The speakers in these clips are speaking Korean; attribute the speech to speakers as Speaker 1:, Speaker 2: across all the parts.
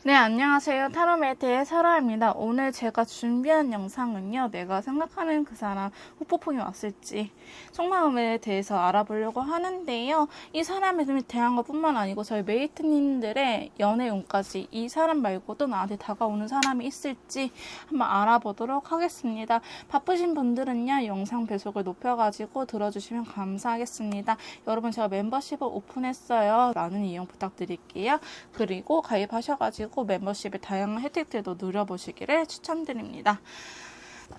Speaker 1: 네, 안녕하세요. 타로메이트의 설아입니다. 오늘 제가 준비한 영상은요, 내가 생각하는 그 사람 후폭풍이 왔을지 속마음에 대해서 알아보려고 하는데요. 이 사람에 대한 것뿐만 아니고 저희 메이트님들의 연애운까지 이 사람 말고도 나한테 다가오는 사람이 있을지 한번 알아보도록 하겠습니다. 바쁘신 분들은요, 영상 배속을 높여가지고 들어주시면 감사하겠습니다. 여러분, 제가 멤버십을 오픈했어요. 많은 이용 부탁드릴게요. 그리고 가입하셔가지고 멤버십의 다양한 혜택들도 누려보시기를 추천드립니다.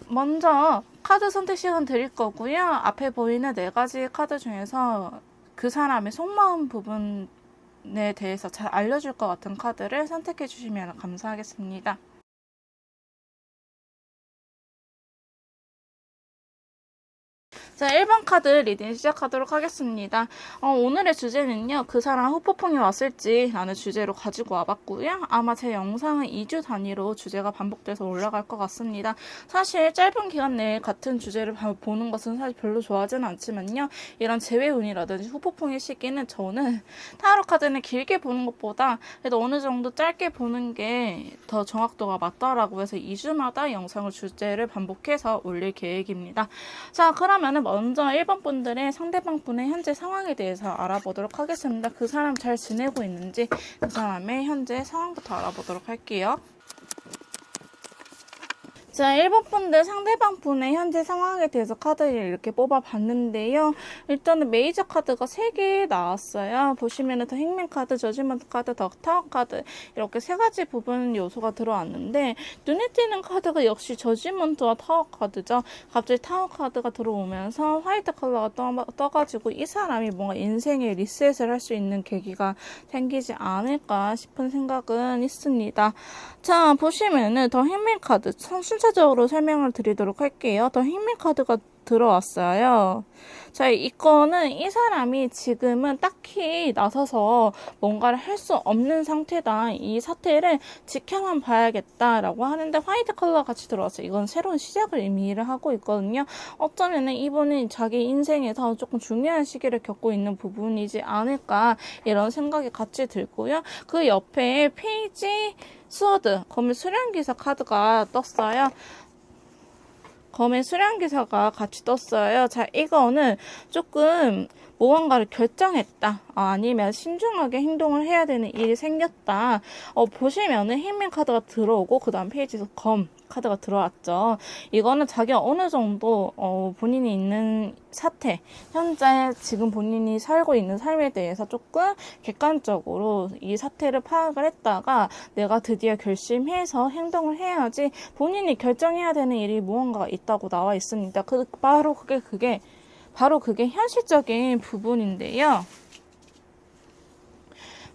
Speaker 1: 먼저 카드 선택 시간 드릴 거고요. 앞에 보이는 4가지 카드 중에서 그 사람의 속마음 부분에 대해서 잘 알려줄 것 같은 카드를 선택해 주시면 감사하겠습니다. 자, 1번 카드 리딩 시작하도록 하겠습니다. 오늘의 주제는요, 그 사람 후폭풍이 왔을지 라는 주제로 가지고 와봤고요. 아마 제 영상은 2주 단위로 주제가 반복돼서 올라갈 것 같습니다. 사실 짧은 기간 내에 같은 주제를 보는 것은 사실 별로 좋아하지는 않지만요. 이런 재회운이라든지 후폭풍의 시기는 저는 타로 카드는 길게 보는 것보다 그래도 어느 정도 짧게 보는 게 더 정확도가 맞다라고 해서 2주마다 영상을 주제를 반복해서 올릴 계획입니다. 자, 그러면은 먼저 1번 분들의 상대방 분의 현재 상황에 대해서 알아보도록 하겠습니다. 그 사람 잘 지내고 있는지 그 사람의 현재 상황부터 알아보도록 할게요. 자, 1번 분들 상대방 분의 현재 상황에 대해서 카드를 이렇게 뽑아봤는데요. 일단은 메이저 카드가 3개 나왔어요. 보시면은 더 행맨 카드, 저지먼트 카드, 더 타워 카드 이렇게 3가지 부분 요소가 들어왔는데 눈에 띄는 카드가 역시 저지먼트와 타워 카드죠. 갑자기 타워 카드가 들어오면서 화이트 컬러가 떠가지고 이 사람이 뭔가 인생의 리셋을 할 수 있는 계기가 생기지 않을까 싶은 생각은 있습니다. 자, 보시면은 더 행맨 카드 순차적으로 설명을 드리도록 할게요. 더 행맨 카드가 들어왔어요. 자, 이거는 이 사람이 지금은 딱히 나서서 뭔가를 할 수 없는 상태다. 이 사태를 지켜만 봐야겠다라고 하는데 화이트 컬러 같이 들어왔어요. 이건 새로운 시작을 의미를 하고 있거든요. 어쩌면은 이분이 자기 인생에서 조금 중요한 시기를 겪고 있는 부분이지 않을까 이런 생각이 같이 들고요. 그 옆에 페이지 스워드, 검의 수련기사 카드가 떴어요. 검의 수련기사가 같이 떴어요. 자, 이거는 조금 무언가를 결정했다. 아니면 신중하게 행동을 해야 되는 일이 생겼다. 보시면은 행맨 카드가 들어오고 그 다음 페이지에서 검 카드가 들어왔죠. 이거는 자기가 어느 정도 본인이 있는 사태, 현재 지금 본인이 살고 있는 삶에 대해서 조금 객관적으로 이 사태를 파악을 했다가 내가 드디어 결심해서 행동을 해야지 본인이 결정해야 되는 일이 무언가가 있다고 나와 있습니다. 바로 그게 현실적인 부분인데요.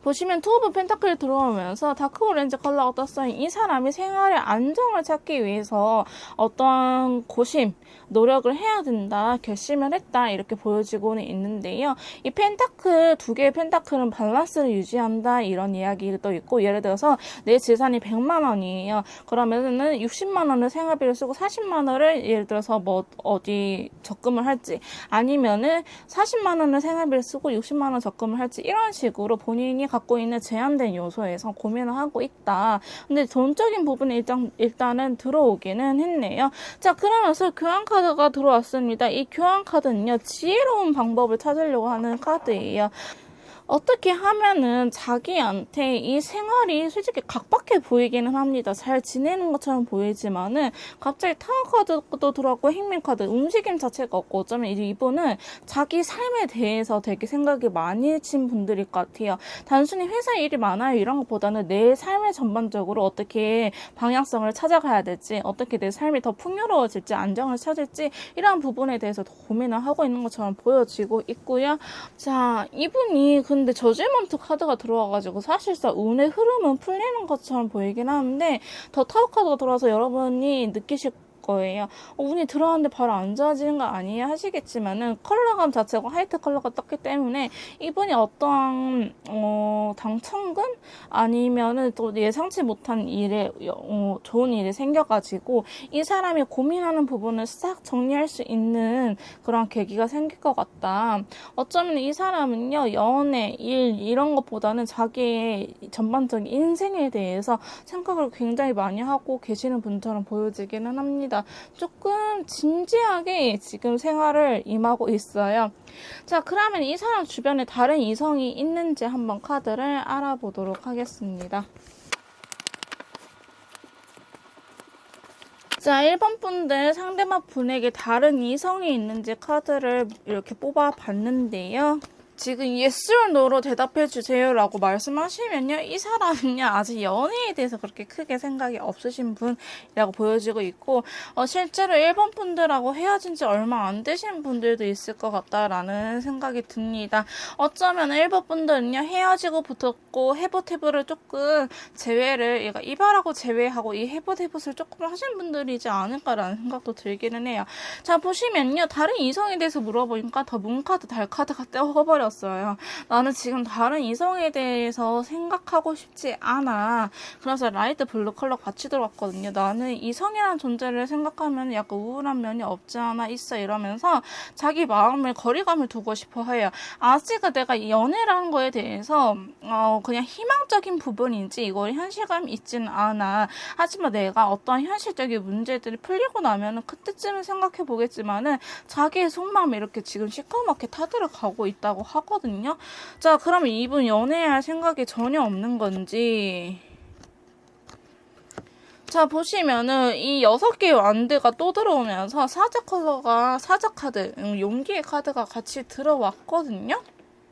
Speaker 1: 보시면 투 오브 펜타클이 들어오면서 다크 오렌지 컬러가 떴어요. 이 사람이 생활의 안정을 찾기 위해서 어떤 고심, 노력을 해야 된다, 결심을 했다 이렇게 보여지고는 있는데요. 이 펜타클, 2개의 펜타클은 밸런스를 유지한다 이런 이야기도 있고, 예를 들어서 내 재산이 100만 원이에요. 그러면은 60만 원을 생활비를 쓰고 40만 원을 예를 들어서 뭐 어디 적금을 할지, 아니면은 40만 원을 생활비를 쓰고 60만 원 적금을 할지, 이런 식으로 본인이 갖고 있는 제한된 요소에서 고민을 하고 있다. 근데 돈적인 부분이 일단은 들어오기는 했네요. 자, 그러면서 교환 카드가 들어왔습니다. 이 교환 카드는요, 지혜로운 방법을 찾으려고 하는 카드예요. 어떻게 하면은 자기한테 이 생활이 솔직히 각박해 보이기는 합니다. 잘 지내는 것처럼 보이지만은 갑자기 타워 카드도 들어왔고 행맨 카드 움직임 자체가 없고 어쩌면 이제 이분은 자기 삶에 대해서 되게 생각이 많이 친 분들일 것 같아요. 단순히 회사 일이 많아요 이런 것보다는 내 삶의 전반적으로 어떻게 방향성을 찾아가야 될지, 어떻게 내 삶이 더 풍요로워질지, 안정을 찾을지 이러한 부분에 대해서 더 고민을 하고 있는 것처럼 보여지고 있고요. 자, 이분이 근데 저질먼트 카드가 들어와가지고 사실상 운의 흐름은 풀리는 것처럼 보이긴 하는데 더 타워 카드가 들어와서 여러분이 느끼실 거예요. 운이 들어왔는데 바로 안 좋아지는 거 아니에요? 하시겠지만은 컬러감 자체가 화이트 컬러가 떴기 때문에 이분이 어떠한 당첨금 아니면은 또 예상치 못한 일에 좋은 일이 생겨가지고 이 사람이 고민하는 부분을 싹 정리할 수 있는 그런 계기가 생길 것 같다. 어쩌면 이 사람은요 연애, 일 이런 것보다는 자기의 전반적인 인생에 대해서 생각을 굉장히 많이 하고 계시는 분처럼 보여지기는 합니다. 조금 진지하게 지금 생활을 임하고 있어요. 자, 그러면 이 사람 주변에 다른 이성이 있는지 한번 카드를 알아보도록 하겠습니다. 자, 1번 분들 상대방 분에게 다른 이성이 있는지 카드를 이렇게 뽑아봤는데요. 지금 yes or no로 대답해 주세요라고 말씀하시면요. 이 사람은요. 아직 연애에 대해서 그렇게 크게 생각이 없으신 분이라고 보여지고 있고 실제로 1번 분들하고 헤어진 지 얼마 안 되신 분들도 있을 것 같다라는 생각이 듭니다. 어쩌면 1번 분들은요. 헤어지고 붙었고 해보태보를 조금 제외를 얘가 이별하고 제외하고 이 해보태보를 조금 하신 분들이지 않을까라는 생각도 들기는 해요. 자, 보시면요. 다른 이성에 대해서 물어보니까 더 문카드, 달카드가 떼어버려 었어요. 나는 지금 다른 이성에 대해서 생각하고 싶지 않아. 그래서 라이트 블루 컬러 같이 들어왔거든요. 나는 이성이라는 존재를 생각하면 약간 우울한 면이 없지 않아 있어 이러면서 자기 마음을 거리감을 두고 싶어 해요. 아직은 내가 연애라는 거에 대해서 그냥 희망적인 부분인지 이거 현실감이 있지는 않아. 하지만 내가 어떤 현실적인 문제들이 풀리고 나면은 그때쯤은 생각해 보겠지만은 자기의 속마음이 이렇게 지금 시커멓게 타들어 가고 있다고 하거든요. 자, 그러면 이분 연애할 생각이 전혀 없는 건지. 자, 보시면은 이 6개의 완드가 또 들어오면서 사자 컬러가 사자 카드, 용기의 카드가 같이 들어왔거든요.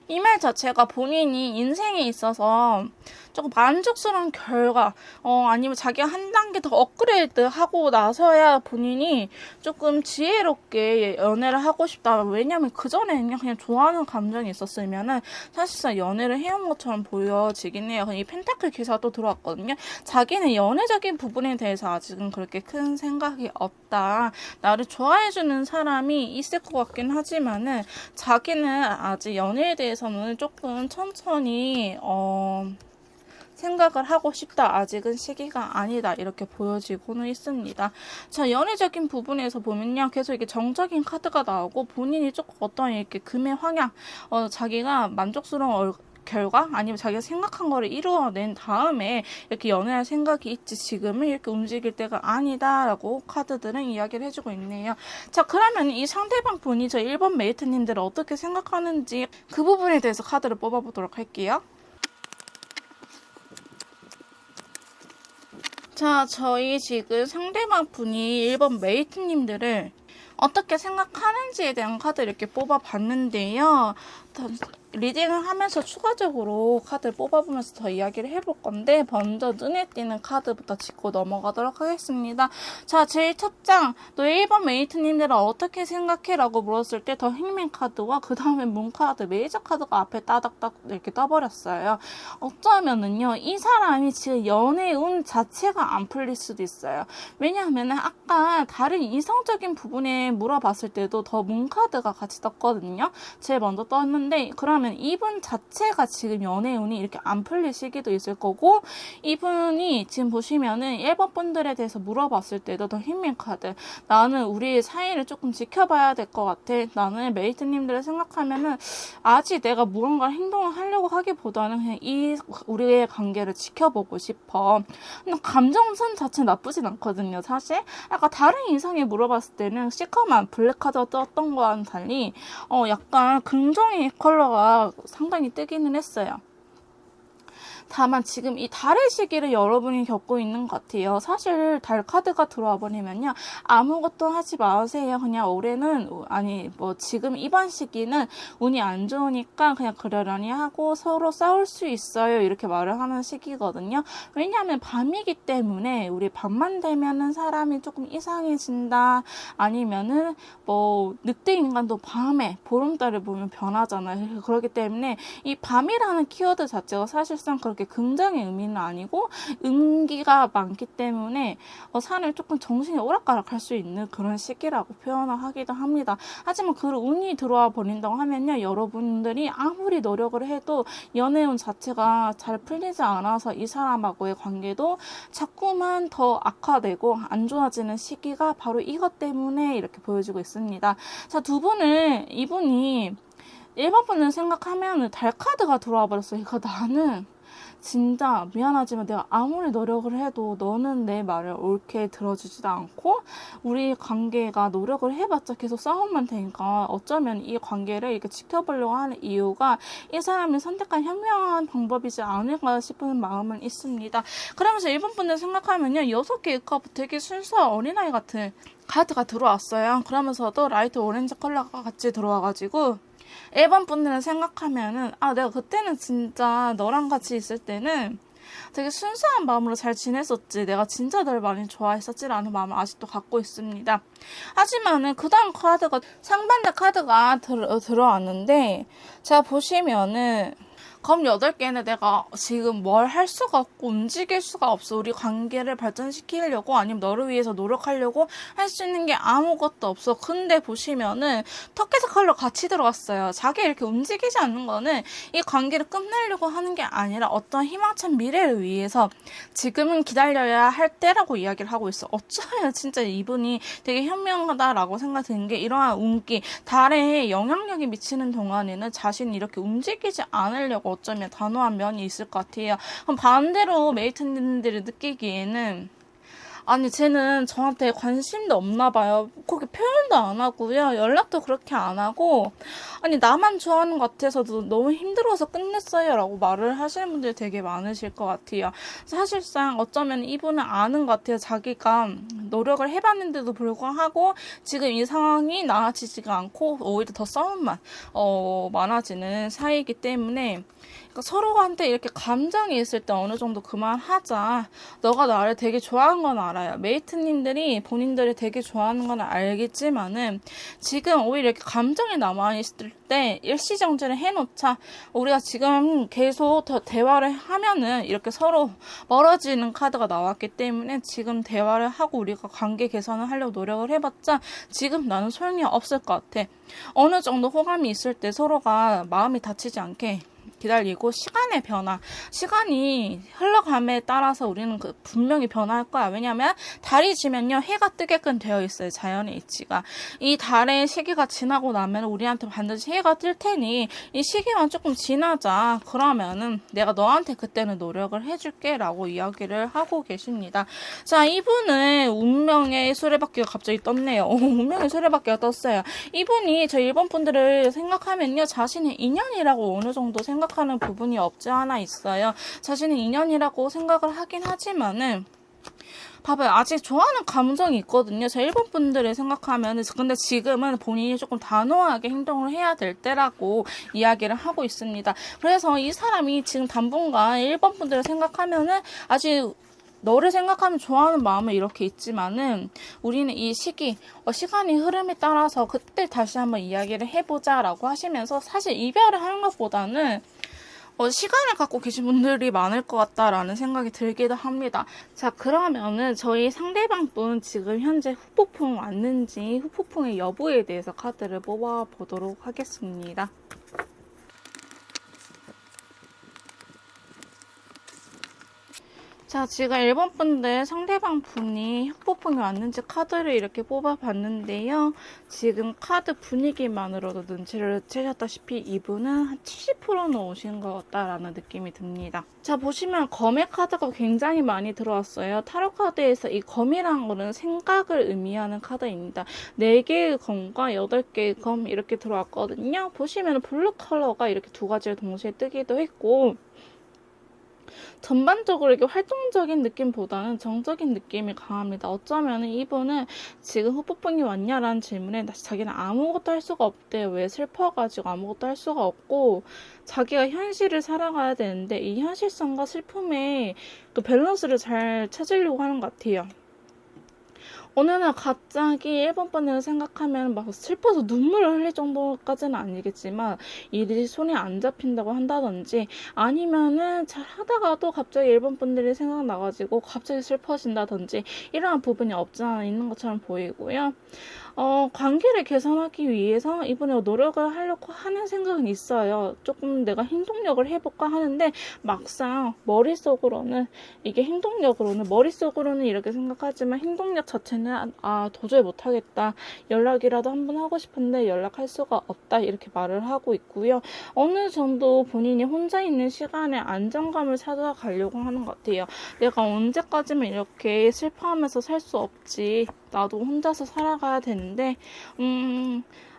Speaker 1: 이 말 자체가 본인이 인생에 있어서 조금 만족스러운 결과 아니면 자기가 한 단계 더 업그레이드 하고 나서야 본인이 조금 지혜롭게 연애를 하고 싶다. 왜냐면 그전에는 그냥 좋아하는 감정이 있었으면은 사실상 연애를 해온 것처럼 보여지긴 해요. 이 펜타클 기사가 또 들어왔거든요. 자기는 연애적인 부분에 대해서 아직은 그렇게 큰 생각이 없다. 나를 좋아해주는 사람이 있을 것 같긴 하지만은 자기는 아직 연애에 대해서는 조금 천천히 생각을 하고 싶다. 아직은 시기가 아니다. 이렇게 보여지고는 있습니다. 자, 연애적인 부분에서 보면요. 계속 이게 정적인 카드가 나오고 본인이 조금 어떤 이렇게 금의 황향, 자기가 만족스러운 결과 아니면 자기가 생각한 거를 이루어낸 다음에 이렇게 연애할 생각이 있지 지금은 이렇게 움직일 때가 아니다라고 카드들은 이야기를 해주고 있네요. 자, 그러면 이 상대방 분이 저 1번 메이트님들을 어떻게 생각하는지 그 부분에 대해서 카드를 뽑아보도록 할게요. 자, 저희 지금 상대방 분이 1번 메이트님들을 어떻게 생각하는지에 대한 카드 이렇게 뽑아봤는데요. 리딩을 하면서 추가적으로 카드를 뽑아보면서 더 이야기를 해볼 건데 먼저 눈에 띄는 카드부터 짚고 넘어가도록 하겠습니다. 자, 제일 첫 장, 너 1번 메이트님들은 어떻게 생각해? 라고 물었을 때 더 행맨 카드와 그 다음에 문 카드, 메이저 카드가 앞에 따닥따닥 이렇게 떠버렸어요. 어쩌면은요, 이 사람이 지금 연애 운 자체가 안 풀릴 수도 있어요. 왜냐하면은 아까 다른 이성적인 부분에 물어봤을 때도 더 문 카드가 같이 떴거든요. 제일 먼저 떴는데 그러면 이분 자체가 지금 연애 운이 이렇게 안 풀릴 시기도 있을 거고, 이분이 지금 보시면은 1번 분들에 대해서 물어봤을 때도 더 힘민 카드, 나는 우리 사이를 조금 지켜봐야 될 것 같아. 나는 메이트님들을 생각하면은 아직 내가 무언가 행동을 하려고 하기보다는 그냥 우리의 관계를 지켜보고 싶어. 근데 감정선 자체 나쁘진 않거든요. 사실 약간 다른 이성에 물어봤을 때는 시커먼 블랙 카드가 떴던 거와는 달리 약간 긍정의 컬러가 카드가 상당히 뜨기는 했어요. 다만 지금 이 달의 시기를 여러분이 겪고 있는 것 같아요. 사실 달 카드가 들어와 버리면요, 아무것도 하지 마세요. 그냥 올해는, 아니 뭐 지금 이번 시기는 운이 안 좋으니까 그냥 그러려니 하고 서로 싸울 수 있어요, 이렇게 말을 하는 시기거든요. 왜냐하면 밤이기 때문에 우리 밤만 되면은 사람이 조금 이상해진다, 아니면은 뭐 늑대 인간도 밤에 보름달을 보면 변하잖아요. 그렇기 때문에 이 밤이라는 키워드 자체가 사실상 그렇게 긍정의 의미는 아니고 음기가 많기 때문에 사람이 조금 정신이 오락가락할 수 있는 그런 시기라고 표현을 하기도 합니다. 하지만 그 운이 들어와 버린다고 하면요, 여러분들이 아무리 노력을 해도 연애운 자체가 잘 풀리지 않아서 이 사람하고의 관계도 자꾸만 더 악화되고 안 좋아지는 시기가 바로 이것 때문에 이렇게 보여지고 있습니다. 자, 이분이 1번 분을 생각하면 달 카드가 들어와 버렸어요. 그러니까 나는 진짜 미안하지만 내가 아무리 노력을 해도 너는 내 말을 옳게 들어주지도 않고 우리 관계가 노력을 해봤자 계속 싸움만 되니까 어쩌면 이 관계를 이렇게 지켜보려고 하는 이유가 이 사람이 선택한 현명한 방법이지 않을까 싶은 마음은 있습니다. 그러면서 1번 분들 생각하면요, 6개의 컵 되게 순수한 어린아이 같은 카드가 들어왔어요. 그러면서도 라이트 오렌지 컬러가 같이 들어와가지고 1번 분들은 생각하면은, 내가 그때는 진짜 너랑 같이 있을 때는 되게 순수한 마음으로 잘 지냈었지, 내가 진짜 널 많이 좋아했었지라는 마음을 아직도 갖고 있습니다. 하지만은 그 다음 카드가 상반대 카드가 들어왔는데, 자 보시면은 검 8개는 내가 지금 뭘 할 수가 없고 움직일 수가 없어. 우리 관계를 발전시키려고 아니면 너를 위해서 노력하려고 할 수 있는 게 아무것도 없어. 근데 보시면은 터키스 컬러 같이 들어갔어요. 자기 이렇게 움직이지 않는 거는 이 관계를 끝내려고 하는 게 아니라 어떤 희망찬 미래를 위해서 지금은 기다려야 할 때라고 이야기를 하고 있어. 어쩌면 진짜 이분이 되게 현명하다라고 생각 드는 게, 이러한 운기, 달에 영향력이 미치는 동안에는 자신이 이렇게 움직이지 않으려고 어쩌면 단호한 면이 있을 것 같아요. 그럼 반대로 메이트님들이 느끼기에는, 아니 쟤는 저한테 관심도 없나 봐요. 그렇게 표현도 안 하고요, 연락도 그렇게 안 하고, 아니 나만 좋아하는 것 같아서도 너무 힘들어서 끝냈어요 라고 말을 하시는 분들이 되게 많으실 것 같아요. 사실상 어쩌면 이분은 아는 것 같아요. 자기가 노력을 해봤는데도 불구하고 지금 이 상황이 나아지지가 않고 오히려 더 싸움만 많아지는 사이이기 때문에, 그러니까 서로한테 이렇게 감정이 있을 때 어느 정도 그만하자. 너가 나를 되게 좋아하는 건 알아요. 메이트님들이 본인들이 되게 좋아하는 건 알겠지만은 지금 오히려 이렇게 감정이 남아있을 때 일시정지를 해놓자. 우리가 지금 계속 더 대화를 하면은 이렇게 서로 멀어지는 카드가 나왔기 때문에 지금 대화를 하고 우리가 관계 개선을 하려고 노력을 해봤자 지금 나는 소용이 없을 것 같아. 어느 정도 호감이 있을 때 서로가 마음이 다치지 않게 기다리고, 시간의 변화, 시간이 흘러감에 따라서 우리는 분명히 변화할 거야. 왜냐면 달이 지면요, 해가 뜨게끔 되어 있어요. 자연의 이치가. 이 달의 시기가 지나고 나면 우리한테 반드시 해가 뜰 테니 이 시기만 조금 지나자. 그러면은 내가 너한테 그때는 노력을 해줄게 라고 이야기를 하고 계십니다. 자, 이분은 운명의 수레바퀴가 갑자기 떴네요. 운명의 수레바퀴가 떴어요. 이분이 저 일본 분들을 생각하면요, 자신의 인연이라고 어느 정도 생각하는 부분이 없지 않아 있어요. 자신의 인연이라고 생각을 하긴 하지만은, 봐봐요, 아직 좋아하는 감정이 있거든요. 저 일본 분들을 생각하면은. 근데 지금은 본인이 조금 단호하게 행동을 해야 될 때라고 이야기를 하고 있습니다. 그래서 이 사람이 지금 당분간 일본 분들을 생각하면은 아직 너를 생각하면 좋아하는 마음은 이렇게 있지만은 우리는 이 시기, 시간이 흐름에 따라서 그때 다시 한번 이야기를 해보자 라고 하시면서, 사실 이별을 하는 것보다는 시간을 갖고 계신 분들이 많을 것 같다라는 생각이 들기도 합니다. 자, 그러면은 저희 상대방 분 지금 현재 후폭풍 왔는지 후폭풍의 여부에 대해서 카드를 뽑아보도록 하겠습니다. 자, 지금 1번 분들 상대방 분이 협보풍이 왔는지 카드를 이렇게 뽑아봤는데요. 지금 카드 분위기만으로도 눈치를 채셨다시피 이분은 한 70%는 오신 것 같다라는 느낌이 듭니다. 자, 보시면 검의 카드가 굉장히 많이 들어왔어요. 타로 카드에서 이 검이라는 거는 생각을 의미하는 카드입니다. 4개의 검과 8개의 검 이렇게 들어왔거든요. 보시면 블루 컬러가 이렇게 두 가지를 동시에 뜨기도 했고, 전반적으로 이렇게 활동적인 느낌보다는 정적인 느낌이 강합니다. 어쩌면 이분은 지금 후폭풍이 왔냐라는 질문에 자기는 아무것도 할 수가 없대요. 왜 슬퍼가지고 아무것도 할 수가 없고, 자기가 현실을 살아가야 되는데 이 현실성과 슬픔의 그 밸런스를 잘 찾으려고 하는 것 같아요. 어느 날 갑자기 1번 번을 생각하면 막 슬퍼서 눈물을 흘릴 정도까지는 아니겠지만 일이 손에 안 잡힌다고 한다든지, 아니면은 잘 하다가도 갑자기 1번 분들이 생각나가지고 갑자기 슬퍼진다든지 이러한 부분이 없지 않아 있는 것처럼 보이고요. 관계를 개선하기 위해서 이번에 노력을 하려고 하는 생각은 있어요. 조금 내가 행동력을 해볼까 하는데 막상 머릿속으로는 이렇게 생각하지만 행동력 자체는 도저히 못하겠다. 연락이라도 한번 하고 싶은데 연락할 수가 없다. 이렇게 말을 하고 있고요. 어느 정도 본인이 혼자 있는 시간에 안정감을 찾아가려고 하는 것 같아요. 내가 언제까지만 이렇게 슬퍼하면서 살 수 없지. 나도 혼자서 살아가야 되는데,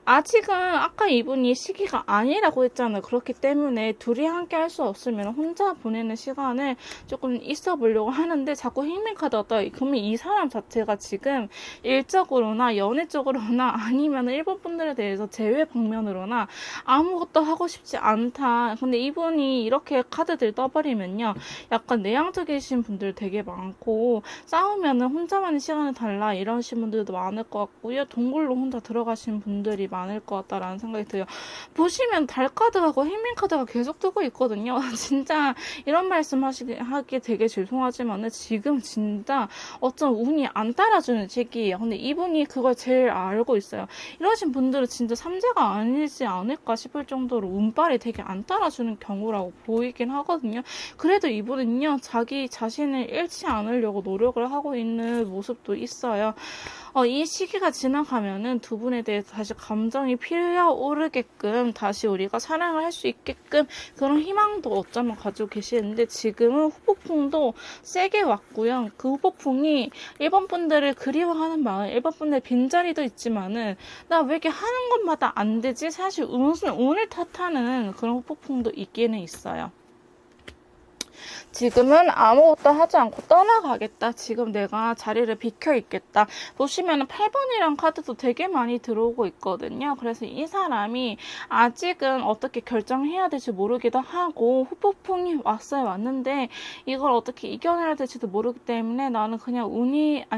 Speaker 1: 아직은 아까 이분이 시기가 아니라고 했잖아요. 그렇기 때문에 둘이 함께 할 수 없으면 혼자 보내는 시간을 조금 있어 보려고 하는데, 자꾸 힐링카드가 떠요. 그러면 이 사람 자체가 지금 일적으로나 연애적으로나 아니면 일본 분들에 대해서 제외 방면으로나 아무것도 하고 싶지 않다. 근데 이분이 이렇게 카드들 떠버리면요, 약간 내향적이신 분들 되게 많고, 싸우면은 혼자만의 시간을 달라 이러신 분들도 많을 것 같고요. 동굴로 혼자 들어가신 분들이 많을 것 같다라는 생각이 들어요. 보시면 달카드하고 힐링카드가 계속 뜨고 있거든요. 진짜 이런 말씀 하기 되게 죄송하지만 지금 진짜 어쩜 운이 안 따라주는 시기예요. 근데 이분이 그걸 제일 알고 있어요. 이러신 분들은 진짜 삼재가 아니지 않을까 싶을 정도로 운빨이 되게 안 따라주는 경우라고 보이긴 하거든요. 그래도 이분은요, 자기 자신을 잃지 않으려고 노력을 하고 있는 모습도 있어요. 이 시기가 지나가면은 두 분에 대해서 다시 감정이 피어오르게끔 다시 우리가 사랑을 할 수 있게끔 그런 희망도 어쩌면 가지고 계시는데, 지금은 후폭풍도 세게 왔고요. 그 후폭풍이 1번 분들을 그리워하는 마음, 1번 분들 빈자리도 있지만은 나 왜 이렇게 하는 것마다 안 되지? 사실 운을 탓하는 그런 후폭풍도 있기는 있어요. 지금은 아무것도 하지 않고 떠나가겠다. 지금 내가 자리를 비켜 있겠다. 보시면은 8번이란 카드도 되게 많이 들어오고 있거든요. 그래서 이 사람이 아직은 어떻게 결정해야 될지 모르기도 하고, 후폭풍이 왔는데 이걸 어떻게 이겨내야 될지도 모르기 때문에 나는 그냥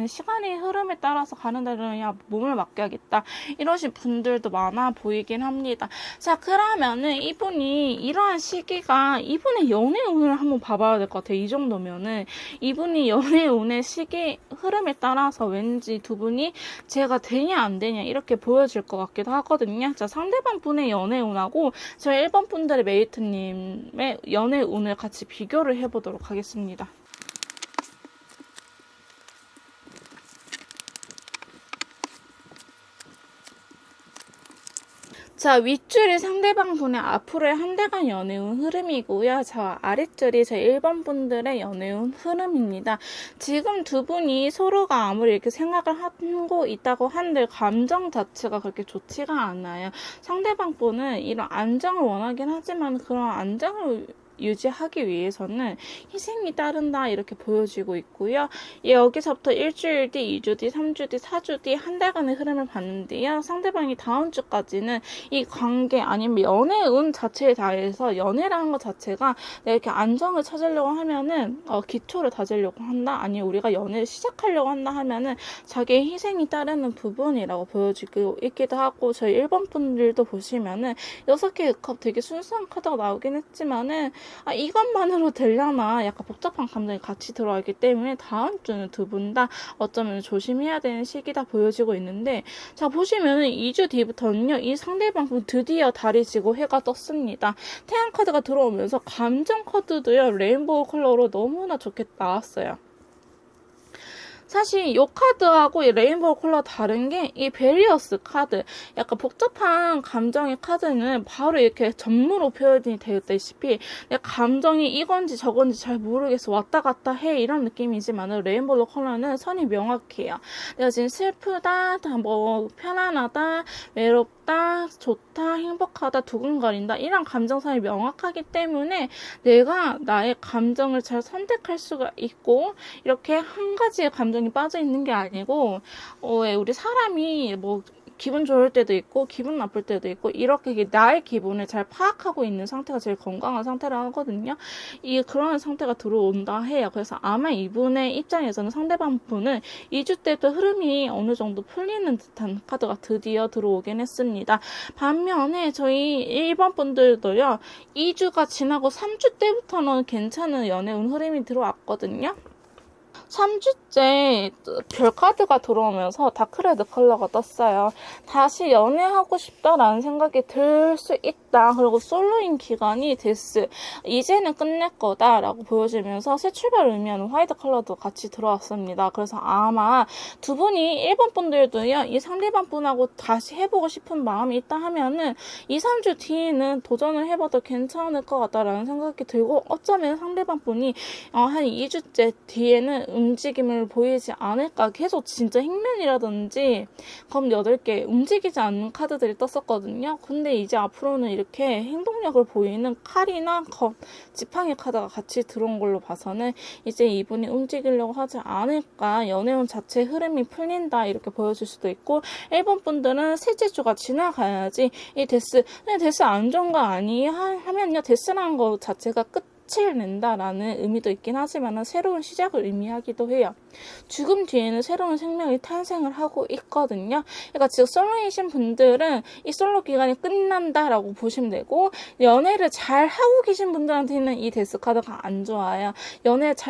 Speaker 1: 시간의 흐름에 따라서 가는 대로 그냥 몸을 맡겨야겠다. 이러신 분들도 많아 보이긴 합니다. 자, 그러면은 이분이 이러한 시기가 이분의 연애 운을 한번 봐봐야 될 것 같아요. 이 정도면은 이분이 연애 운의 시기 흐름에 따라서 왠지 두 분이 제가 되냐 안 되냐 이렇게 보여질 것 같기도 하거든요. 자, 상대방 분의 연애 운하고 저희 1번 분들의 메이트님의 연애 운을 같이 비교를 해보도록 하겠습니다. 자, 윗줄이 상대방 분의 앞으로의 한 달간 연애운 흐름이고요. 저 아랫줄이 제 1번 분들의 연애운 흐름입니다. 지금 두 분이 서로가 아무리 이렇게 생각을 하고 있다고 한들 감정 자체가 그렇게 좋지가 않아요. 상대방 분은 이런 안정을 원하긴 하지만 그런 안정을 유지하기 위해서는 희생이 따른다 이렇게 보여지고 있고요. 여기서부터 일주일 뒤, 2주 뒤, 3주 뒤, 4주 뒤 한 달간의 흐름을 봤는데요. 상대방이 다음 주까지는 이 관계 아니면 연애운 자체에 대해서 연애라는 것 자체가 내가 이렇게 안정을 찾으려고 하면은 기초를 다지려고 한다, 아니면 우리가 연애를 시작하려고 한다 하면은 자기의 희생이 따르는 부분이라고 보여지고 있기도 하고, 저희 1번 분들도 보시면은 6개의 컵 되게 순수한 카드가 나오긴 했지만은 이것만으로 되려나 약간 복잡한 감정이 같이 들어와 있기 때문에 다음 주는 두 분 다 어쩌면 조심해야 되는 시기다 보여지고 있는데, 자 보시면은 2주 뒤부터는요 이 상대방 드디어 달이 지고 해가 떴습니다. 태양 카드가 들어오면서 감정 카드도요 레인보우 컬러로 너무나 좋게 나왔어요. 사실 이 카드하고 이 레인보우 컬러 다른 게 이 베리어스 카드, 약간 복잡한 감정의 카드는 바로 이렇게 전무로 표현이 되었다시피 내 감정이 이건지 저건지 잘 모르겠어 왔다 갔다 해 이런 느낌이지만 레인보우 컬러는 선이 명확해요. 내가 지금 슬프다, 뭐 편안하다, 외롭다, 좋다, 행복하다, 두근거린다 이런 감정선이 명확하기 때문에 내가 나의 감정을 잘 선택할 수가 있고, 이렇게 한 가지의 감정이 빠져 있는 게 아니고 우리 사람이 뭐 기분 좋을 때도 있고 기분 나쁠 때도 있고 이렇게 나의 기분을 잘 파악하고 있는 상태가 제일 건강한 상태라 하거든요. 그런 상태가 들어온다 해요. 그래서 아마 이분의 입장에서는 상대방 분은 2주 때부터 흐름이 어느 정도 풀리는 듯한 카드가 드디어 들어오긴 했습니다. 반면에 저희 1번 분들도요 2주가 지나고 3주 때부터는 괜찮은 연애운 흐름이 들어왔거든요. 3주째 별카드가 들어오면서 다크레드 컬러가 떴어요. 다시 연애하고 싶다라는 생각이 들 수 있다. 그리고 솔로인 기간이 데스, 이제는 끝낼 거다라고 보여지면서 새 출발을 의미하는 화이트 컬러도 같이 들어왔습니다. 그래서 아마 두 분이 1번 분들도요 이 상대방 분하고 다시 해보고 싶은 마음이 있다 하면은 2, 3주 뒤에는 도전을 해봐도 괜찮을 것 같다라는 생각이 들고, 어쩌면 상대방 분이 한 2주째 뒤에는 움직임을 보이지 않을까. 계속 진짜 행맨이라든지 검 8개 움직이지 않는 카드들이 떴었거든요. 근데 이제 앞으로는 이렇게 행동력을 보이는 칼이나 검, 지팡이 카드가 같이 들어온 걸로 봐서는 이제 이분이 움직이려고 하지 않을까. 연애운 자체 흐름이 풀린다 이렇게 보여줄 수도 있고, 1번 분들은 셋째 주가 지나가야지 이 데스 안 좋은 거 아니 하면요 데스라는 거 자체가 끝을 낸다라는 의미도 있긴 하지만 새로운 시작을 의미하기도 해요. 죽음 뒤에는 새로운 생명이 탄생을 하고 있거든요. 그러니까 지금 솔로이신 분들은 이 솔로 기간이 끝난다라고 보시면 되고, 연애를 잘 하고 계신 분들한테는 이 데스 카드가 안 좋아요.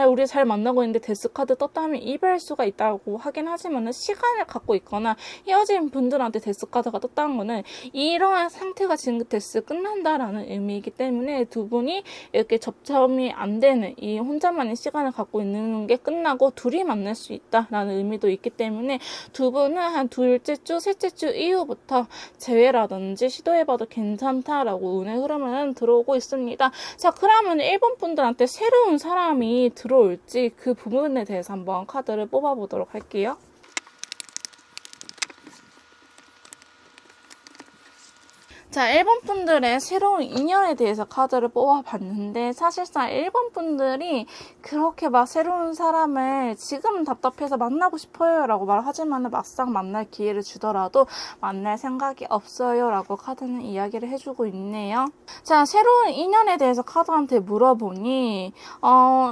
Speaker 1: 우리 잘 만나고 있는데 데스 카드 떴다면 이별할 수가 있다고 하긴 하지만 시간을 갖고 있거나 헤어진 분들한테 데스 카드가 떴다는 거는 이러한 상태가 지금 데스 끝난다라는 의미이기 때문에 두 분이 이렇게 접점이 안 되는 이 혼자만의 시간을 갖고 있는 게 끝나고 둘이 만날 수 있다라는 의미도 있기 때문에 두 분은 한 둘째 주, 셋째 주 이후부터 재회라든지 시도해봐도 괜찮다라고 운의 흐름은 들어오고 있습니다. 자, 그러면 1번 분들한테 새로운 사람이 들어올지 그 부분에 대해서 한번 카드를 뽑아보도록 할게요. 자, 1번 분들의 새로운 인연에 대해서 카드를 뽑아봤는데, 사실상 1번 분들이 그렇게 막 새로운 사람을 지금은 답답해서 만나고 싶어요 라고 말하지만 막상 만날 기회를 주더라도 만날 생각이 없어요 라고 카드는 이야기를 해주고 있네요. 자, 새로운 인연에 대해서 카드한테 물어보니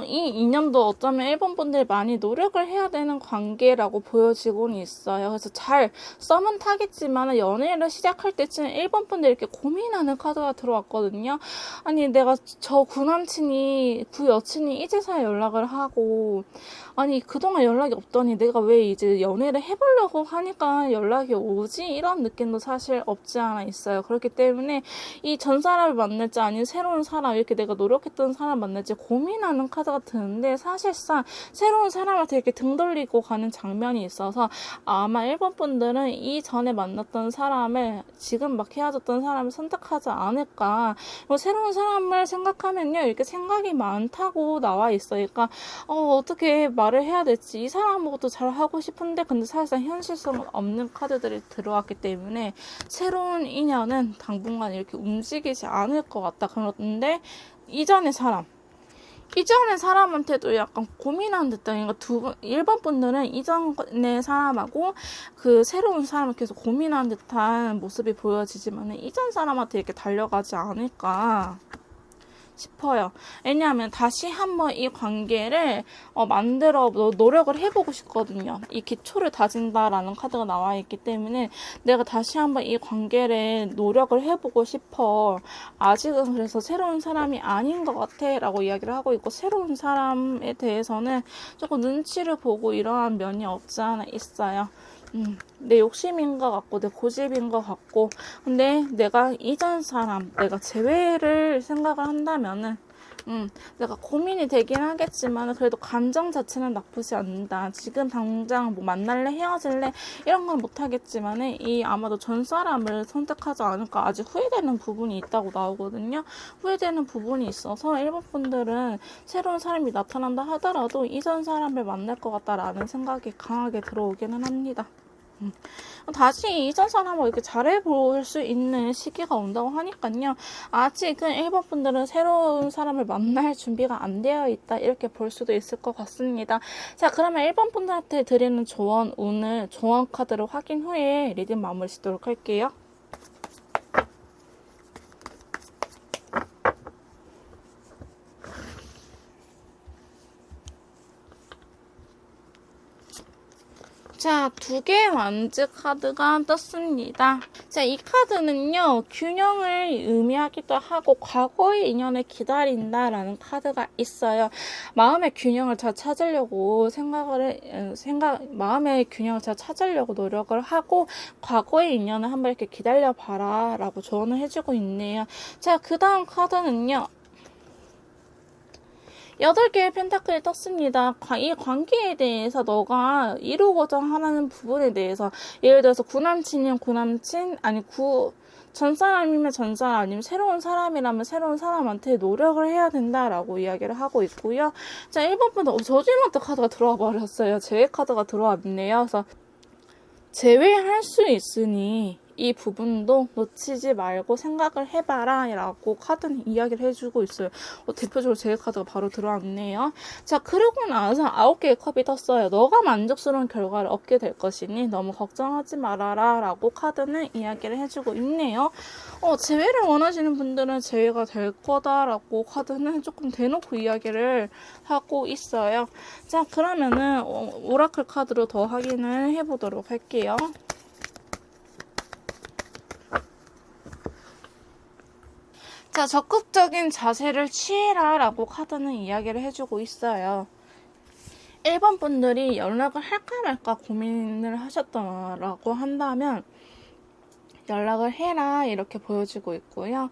Speaker 1: 이 인연도 어쩌면 1번 분들이 많이 노력을 해야 되는 관계라고 보여지고는 있어요. 그래서 잘 썸은 타겠지만 연애를 시작할 때쯤 1번 분들이 이렇게 고민하는 카드가 들어왔거든요. 아니 내가 저 구남친이 구여친이 이제서야 연락을 하고, 아니 그동안 연락이 없더니 내가 왜 이제 연애를 해보려고 하니까 연락이 오지? 이런 느낌도 사실 없지 않아 있어요. 그렇기 때문에 이 전 사람을 만날지 아니면 새로운 사람, 이렇게 내가 노력했던 사람 만날지 고민하는 카드가 드는데, 사실상 새로운 사람한테 이렇게 등 돌리고 가는 장면이 있어서 아마 1번 분들은 이전에 만났던 사람을 지금 막 헤어졌던 사람을 선택하지 않을까. 새로운 사람을 생각하면요 이렇게 생각이 많다고 나와 있으니까 어떻게 말을 해야 될지, 이 사람하고도 잘 하고 싶은데 근데 사실상 현실성 없는 카드들이 들어왔기 때문에 새로운 인연은 당분간 이렇게 움직이지 않을 것 같다. 그런데 이전의 사람한테도 약간 고민한 듯한, 그러니까 1번 분들은 이전의 사람하고 그 새로운 사람을 계속 고민한 듯한 모습이 보여지지만 이전 사람한테 이렇게 달려가지 않을까. 싶어요. 왜냐하면 다시 한번 이 관계를 만들어 노력을 해보고 싶거든요. 이 기초를 다진다라는 카드가 나와 있기 때문에 내가 다시 한번 이 관계를 노력을 해보고 싶어. 아직은 그래서 새로운 사람이 아닌 것 같아 라고 이야기를 하고 있고, 새로운 사람에 대해서는 조금 눈치를 보고 이러한 면이 없지 않아 있어요. 내 욕심인 것 같고 내 고집인 것 같고, 근데 내가 이전 사람, 내가 재회를 생각을 한다면은 내가 고민이 되긴 하겠지만 그래도 감정 자체는 나쁘지 않는다. 지금 당장 뭐 만날래, 헤어질래 이런 건 못하겠지만 이 아마도 전 사람을 선택하지 않을까. 아직 후회되는 부분이 있다고 나오거든요. 후회되는 부분이 있어서 일본 분들은 새로운 사람이 나타난다 하더라도 이전 사람을 만날 것 같다라는 생각이 강하게 들어오기는 합니다. 다시 이전 사람하고 이렇게 잘해볼 수 있는 시기가 온다고 하니까요. 아직은 일본 분들은 새로운 사람을 만날 준비가 안 되어 있다, 이렇게 볼 수도 있을 것 같습니다. 자, 그러면 일본 분들한테 드리는 조언, 오늘 조언 카드를 확인 후에 리딩 마무리 짓도록 할게요. 자, 2개의 완즈 카드가 떴습니다. 자, 이 카드는요, 균형을 의미하기도 하고, 과거의 인연을 기다린다라는 카드가 있어요. 마음의 균형을 잘 찾으려고 마음의 균형을 잘 찾으려고 노력을 하고, 과거의 인연을 한번 이렇게 기다려봐라 라고 조언을 해주고 있네요. 자, 그 다음 카드는요, 8개의 펜타클이 떴습니다. 이 관계에 대해서 너가 이루고자 하는 부분에 대해서, 예를 들어서 구남친이면 구남친, 전 사람이면 전 사람, 아니면 새로운 사람이라면 새로운 사람한테 노력을 해야 된다라고 이야기를 하고 있고요. 자, 1번부터 저지먼트 카드가 들어와 버렸어요. 제외 카드가 들어왔네요. 그래서 제외할 수 있으니 이 부분도 놓치지 말고 생각을 해봐라 라고 카드는 이야기를 해주고 있어요. 대표적으로 제 카드가 바로 들어왔네요. 자, 그러고 나서 9개의 컵이 떴어요. 너가 만족스러운 결과를 얻게 될 것이니 너무 걱정하지 말아라 라고 카드는 이야기를 해주고 있네요. 재회를 원하시는 분들은 재회가 될 거다라고 카드는 조금 대놓고 이야기를 하고 있어요. 자, 그러면은 오라클 카드로 더 확인을 해보도록 할게요. 자, 적극적인 자세를 취해라 라고 카드는 이야기를 해주고 있어요. 1번 분들이 연락을 할까 말까 고민을 하셨다라고 한다면 연락을 해라 이렇게 보여지고 있고요.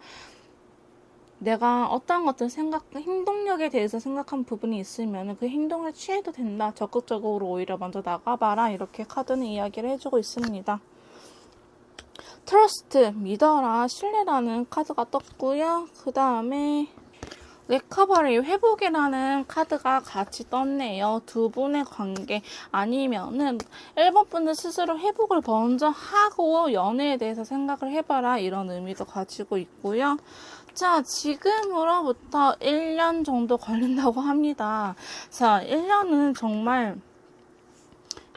Speaker 1: 내가 어떤 것들 행동력에 대해서 생각한 부분이 있으면 그 행동을 취해도 된다. 적극적으로 오히려 먼저 나가봐라 이렇게 카드는 이야기를 해주고 있습니다. 트러스트, 믿어라, 신뢰라는 카드가 떴고요. 그 다음에 리커버리, 회복이라는 카드가 같이 떴네요. 두 분의 관계 아니면은 1번 분들 스스로 회복을 먼저 하고 연애에 대해서 생각을 해봐라 이런 의미도 가지고 있고요. 자, 지금으로부터 1년 정도 걸린다고 합니다. 자, 1년은 정말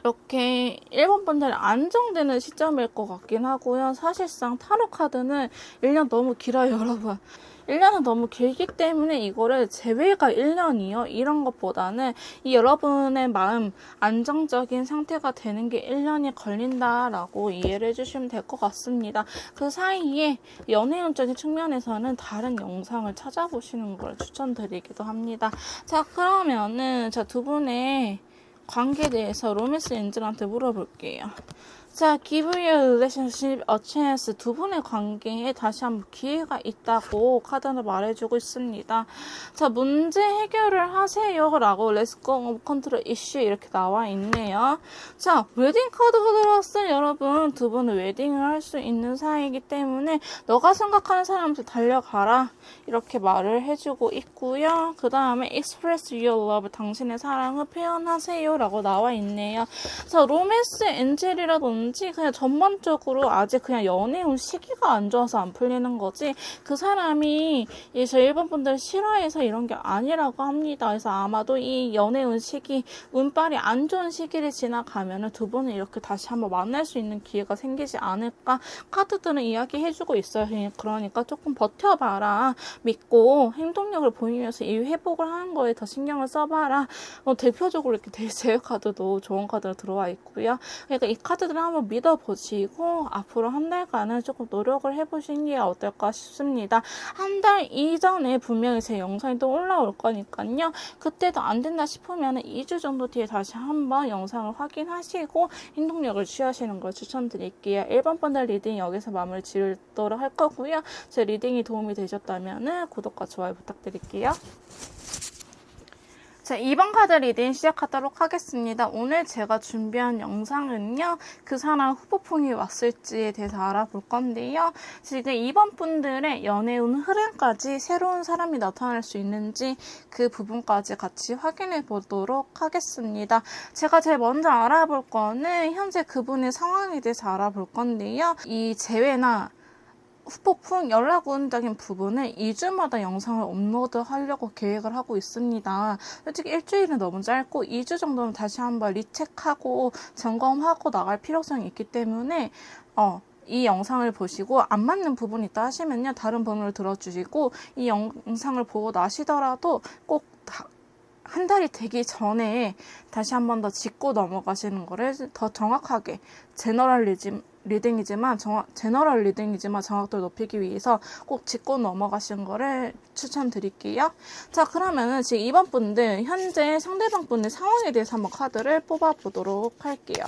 Speaker 1: 이렇게 1번 분들이 안정되는 시점일 것 같긴 하고요. 사실상 타로 카드는 1년 너무 길어요, 여러분. 1년은 너무 길기 때문에 이거를 재회가 1년이요? 이런 것보다는 이 여러분의 마음 안정적인 상태가 되는 게 1년이 걸린다라고 이해를 해주시면 될 것 같습니다. 그 사이에 연애운적인 측면에서는 다른 영상을 찾아보시는 걸 추천드리기도 합니다. 자, 그러면은 두 분의 관계에 대해서 로맨스 엔젤한테 물어볼게요. 자, give your relationship a chance. 두 분의 관계에 다시 한번 기회가 있다고 카드는 말해주고 있습니다. 자, 문제 해결을 하세요 라고 Let's go control issue 이렇게 나와 있네요. 자, 웨딩 카드가 들어왔어요. 여러분, 두 분은 웨딩을 할 수 있는 사이이기 때문에 너가 생각하는 사람한테 달려가라 이렇게 말을 해주고 있고요. 그 다음에 express your love, 당신의 사랑을 표현하세요 라고 나와 있네요. 자, 로맨스 엔젤이라든지 그런지 그냥 전반적으로 아직 그냥 연애운 시기가 안 좋아서 안 풀리는 거지, 그 사람이 저 1번 분들 싫어해서 이런 게 아니라고 합니다. 그래서 아마도 이 연애운 시기, 운빨이 안 좋은 시기를 지나가면은 두 분은 이렇게 다시 한번 만날 수 있는 기회가 생기지 않을까 카드들은 이야기해주고 있어요. 그러니까 조금 버텨봐라, 믿고 행동력을 보이면서 이 회복을 하는 거에 더 신경을 써봐라. 대표적으로 이렇게 대제휴 카드도 좋은 카드로 들어와 있고요. 그러니까 이 카드들을 한번 믿어보시고 앞으로 한 달간은 조금 노력을 해보시는 게 어떨까 싶습니다. 한 달 이전에 분명히 제 영상이 또 올라올 거니까요. 그때도 안 된다 싶으면 2주 정도 뒤에 다시 한번 영상을 확인하시고 행동력을 취하시는 걸 추천드릴게요. 1번 분들 리딩 여기서 마무리 지도록 할 거고요. 제 리딩이 도움이 되셨다면 구독과 좋아요 부탁드릴게요. 자, 2번 카드 리딩 시작하도록 하겠습니다. 오늘 제가 준비한 영상은요, 그 사람 후보풍이 왔을지에 대해서 알아볼 건데요. 지금 2번 분들의 연애운 흐름까지 새로운 사람이 나타날 수 있는지 그 부분까지 같이 확인해 보도록 하겠습니다. 제가 제일 먼저 알아볼 거는 현재 그분의 상황에 대해서 알아볼 건데요. 이 재회나 후폭풍 연락운적인 부분을 2주마다 영상을 업로드 하려고 계획을 하고 있습니다. 솔직히 일주일은 너무 짧고 2주 정도는 다시 한번 리체크하고 점검하고 나갈 필요성이 있기 때문에 이 영상을 보시고 안 맞는 부분이 있다 하시면요, 다른 번호를 들어주시고 이 영상을 보고 나시더라도 꼭 한 달이 되기 전에 다시 한 번 더 짚고 넘어가시는 거를 더 정확하게 제너럴 리딩이지만 정확도를 높이기 위해서 꼭 짚고 넘어가시는 거를 추천드릴게요. 자, 그러면은 지금 2번 분들 현재 상대방 분의 상황에 대해서 한번 카드를 뽑아보도록 할게요.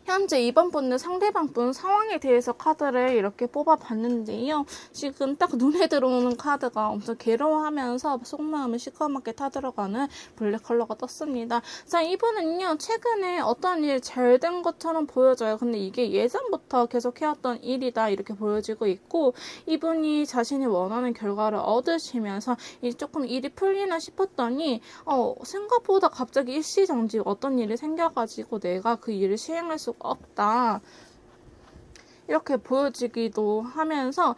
Speaker 1: 현재 2번 분은 상대방 분 상황에 대해서 카드를 이렇게 뽑아봤는데요. 지금 딱 눈에 들어오는 카드가 엄청 괴로워하면서 속마음을 시커멓게 타들어가는 블랙 컬러가 떴습니다. 자, 이분은요, 최근에 어떤 일 잘 된 것처럼 보여져요. 근데 이게 예전부터 계속 해왔던 일이다 이렇게 보여지고 있고, 이분이 자신이 원하는 결과를 얻으시면서 조금 일이 풀리나 싶었더니 생각보다 갑자기 일시정지 어떤 일이 생겨가지고 내가 그 일을 시행할 수 없다 이렇게 보여지기도 하면서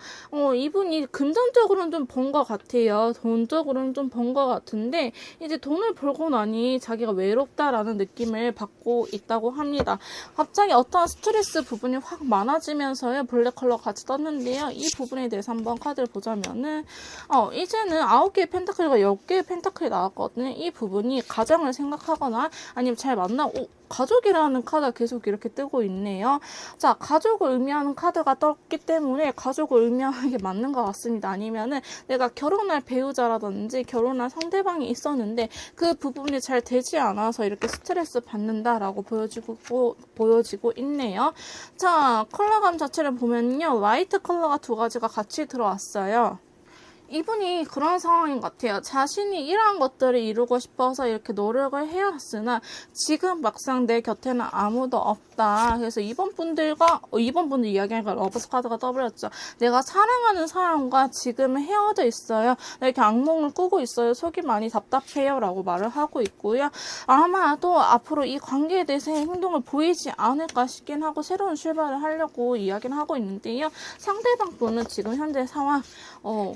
Speaker 1: 이분이 금전적으로는 좀 번 것 같아요. 돈적으로는 좀 번 것 같은데 이제 돈을 벌고 나니 자기가 외롭다라는 느낌을 받고 있다고 합니다. 갑자기 어떤 스트레스 부분이 확 많아지면서요, 블랙 컬러 같이 떴는데요. 이 부분에 대해서 한번 카드를 보자면은 이제는 9개의 펜타클과 10개의 펜타클이 나왔거든요. 이 부분이 가정을 생각하거나 아니면 잘 만나고 가족이라는 카드가 계속 이렇게 뜨고 있네요. 자, 가족을 의미하는 카드가 떴기 때문에 가족을 의미하는 게 맞는 것 같습니다. 아니면은 내가 결혼할 배우자라든지 결혼할 상대방이 있었는데 그 부분이 잘 되지 않아서 이렇게 스트레스 받는다라고 보여지고 있네요. 자, 컬러감 자체를 보면요, 화이트 컬러가 두 가지가 같이 들어왔어요. 이분이 그런 상황인 것 같아요. 자신이 이러한 것들을 이루고 싶어서 이렇게 노력을 해왔으나 지금 막상 내 곁에는 아무도 없다. 그래서 이번 분들 이야기하니까 러버스 카드가 떠버렸죠. 내가 사랑하는 사람과 지금 헤어져 있어요. 이렇게 악몽을 꾸고 있어요. 속이 많이 답답해요 라고 말을 하고 있고요. 아마도 앞으로 이 관계에 대해서의 행동을 보이지 않을까 싶긴 하고 새로운 출발을 하려고 이야기를 하고 있는데요. 상대방 분은 지금 현재 상황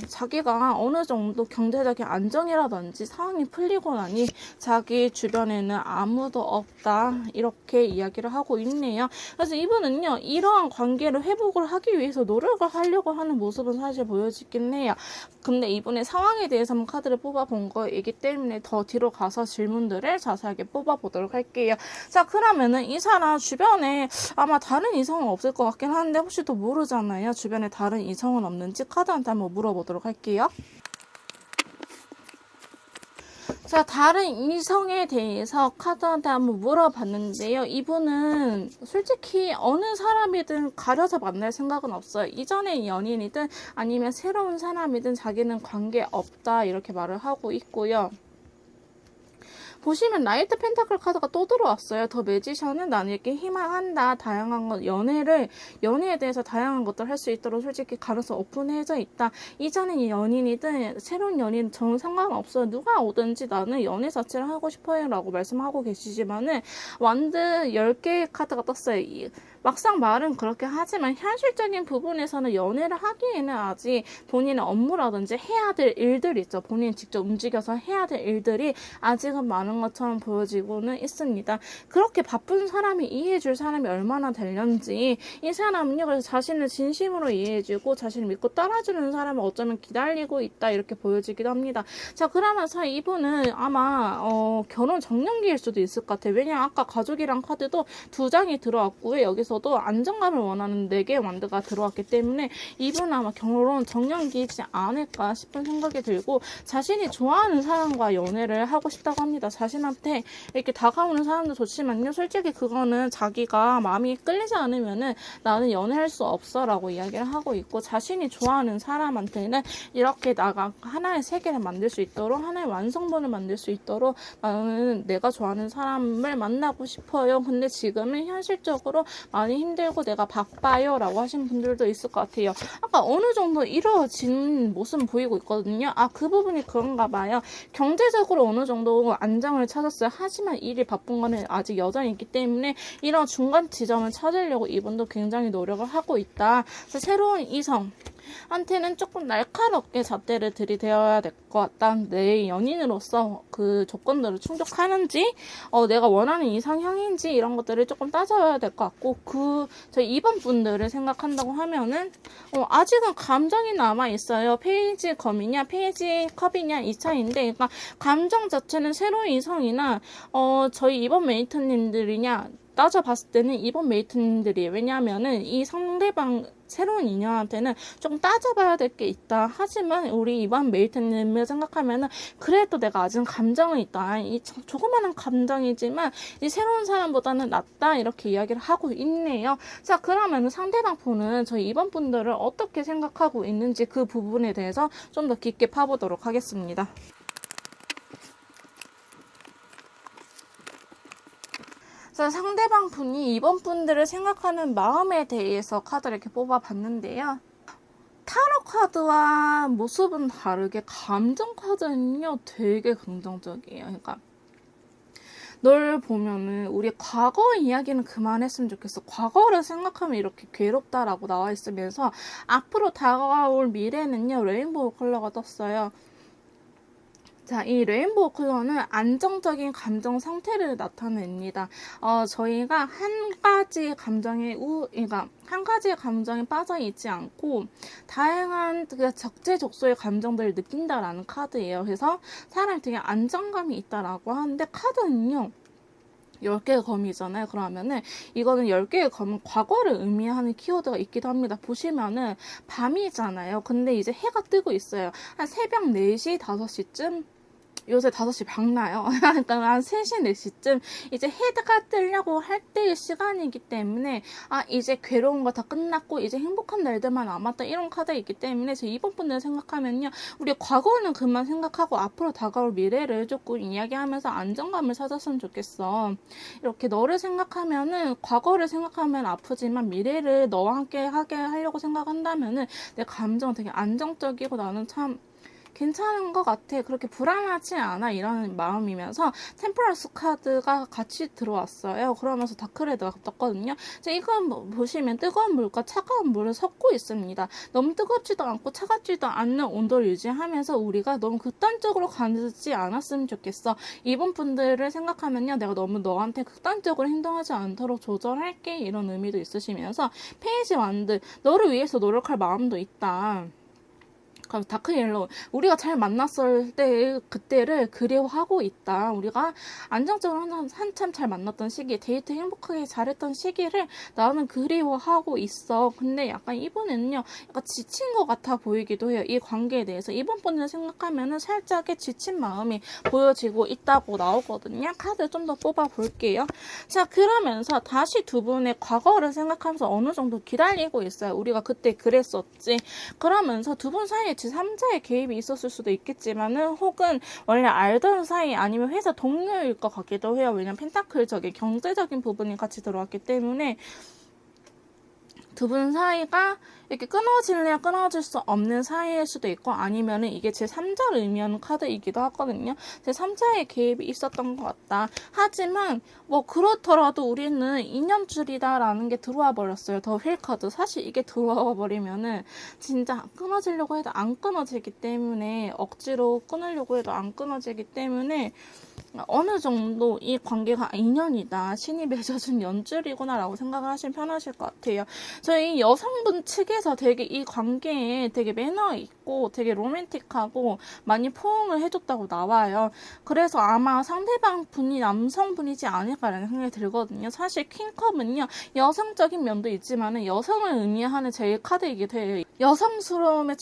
Speaker 1: 자기가 어느 정도 경제적인 안정이라든지 상황이 풀리고 나니 자기 주변에는 아무도 없다 이렇게 이야기를 하고 있네요. 그래서 이분은요, 이러한 관계를 회복을 하기 위해서 노력을 하려고 하는 모습은 사실 보여지긴 해요. 근데 이분의 상황에 대해서 한번 카드를 뽑아본 거이기 때문에 더 뒤로 가서 질문들을 자세하게 뽑아보도록 할게요. 자, 그러면은 이 사람 주변에 아마 다른 이성은 없을 것 같긴 한데 혹시 또 모르잖아요. 주변에 다른 이성은 없는지 카드한테 한번 물어보도록 할게요. 자, 다른 이성에 대해서 카드한테 한번 물어봤는데요. 이분은 솔직히 어느 사람이든 가려서 만날 생각은 없어요. 이전의 연인이든 아니면 새로운 사람이든 자기는 관계 없다 이렇게 말을 하고 있고요. 보시면 나이트 펜타클 카드가 또 들어왔어요. 더 매지션은 나는 이렇게 희망한다. 다양한 것, 연애에 대해서 다양한 것들 할 수 있도록 솔직히 가능성 오픈해져 있다. 이전에 연인이든 새로운 연인 전 상관없어요. 누가 오든지 나는 연애 자체를 하고 싶어요 라고 말씀하고 계시지만은 완드 10개의 카드가 떴어요. 막상 말은 그렇게 하지만 현실적인 부분에서는 연애를 하기에는 아직 본인의 업무라든지 해야 될 일들이 있죠. 본인이 직접 움직여서 해야 될 일들이 아직은 많은 것처럼 보여지고는 있습니다. 그렇게 바쁜 사람이 이해해줄 사람이 얼마나 되는지 이 사람은요. 그래서 자신을 진심으로 이해해주고 자신을 믿고 따라주는 사람을 어쩌면 기다리고 있다 이렇게 보여지기도 합니다. 자 그러면서 이분은 아마 결혼 정년기일 수도 있을 것 같아요. 왜냐면 아까 가족이랑 카드도 2장이 들어왔고요. 여기서도 안정감을 원하는 4개의 완드가 들어왔기 때문에 이분은 아마 결혼 정년기이지 않을까 싶은 생각이 들고 자신이 좋아하는 사람과 연애를 하고 싶다고 합니다. 자신한테 이렇게 다가오는 사람도 좋지만요. 솔직히 그거는 자기가 마음이 끌리지 않으면은 나는 연애할 수 없어 라고 이야기를 하고 있고 자신이 좋아하는 사람한테는 이렇게 하나의 세계를 만들 수 있도록 하나의 완성본을 만들 수 있도록 나는 내가 좋아하는 사람을 만나고 싶어요. 근데 지금은 현실적으로 많이 힘들고 내가 바빠요 라고 하신 분들도 있을 것 같아요. 아까 어느 정도 이루어진 모습 보이고 있거든요. 그 부분이 그런가 봐요. 경제적으로 어느 정도 안정을 찾았어요. 하지만 일이 바쁜 거는 아직 여전히 있기 때문에 이런 중간 지점을 찾으려고 이분도 굉장히 노력을 하고 있다. 그래서 새로운 이성 한테는 조금 날카롭게 잣대를 들이대어야 될 것 같다. 내 연인으로서 그 조건들을 충족하는지 내가 원하는 이상형인지 이런 것들을 조금 따져야 될 것 같고 저희 2번 분들을 생각한다고 하면은 아직은 감정이 남아있어요. 페이지 검이냐 페이지 컵이냐 이 차이인데 그러니까 감정 자체는 새로운 이성이나 저희 2번 메이트님들이냐 따져봤을 때는 2번 메이트님들이에요. 왜냐하면은 이 상대방 새로운 인연한테는 조금 따져봐야 될 게 있다. 하지만 우리 2번 메이트님을 생각하면은 그래도 내가 아직 감정은 있다. 이 조그마한 감정이지만 이 새로운 사람보다는 낫다. 이렇게 이야기를 하고 있네요. 자 그러면 상대방 분은 저희 2번 분들을 어떻게 생각하고 있는지 그 부분에 대해서 좀 더 깊게 파보도록 하겠습니다. 상대방 분이 2번 분들을 생각하는 마음에 대해서 카드를 이렇게 뽑아봤는데요. 타로 카드와 모습은 다르게 감정 카드는요 되게 긍정적이에요. 그러니까 널 보면은 우리 과거 이야기는 그만했으면 좋겠어. 과거를 생각하면 이렇게 괴롭다라고 나와 있으면서 앞으로 다가올 미래는요 레인보우 컬러가 떴어요. 자, 이 레인보우 컬러는 안정적인 감정 상태를 나타냅니다. 저희가 한 가지 그러니까 한 가지의 감정에 빠져 있지 않고 다양한 적재적소의 감정들을 느낀다라는 카드예요. 그래서 사람이 되게 안정감이 있다라고 하는데 카드는요. 10개의 검이잖아요. 그러면은 이거는 10개의 검은 과거를 의미하는 키워드가 있기도 합니다. 보시면은 밤이잖아요. 근데 이제 해가 뜨고 있어요. 한 새벽 4시, 5시쯤 요새 5시 밝나요? 그러니까 한 3시, 4시쯤 이제 해가 뜨려고 할 때의 시간이기 때문에 이제 괴로운 거 다 끝났고 이제 행복한 날들만 남았다 이런 카드가 있기 때문에 제 2번 분들 생각하면요. 우리 과거는 그만 생각하고 앞으로 다가올 미래를 조금 이야기하면서 안정감을 찾았으면 좋겠어. 이렇게 너를 생각하면은 과거를 생각하면 아프지만 미래를 너와 함께 하게 하려고 생각한다면은 내 감정 되게 안정적이고 나는 참 괜찮은 것 같아. 그렇게 불안하지 않아. 이런 마음이면서 템퍼런스 카드가 같이 들어왔어요. 그러면서 다크레드가 떴거든요. 이건 보시면 뜨거운 물과 차가운 물을 섞고 있습니다. 너무 뜨겁지도 않고 차갑지도 않는 온도를 유지하면서 우리가 너무 극단적으로 가지 않았으면 좋겠어. 이번 분들을 생각하면요. 내가 너무 너한테 극단적으로 행동하지 않도록 조절할게. 이런 의미도 있으시면서 페이지 완드. 너를 위해서 노력할 마음도 있다. 다크 옐로우 우리가 잘 만났을 때 그때를 그리워하고 있다. 우리가 안정적으로 한참 잘 만났던 시기 데이트 행복하게 잘했던 시기를 나는 그리워하고 있어. 근데 약간 이번에는요 약간 지친 것 같아 보이기도 해요. 이 관계에 대해서 이번 분을 생각하면은 살짝의 지친 마음이 보여지고 있다고 나오거든요. 카드 좀 더 뽑아 볼게요. 자 그러면서 다시 두 분의 과거를 생각하면서 어느 정도 기다리고 있어요. 우리가 그때 그랬었지. 그러면서 두 분 사이에 제3자의 개입이 있었을 수도 있겠지만은 혹은 원래 알던 사이 아니면 회사 동료일 것 같기도 해요. 왜냐면 펜타클적인 경제적인 부분이 같이 들어왔기 때문에 두 분 사이가 이렇게 끊어질래야 끊어질 수 없는 사이일 수도 있고 아니면은 이게 제3자를 의미하는 카드이기도 하거든요. 제3자의 개입이 있었던 것 같다. 하지만 뭐 그렇더라도 우리는 인연줄이다라는 게 들어와 버렸어요. 더 휠 카드. 사실 이게 들어와 버리면은 진짜 끊어지려고 해도 안 끊어지기 때문에 억지로 끊으려고 해도 안 끊어지기 때문에 어느 정도 이 관계가 인연이다. 신이 맺어준 연줄이구나 라고 생각을 하시면 편하실 것 같아요. 저희 여성분 측에서 되게 이 관계에 되게 매너 있고 되게 로맨틱하고 많이 포옹을 해줬다고 나와요. 그래서 아마 상대방 분이 남성분이지 않을까라는 생각이 들거든요. 사실 퀸컵은요. 여성적인 면도 있지만 여성을 의미하는 제일 카드이기도 해요. 여성스러움의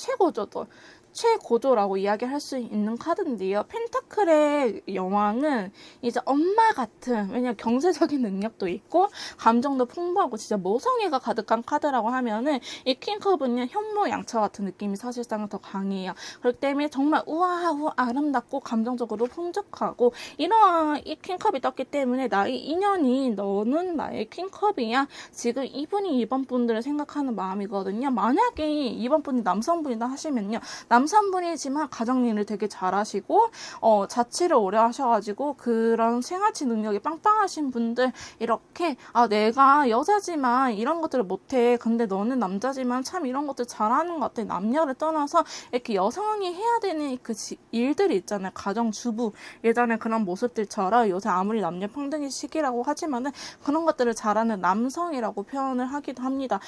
Speaker 1: 최고조라고 이야기할 수 있는 카드인데요. 펜타클의 여왕은 이제 엄마 같은, 왜냐면 경제적인 능력도 있고 감정도 풍부하고 진짜 모성애가 가득한 카드라고 하면은 이 퀸컵은요 현모양처 같은 느낌이 사실상 더 강해요. 그렇기 때문에 정말 우아하고 아름답고 감정적으로 풍족하고 이러한 이 퀸컵이 떴기 때문에 나의 인연이 너는 나의 퀸컵이야. 지금 이분이 이번 분들을 생각하는 마음이거든요. 만약에 이번 분이 남성분이다 하시면요. 남성분이지만 가정일을 되게 잘하시고 자취를 오래 하셔가지고 그런 생활치 능력이 빵빵하신 분들 이렇게 내가 여자지만 이런 것들을 못해. 근데 너는 남자지만 참 이런 것들 잘하는 것 같아. 남녀를 떠나서 이렇게 여성이 해야 되는 그 일들이 있잖아요. 가정주부 예전에 그런 모습들처럼 요새 아무리 남녀 평등의 시기라고 하지만은 그런 것들을 잘하는 남성이라고 표현을 하기도 합니다.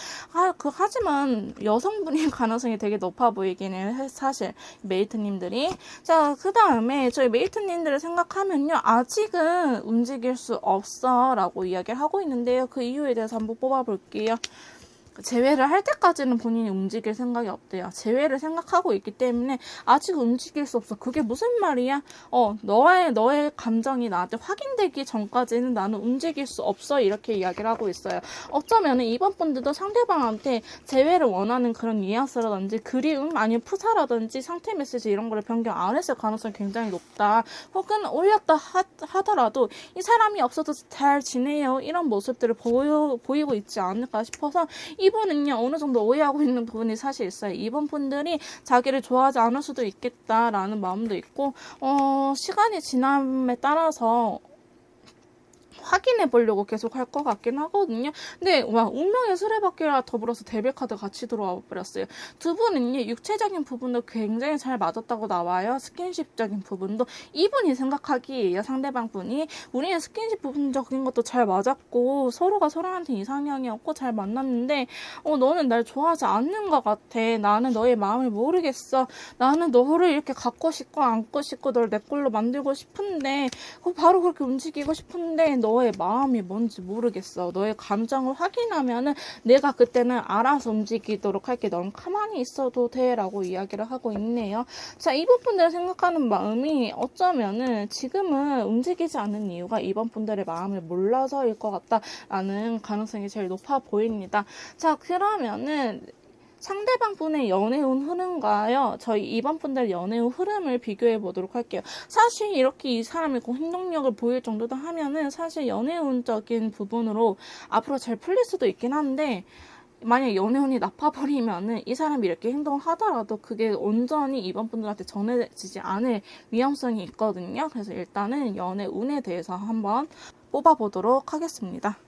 Speaker 1: 하지만 여성분일 가능성이 되게 높아 보이긴 해요. 사실 메이트님들이. 자, 그 다음에 저희 메이트님들을 생각하면요. 아직은 움직일 수 없어 라고 이야기를 하고 있는데요. 그 이유에 대해서 한번 뽑아볼게요. 재회를 할 때까지는 본인이 움직일 생각이 없대요. 재회를 생각하고 있기 때문에 아직 움직일 수 없어. 그게 무슨 말이야? 너의 감정이 나한테 확인되기 전까지는 나는 움직일 수 없어. 이렇게 이야기를 하고 있어요. 어쩌면 이번 분들도 상대방한테 재회를 원하는 그런 뉘앙스라든지 그리움 아니면 푸사라든지 상태 메시지 이런 거를 변경 안 했을 가능성이 굉장히 높다. 혹은 올렸다 하더라도 이 사람이 없어도 잘 지내요. 이런 모습들을 보이고 있지 않을까 싶어서 이분은요 어느 정도 오해하고 있는 부분이 사실 있어요. 이번 분들이 자기를 좋아하지 않을 수도 있겠다라는 마음도 있고 시간이 지남에 따라서 확인해 보려고 계속 할 것 같긴 하거든요. 근데 운명의 수레바퀴와 더불어서 데빌카드 같이 들어와 버렸어요. 두 분은요 육체적인 부분도 굉장히 잘 맞았다고 나와요. 스킨십적인 부분도 이분이 생각하기에요. 상대방 분이 우리는 스킨십 부분적인 것도 잘 맞았고 서로가 서로한테 이상형이었고 잘 만났는데 너는 날 좋아하지 않는 것 같아. 나는 너의 마음을 모르겠어. 나는 너를 이렇게 갖고 싶고 안고 싶고 널 내 걸로 만들고 싶은데 바로 그렇게 움직이고 싶은데 너의 마음이 뭔지 모르겠어. 너의 감정을 확인하면은 내가 그때는 알아서 움직이도록 할게. 넌 가만히 있어도 돼 라고 이야기를 하고 있네요. 자, 이번 분들 생각하는 마음이 어쩌면은 지금은 움직이지 않는 이유가 이번 분들의 마음을 몰라서일 것 같다라는 가능성이 제일 높아 보입니다. 자, 그러면은 상대방 분의 연애운 흐름과요. 저희 이번 분들 연애운 흐름을 비교해 보도록 할게요. 사실 이렇게 이 사람이 행동력을 보일 정도도 하면은 사실 연애운적인 부분으로 앞으로 잘 풀릴 수도 있긴 한데 만약 연애운이 나빠버리면은 이 사람이 이렇게 행동을 하더라도 그게 온전히 이번 분들한테 전해지지 않을 위험성이 있거든요. 그래서 일단은 연애운에 대해서 한번 뽑아보도록 하겠습니다.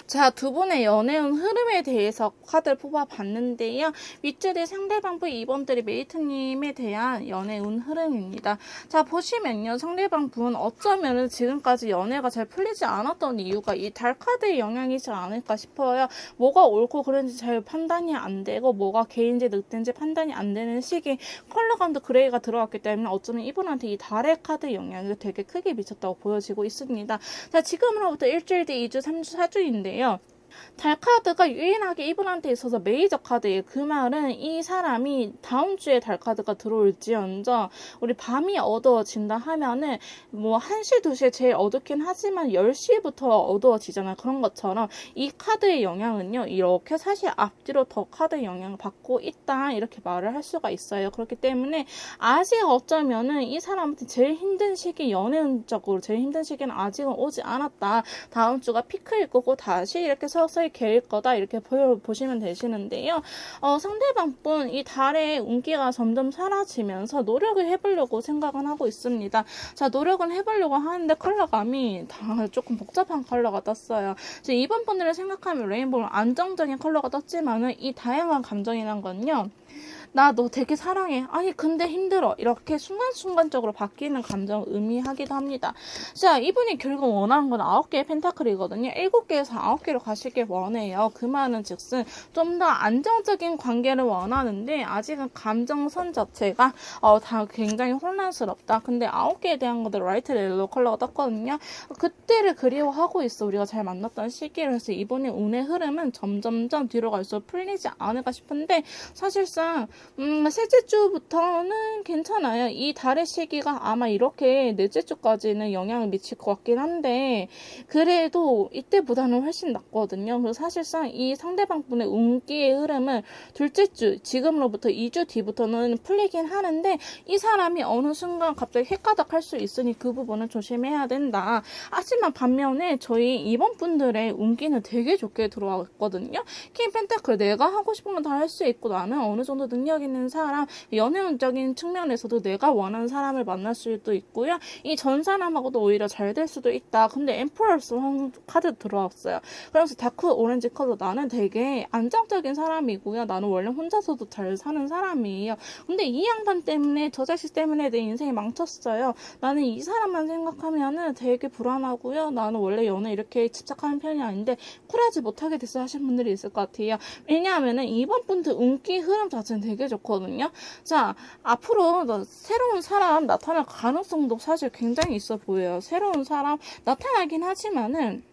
Speaker 1: 자, 두 분의 연애운 흐름에 대해서 카드를 뽑아봤는데요. 윗줄이 상대방분, 2번들이 메이트님에 대한 연애운 흐름입니다. 자, 보시면요. 상대방분 어쩌면 지금까지 연애가 잘 풀리지 않았던 이유가 이 달 카드의 영향이지 않을까 싶어요. 뭐가 옳고 그른지 잘 판단이 안 되고 뭐가 개인지 늑대인지 판단이 안 되는 시기 컬러감도 그레이가 들어왔기 때문에 어쩌면 이분한테 이 달의 카드 영향이 되게 크게 미쳤다고 보여지고 있습니다. 자, 지금으로부터 일주일 뒤 2주, 3주, 4주인데요. 달 카드가 유일하게 이분한테 있어서 메이저 카드예요. 그 말은 이 사람이 다음 주에 달 카드가 들어올지언정 우리 밤이 어두워진다 하면은 뭐 1시, 2시에 제일 어둡긴 하지만 10시부터 어두워지잖아요. 그런 것처럼 이 카드의 영향은요. 이렇게 사실 앞뒤로 더 카드의 영향을 받고 있다. 이렇게 말을 할 수가 있어요. 그렇기 때문에 아직 어쩌면은 이 사람한테 제일 힘든 시기, 연애운적으로 제일 힘든 시기는 아직은 오지 않았다. 다음 주가 피크일 거고 다시 이렇게 서서히 개일 거다. 이렇게 보시면 되시는데요. 상대방 분 이 달의 운기가 점점 사라지면서 노력을 해보려고 생각은 하고 있습니다. 자, 노력은 해보려고 하는데 컬러감이 다 조금 복잡한 컬러가 떴어요. 이번 분들을 생각하면 레인보우 안정적인 컬러가 떴지만은 이 다양한 감정이란 건요. 나 너 되게 사랑해. 아니 근데 힘들어. 이렇게 순간순간적으로 바뀌는 감정을 의미하기도 합니다. 자, 이분이 결국 원하는 건 9개의 펜타클이거든요. 7개에서 9개로 가시길 원해요. 그 말은 즉슨 좀 더 안정적인 관계를 원하는데 아직은 감정선 자체가 다 굉장히 혼란스럽다. 근데 9개에 대한 것들 라이트 옐로우 컬러가 떴거든요. 그때를 그리워하고 있어. 우리가 잘 만났던 시기를 해서 이분의 운의 흐름은 점점점 뒤로 갈수록 풀리지 않을까 싶은데 사실상 셋째 주부터는 괜찮아요. 이 달의 시기가 아마 이렇게 넷째 주까지는 영향을 미칠 것 같긴 한데 그래도 이때보다는 훨씬 낫거든요. 그래서 사실상 이 상대방 분의 운기의 흐름은 둘째 주, 지금으로부터 2주 뒤부터는 풀리긴 하는데 이 사람이 어느 순간 갑자기 헷가닥할 수 있으니 그 부분은 조심해야 된다. 하지만 반면에 저희 이번 분들의 운기는 되게 좋게 들어왔거든요. 킹 펜타클 내가 하고 싶은 건 다 할 수 있고 나는 어느 정도 능력 있는 사람, 연애운적인 측면에서도 내가 원하는 사람을 만날 수도 있고요. 이 전 사람하고도 오히려 잘 될 수도 있다. 근데 엠퍼러스 카드 들어왔어요. 그래서 다크 오렌지 컬러 나는 되게 안정적인 사람이고요. 나는 원래 혼자서도 잘 사는 사람이에요. 근데 이 양반 때문에 저 자식 때문에 내 인생이 망쳤어요. 나는 이 사람만 생각하면은 되게 불안하고요. 나는 원래 연애 이렇게 집착하는 편이 아닌데 쿨하지 못하게 됐어 하신 분들이 있을 것 같아요. 왜냐하면은 이번 분들 운기 흐름 자체는 되게 좋거든요. 자, 앞으로 새로운 사람 나타날 가능성도 사실 굉장히 있어 보여요. 새로운 사람 나타나긴 하지만은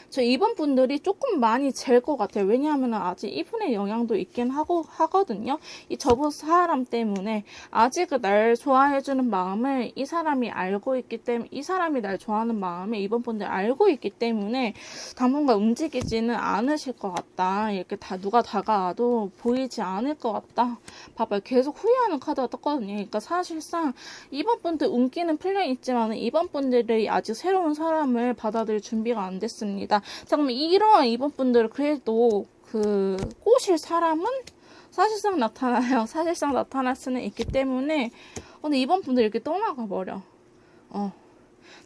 Speaker 1: 저 이번 분들이 조금 많이 잴 것 같아요. 왜냐하면 아직 이분의 영향도 있긴 하거든요. 이 저번 사람 때문에 아직은 날 좋아해주는 마음을 이 사람이 알고 있기 때문에 이 사람이 날 좋아하는 마음을 이번 분들 알고 있기 때문에 당분간 움직이지는 않으실 것 같다. 이렇게 다 누가 다가와도 보이지 않을 것 같다. 봐봐요. 계속 후회하는 카드가 떴거든요. 그러니까 사실상 이번 분들 운기는 풀려 있지만 이번 분들이 아직 새로운 사람을 받아들일 준비가 안 됐습니다. 자, 그럼 이런 이번 분들 그래도 꼬실 사람은 사실상 나타나요. 사실상 나타날 수는 있기 때문에 근데 이번 분들 이렇게 떠나가 버려.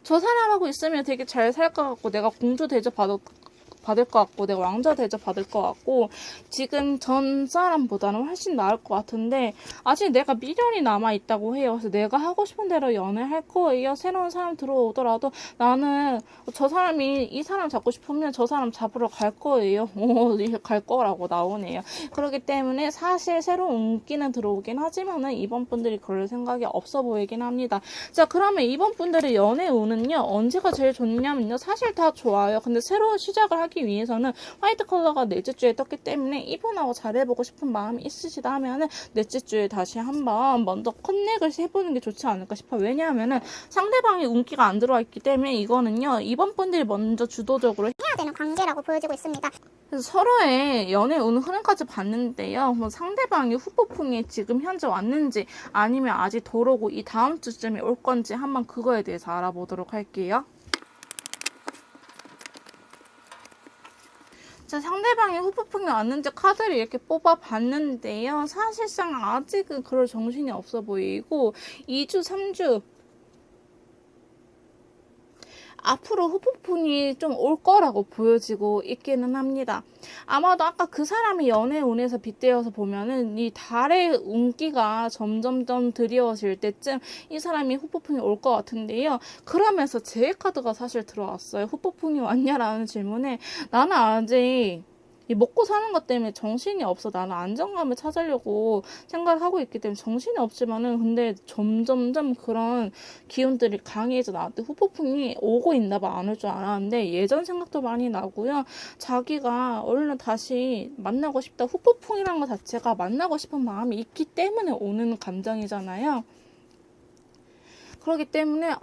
Speaker 1: 저 사람하고 있으면 되게 잘 살 것 같고 내가 공주 대접 받을 것 같고 내가 왕자 대접 받을 것 같고 지금 전 사람보다는 훨씬 나을 것 같은데 아직 내가 미련이 남아있다고 해요. 그래서 내가 하고 싶은 대로 연애할 거예요. 새로운 사람 들어오더라도 나는 저 사람이 이 사람 잡고 싶으면 저 사람 잡으러 갈 거예요. 갈 거라고 나오네요. 그렇기 때문에 사실 새로운 운기는 들어오긴 하지만은 이번 분들이 그럴 생각이 없어 보이긴 합니다. 자, 그러면 이번 분들의 연애 운은요 언제가 제일 좋냐면요 사실 다 좋아요. 근데 새로운 시작을 하기 위해서는 화이트 컬러가 넷째 주에 떴기 때문에 이분하고 잘해보고 싶은 마음이 있으시다 하면은 넷째 주에 다시 한번 먼저 커넥을 해보는 게 좋지 않을까 싶어요. 왜냐하면은 상대방의 운기가 안 들어와 있기 때문에 이거는요 이번 분들이 먼저 주도적으로
Speaker 2: 해야 되는 관계라고 보여지고 있습니다.
Speaker 1: 그래서 서로의 연애 운 흐름까지 봤는데요. 뭐 상대방이 후폭풍이 지금 현재 왔는지 아니면 아직 덜 오고 이 다음 주쯤에 올 건지 한번 그거에 대해서 알아보도록 할게요. 자, 상대방이 후폭풍이 왔는지 카드를 이렇게 뽑아봤는데요. 사실상 아직은 그럴 정신이 없어 보이고 2주, 3주 앞으로 후폭풍이 좀 올 거라고 보여지고 있기는 합니다. 아마도 아까 그 사람이 연애 운에서 빗대어서 보면은 이 달의 운기가 점점점 드리워질 때쯤 이 사람이 후폭풍이 올 것 같은데요. 그러면서 제 카드가 사실 들어왔어요. 후폭풍이 왔냐라는 질문에 나는 아직 이 먹고 사는 것 때문에 정신이 없어. 나는 안정감을 찾으려고 생각을 하고 있기 때문에 정신이 없지만은 근데 점점점 그런 기운들이 강해져 나한테 후폭풍이 오고 있나 봐. 안 올 줄 알았는데 예전 생각도 많이 나고요. 자기가 얼른 다시 만나고 싶다. 후폭풍이라는 것 자체가 만나고 싶은 마음이 있기 때문에 오는 감정이잖아요. 그렇기 때문에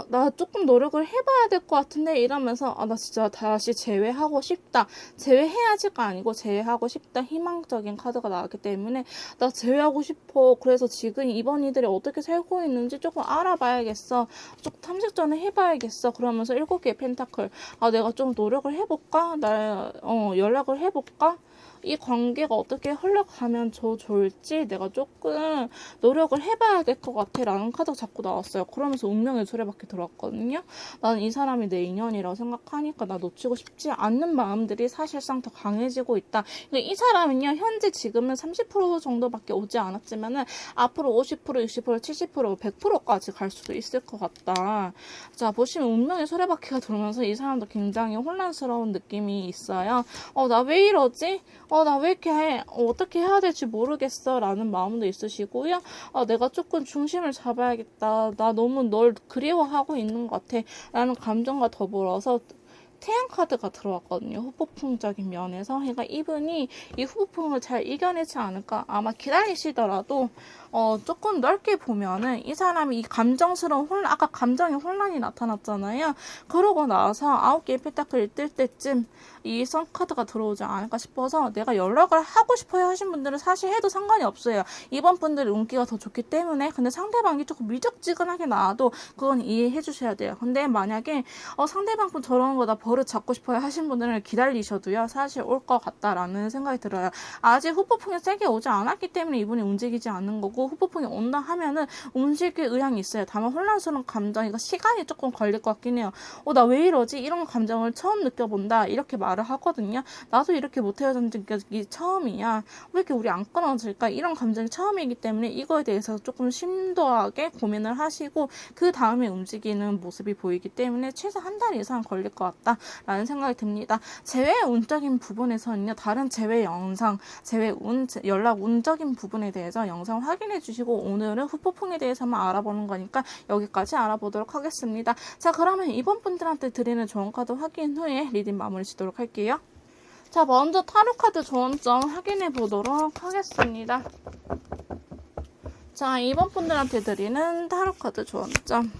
Speaker 1: 나 조금 노력을 해봐야 될 것 같은데 이러면서 나 진짜 다시 재회하고 싶다. 재회해야지가 아니고 재회하고 싶다. 희망적인 카드가 나왔기 때문에 나 재회하고 싶어. 그래서 지금 이번 이들이 어떻게 살고 있는지 조금 알아봐야겠어. 조금 탐색전을 해봐야겠어. 그러면서 7개의 펜타클. 내가 좀 노력을 해볼까? 연락을 해볼까? 이 관계가 어떻게 흘러가면 좋을지 내가 조금 노력을 해봐야 될 것 같아 라는 카드가 자꾸 나왔어요. 그러면서 운명의 수레바퀴 들어왔거든요. 나는 이 사람이 내 인연이라고 생각하니까 나 놓치고 싶지 않는 마음들이 사실상 더 강해지고 있다. 그러니까 이 사람은요, 현재 지금은 30% 정도밖에 오지 않았지만은 앞으로 50%, 60%, 70%, 100%까지 갈 수도 있을 것 같다. 자, 보시면 운명의 수레바퀴가 들어오면서 이 사람도 굉장히 혼란스러운 느낌이 있어요. 나 왜 이러지? 나 왜 이렇게 해? 어떻게 해야 될지 모르겠어. 라는 마음도 있으시고요. 내가 조금 중심을 잡아야겠다. 나 너무 널 그리워하고 있는 것 같아. 라는 감정과 더불어서 태양 카드가 들어왔거든요. 후폭풍적인 면에서. 그러니까 이분이 이 후폭풍을 잘 이겨내지 않을까. 아마 기다리시더라도 조금 넓게 보면은 이 사람이 이 감정스러운 아까 감정의 혼란이 나타났잖아요. 그러고 나서 9개의 펜타클을 뜰 때쯤 이 선카드가 들어오지 않을까 싶어서 내가 연락을 하고 싶어요 하신 분들은 사실 해도 상관이 없어요. 이번 분들의 운기가 더 좋기 때문에. 근데 상대방이 조금 미적지근하게 나와도 그건 이해해 주셔야 돼요. 근데 만약에 상대방 분 저러는 거 나 버릇 잡고 싶어요 하신 분들은 기다리셔도요. 사실 올 것 같다라는 생각이 들어요. 아직 후폭풍이 세게 오지 않았기 때문에 이분이 움직이지 않는 거고 후폭풍이 온다 하면은 움직일 의향이 있어요. 다만 혼란스러운 감정이가 시간이 조금 걸릴 것 같긴 해요. 나 왜 이러지? 이런 감정을 처음 느껴본다. 이렇게 말을 하거든요. 나도 이렇게 못 헤어진 적이 처음이야. 왜 이렇게 우리 안 끊어질까? 이런 감정이 처음이기 때문에 이거에 대해서 조금 심도하게 고민을 하시고 그 다음에 움직이는 모습이 보이기 때문에 최소 한 달 이상 걸릴 것 같다라는 생각이 듭니다. 재회 운적인 부분에서는요. 다른 재회 영상, 재회 운, 연락 운적인 부분에 대해서 영상 확인해 주시고 오늘은 후폭풍에 대해서만 알아보는 거니까 여기까지 알아보도록 하겠습니다. 자, 그러면 이번 분들한테 드리는 조언 카드 확인 후에 리딩 마무리 짓도록 할게요. 자, 먼저 타로 카드 조언점 확인해 보도록 하겠습니다. 자, 이번 분들한테 드리는 타로 카드 조언점.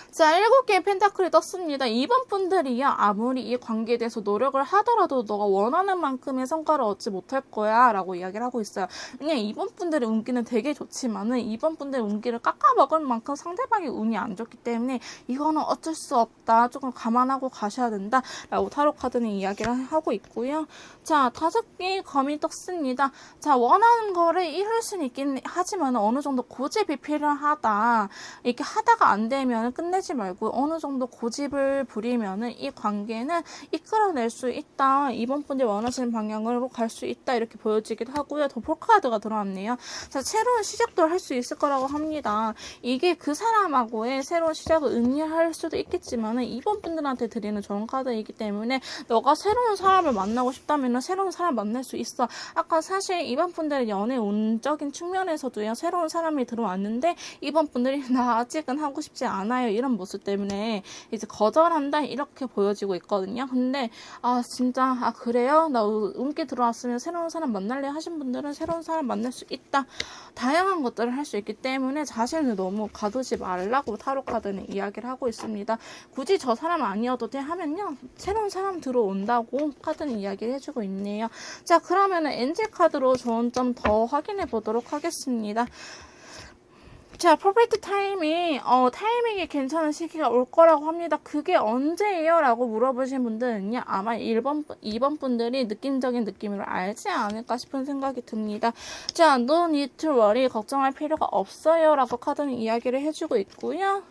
Speaker 1: 자, 7개의 펜타클이 떴습니다. 이번 분들이요, 아무리 이 관계에 대해서 노력을 하더라도 너가 원하는 만큼의 성과를 얻지 못할 거야 라고 이야기를 하고 있어요. 그냥 이번 분들의 운기는 되게 좋지만은 이번 분들의 운기를 깎아먹을 만큼 상대방의 운이 안 좋기 때문에 이거는 어쩔 수 없다. 조금 감안하고 가셔야 된다 라고 타로 카드는 이야기를 하고 있고요. 자, 5개의 검이 떴습니다. 자, 원하는 거를 이룰 수는 있긴 하지만 어느 정도 고집이 필요하다. 이렇게 하다가 안 되면 끝내지 말고 어느 정도 고집을 부리면은 이 관계는 이끌어낼 수 있다. 이번 분들이 원하시는 방향으로 갈 수 있다. 이렇게 보여지기도 하고요. 더 폴카드가 들어왔네요. 자, 새로운 시작도 할 수 있을 거라고 합니다. 이게 그 사람하고의 새로운 시작을 의미할 수도 있겠지만은 이번 분들한테 드리는 좋은 카드이기 때문에 너가 새로운 사람을 만나고 싶다면 새로운 사람 만날 수 있어. 아까 사실 이번 분들의 연애 운적인 측면에서도요. 새로운 사람이 들어왔는데 이번 분들이 나 아직은 하고 싶지 않아요. 이런 모습 때문에 이제 거절한다 이렇게 보여지고 있거든요. 근데 진짜 그래요? 나 운기 들어왔으면 새로운 사람 만날래 하신 분들은 새로운 사람 만날 수 있다. 다양한 것들을 할 수 있기 때문에 자신을 너무 가두지 말라고 타로 카드는 이야기를 하고 있습니다. 굳이 저 사람 아니어도 돼 하면요. 새로운 사람 들어온다고 카드는 이야기를 해주고 있네요. 자, 그러면은 엔젤 카드로 좋은 점 더 확인해 보도록 하겠습니다. 자, 퍼펙트 타이밍이 괜찮은 시기가 올 거라고 합니다. 그게 언제예요? 라고 물어보신 분들은요, 아마 2번 분들이 느낌적인 느낌으로 알지 않을까 싶은 생각이 듭니다. 자, no need to worry, 걱정할 필요가 없어요. 라고 카드는 이야기를 해주고 있고요.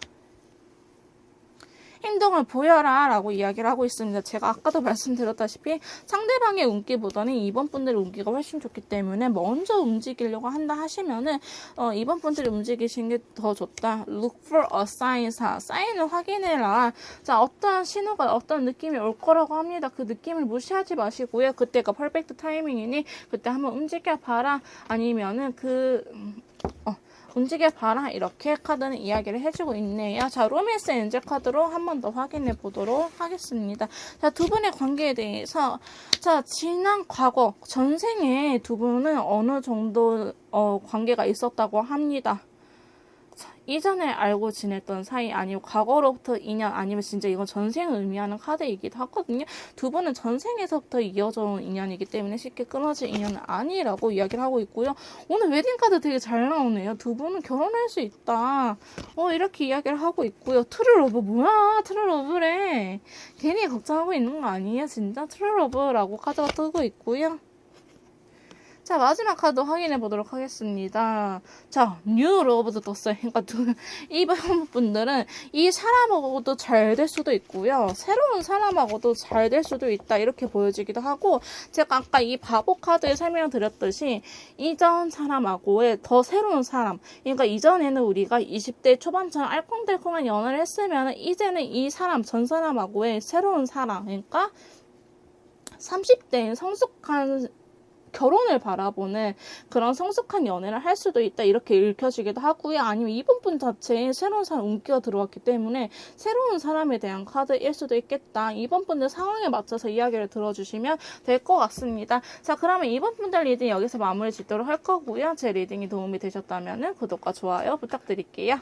Speaker 1: 행동을 보여라 라고 이야기를 하고 있습니다. 제가 아까도 말씀드렸다시피 상대방의 운기보다는 2번 분들의 운기가 훨씬 좋기 때문에 먼저 움직이려고 한다 하시면은 2번 분들이 움직이시는 게 더 좋다. Look for a sign. 사인을 확인해라. 자, 어떤 신호가 어떤 느낌이 올 거라고 합니다. 그 느낌을 무시하지 마시고요. 그때가 퍼펙트 타이밍이니 그때 한번 움직여 봐라. 아니면은 움직여 봐라. 이렇게 카드는 이야기를 해주고 있네요. 자, 로맨스 엔젤 카드로 한 번 더 확인해 보도록 하겠습니다. 자, 두 분의 관계에 대해서 자, 지난 과거 전생에 두 분은 어느 정도 관계가 있었다고 합니다. 이전에 알고 지냈던 사이 아니면 과거로부터 인연 아니면 진짜 이건 전생을 의미하는 카드이기도 하거든요. 두 분은 전생에서부터 이어져 온 인연이기 때문에 쉽게 끊어질 인연은 아니라고 이야기를 하고 있고요. 오늘 웨딩 카드 되게 잘 나오네요. 두 분은 결혼할 수 있다. 이렇게 이야기를 하고 있고요. 트루러브 뭐야? 트루러브래. 괜히 걱정하고 있는 거 아니에요? 진짜 트루러브라고 카드가 뜨고 있고요. 자, 마지막 카드 확인해 보도록 하겠습니다. 자, 뉴 러브도 떴어요. 그러니까 이번 분들은 이 사람하고도 잘 될 수도 있고요. 새로운 사람하고도 잘 될 수도 있다. 이렇게 보여지기도 하고, 제가 아까 이 바보 카드에 설명드렸듯이 이전 사람하고의 더 새로운 사람. 그러니까 이전에는 우리가 20대 초반처럼 알콩달콩한 연애를 했으면 이제는 이 사람, 전 사람하고의 새로운 사람. 그러니까 30대인 성숙한 결혼을 바라보는 그런 성숙한 연애를 할 수도 있다. 이렇게 읽혀지기도 하고요. 아니면 이번 분 자체에 새로운 사람 운기가 들어왔기 때문에 새로운 사람에 대한 카드일 수도 있겠다. 이번 분들 상황에 맞춰서 이야기를 들어주시면 될 것 같습니다. 자, 그러면 이번 분들 리딩 여기서 마무리 짓도록 할 거고요. 제 리딩이 도움이 되셨다면 구독과 좋아요 부탁드릴게요.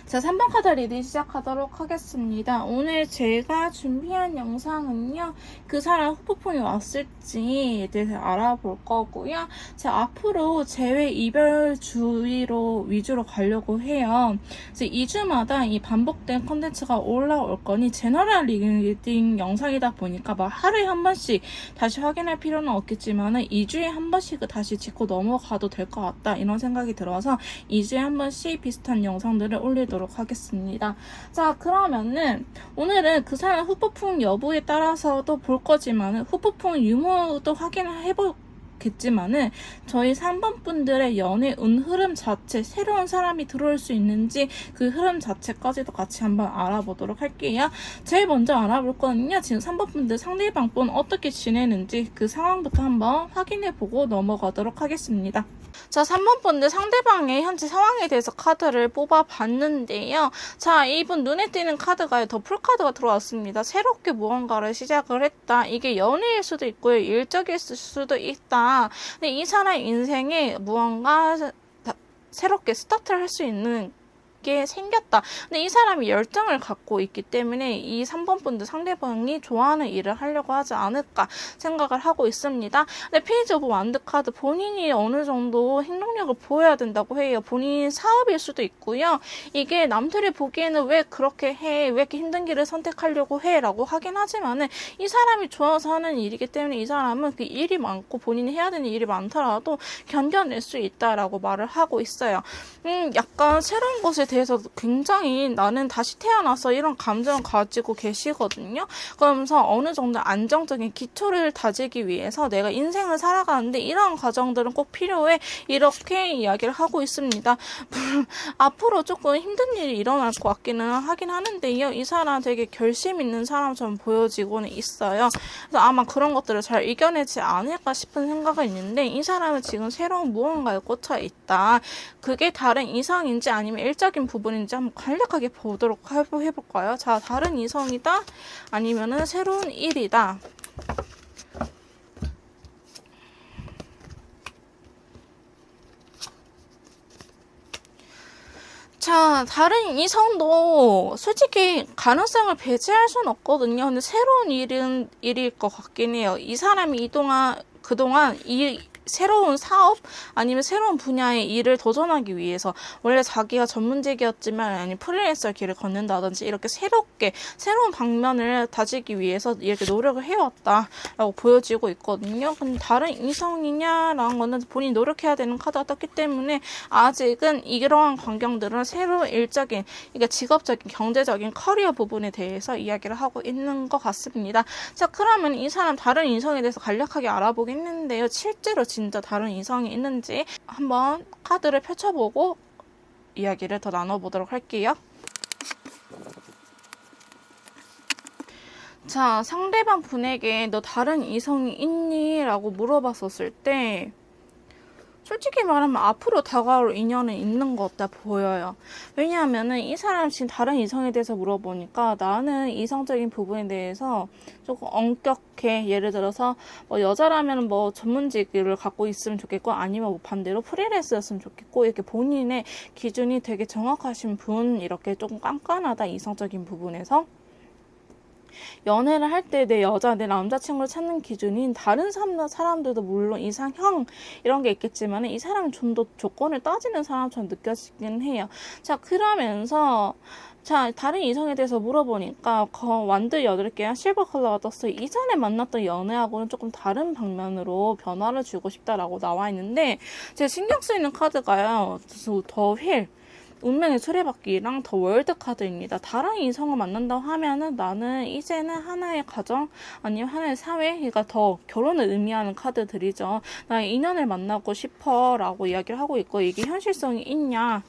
Speaker 1: 자, 3번 카드 리딩 시작하도록 하겠습니다. 오늘 제가 준비한 영상은요, 그 사람 후보폰이 왔을지에 대해서 알아볼 거고요. 자, 앞으로 재회 이별 주의로 위주로 가려고 해요. 이제 2주마다 이 반복된 컨텐츠가 올라올 거니 제너럴 리딩 영상이다 보니까 막 하루에 한 번씩 다시 확인할 필요는 없겠지만은 2주에 한 번씩 다시 짚고 넘어가도 될 것 같다. 이런 생각이 들어서 2주에 한 번씩 비슷한 영상들을 올리도록 하겠습니다. 자, 그러면은 오늘은 그 사람 후폭풍 여부에 따라서도 볼 거지만은 후폭풍 유무도 확인해보겠지만은 저희 3번 분들의 연애 운 흐름 자체, 새로운 사람이 들어올 수 있는지 그 흐름 자체까지도 같이 한번 알아보도록 할게요. 제일 먼저 알아볼 거는요, 지금 3번 분들 상대방 분 어떻게 지내는지 그 상황부터 한번 확인해보고 넘어가도록 하겠습니다. 자, 3번 분들 상대방의 현재 상황에 대해서 카드를 뽑아봤는데요. 자, 이분 눈에 띄는 카드가 더 풀카드가 들어왔습니다. 새롭게 무언가를 시작을 했다. 이게 연애일 수도 있고요. 일적일 수도 있다. 근데 이 사람 인생에 무언가 새롭게 스타트를 할 수 있는 게 생겼다. 근데 이 사람이 열정을 갖고 있기 때문에 이 3번 분들 상대방이 좋아하는 일을 하려고 하지 않을까 생각을 하고 있습니다. 근데 페이지 오브 완드 카드 본인이 어느 정도 행동력을 보여야 된다고 해요. 본인 사업일 수도 있고요. 이게 남들이 보기에는 왜 그렇게 해? 왜 이렇게 힘든 길을 선택하려고 해? 라고 하긴 하지만은 이 사람이 좋아서 하는 일이기 때문에 이 사람은 그 일이 많고 본인이 해야 되는 일이 많더라도 견뎌낼 수 있다라고 말을 하고 있어요. 약간 새로운 것에 대해서 굉장히 나는 다시 태어나서 이런 감정을 가지고 계시거든요. 그러면서 어느 정도 안정적인 기초를 다지기 위해서 내가 인생을 살아가는데 이런 과정들은 꼭 필요해. 이렇게 이야기를 하고 있습니다. 앞으로 조금 힘든 일이 일어날 것 같기는 하긴 하는데요. 이 사람 되게 결심 있는 사람처럼 보여지고는 있어요. 그래서 아마 그런 것들을 잘 이겨내지 않을까 싶은 생각은 있는데 이 사람은 지금 새로운 무언가에 꽂혀 있다. 그게 다른 이성인지 아니면 일적인 부분인지 한번 간략하게 보도록 해볼까요? 자, 다른 이성이다? 아니면은 새로운 일이다. 자, 다른 이성도 솔직히 가능성을 배제할 수는 없거든요. 근데 새로운 일일 것 같긴 해요. 이 사람이 그동안 새로운 사업 아니면 새로운 분야의 일을 도전하기 위해서 원래 자기가 전문직이었지만 아니면 프리랜서 길을 걷는다든지 이렇게 새롭게 새로운 방면을 다지기 위해서 이렇게 노력을 해왔다라고 보여지고 있거든요. 근데 다른 이성이냐라는 거는 본인이 노력해야 되는 카드가 떴기 때문에 아직은 이러한 광경들은 새로운 일적인 그러니까 직업적인 경제적인 커리어 부분에 대해서 이야기를 하고 있는 것 같습니다. 자, 그러면 이 사람 다른 이성에 대해서 간략하게 알아보겠는데요. 실제로 진짜 다른 이성이 있는지 한번 카드를 펼쳐보고 이야기를 더 나눠보도록 할게요. 자, 상대방 분에게 너 다른 이성이 있니? 라고 물어봤었을 때 솔직히 말하면 앞으로 다가올 인연은 있는 것 같아 보여요. 왜냐하면은 이 사람 지금 다른 이성에 대해서 물어보니까 나는 이성적인 부분에 대해서 조금 엄격해. 예를 들어서 뭐 여자라면 뭐 전문직을 갖고 있으면 좋겠고 아니면 뭐 반대로 프리랜서였으면 좋겠고 이렇게 본인의 기준이 되게 정확하신 분 이렇게 조금 깐깐하다 이성적인 부분에서 연애를 할 때 내 여자, 내 남자친구를 찾는 기준인 다른 사람들도 물론 이상형 이런 게 있겠지만 이 사람은 좀 더 조건을 따지는 사람처럼 느껴지긴 해요. 자, 그러면서 자, 다른 이성에 대해서 물어보니까 완드 8개랑 실버 컬러가 떴어요. 이전에 만났던 연애하고는 조금 다른 방면으로 변화를 주고 싶다라고 나와 있는데 제가 신경 쓰이는 카드가요. 더 휠. 운명의 수레바퀴랑 더 월드 카드입니다. 다른 이성을 만난다고 하면은 나는 이제는 하나의 가정 아니면 하나의 사회가 더 결혼을 의미하는 카드들이죠. 나 인연을 만나고 싶어 라고 이야기를 하고 있고 이게 현실성이 있냐?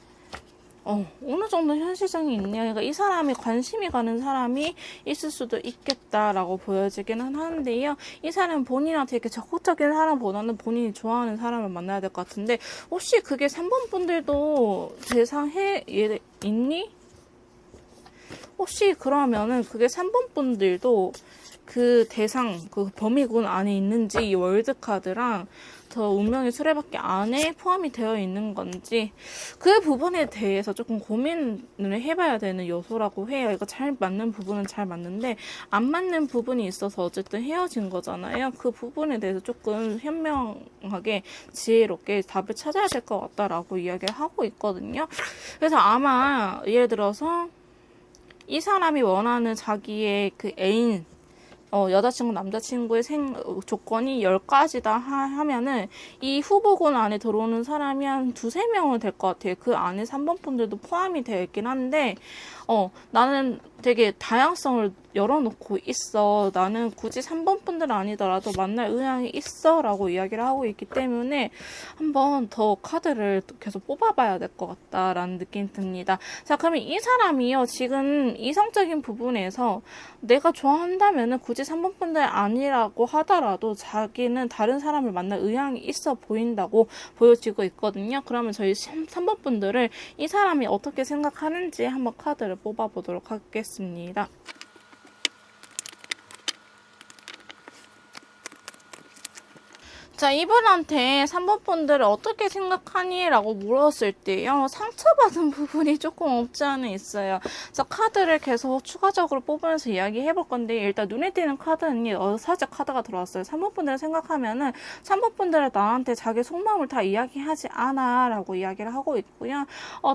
Speaker 1: 어느 정도 현실성이 있네요. 그러니까 이 사람이 관심이 가는 사람이 있을 수도 있겠다라고 보여지기는 하는데요. 이 사람은 본인한테 이렇게 적극적인 사람보다는 본인이 좋아하는 사람을 만나야 될 것 같은데 혹시 그게 3번 분들도 대상해 있니? 혹시 그러면은 그게 3번 분들도 그 대상, 그 범위군 안에 있는지 이 월드카드랑 더 운명의 수레바퀴 안에 포함이 되어 있는 건지 그 부분에 대해서 조금 고민을 해봐야 되는 요소라고 해요. 이거 잘 맞는 부분은 잘 맞는데 안 맞는 부분이 있어서 어쨌든 헤어진 거잖아요. 그 부분에 대해서 조금 현명하게 지혜롭게 답을 찾아야 될 것 같다라고 이야기를 하고 있거든요. 그래서 아마 예를 들어서 이 사람이 원하는 자기의 그 애인 여자친구, 남자친구의 조건이 10가지다 하면은 이 후보군 안에 들어오는 사람이 한 2-3명은 될 것 같아요. 그 안에 3번 분들도 포함이 되어 있긴 한데, 나는 되게 다양성을 열어놓고 있어. 나는 굳이 3번 분들 아니더라도 만날 의향이 있어. 라고 이야기를 하고 있기 때문에 한번 더 카드를 계속 뽑아봐야 될 것 같다라는 느낌이 듭니다. 자, 그러면 이 사람이요. 지금 이성적인 부분에서 내가 좋아한다면은 굳이 3번 분들 아니라고 하더라도 자기는 다른 사람을 만날 의향이 있어 보인다고 보여지고 있거든요. 그러면 저희 3번 분들을 이 사람이 어떻게 생각하는지 한번 카드를 뽑아보도록 하겠습니다. 자, 이분한테 3번 분들을 어떻게 생각하니? 라고 물었을 때요. 상처받은 부분이 조금 없지 않아 있어요. 그래서 카드를 계속 추가적으로 뽑으면서 이야기해 볼 건데 일단 눈에 띄는 카드는 살짝 카드가 들어왔어요. 3번 분들을 생각하면은 3번 분들은 나한테 자기 속마음을 다 이야기하지 않아 라고 이야기를 하고 있고요.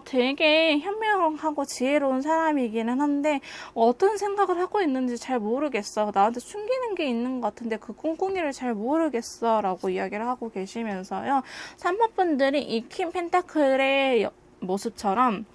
Speaker 1: 되게 현명하고 지혜로운 사람이기는 한데 어떤 생각을 하고 있는지 잘 모르겠어. 나한테 숨기는 게 있는 것 같은데 그 꿍꿍이를 잘 모르겠어 라고 이야기를 하고 계시면서요. 3번 분들이 이 퀸 펜타클의 모습처럼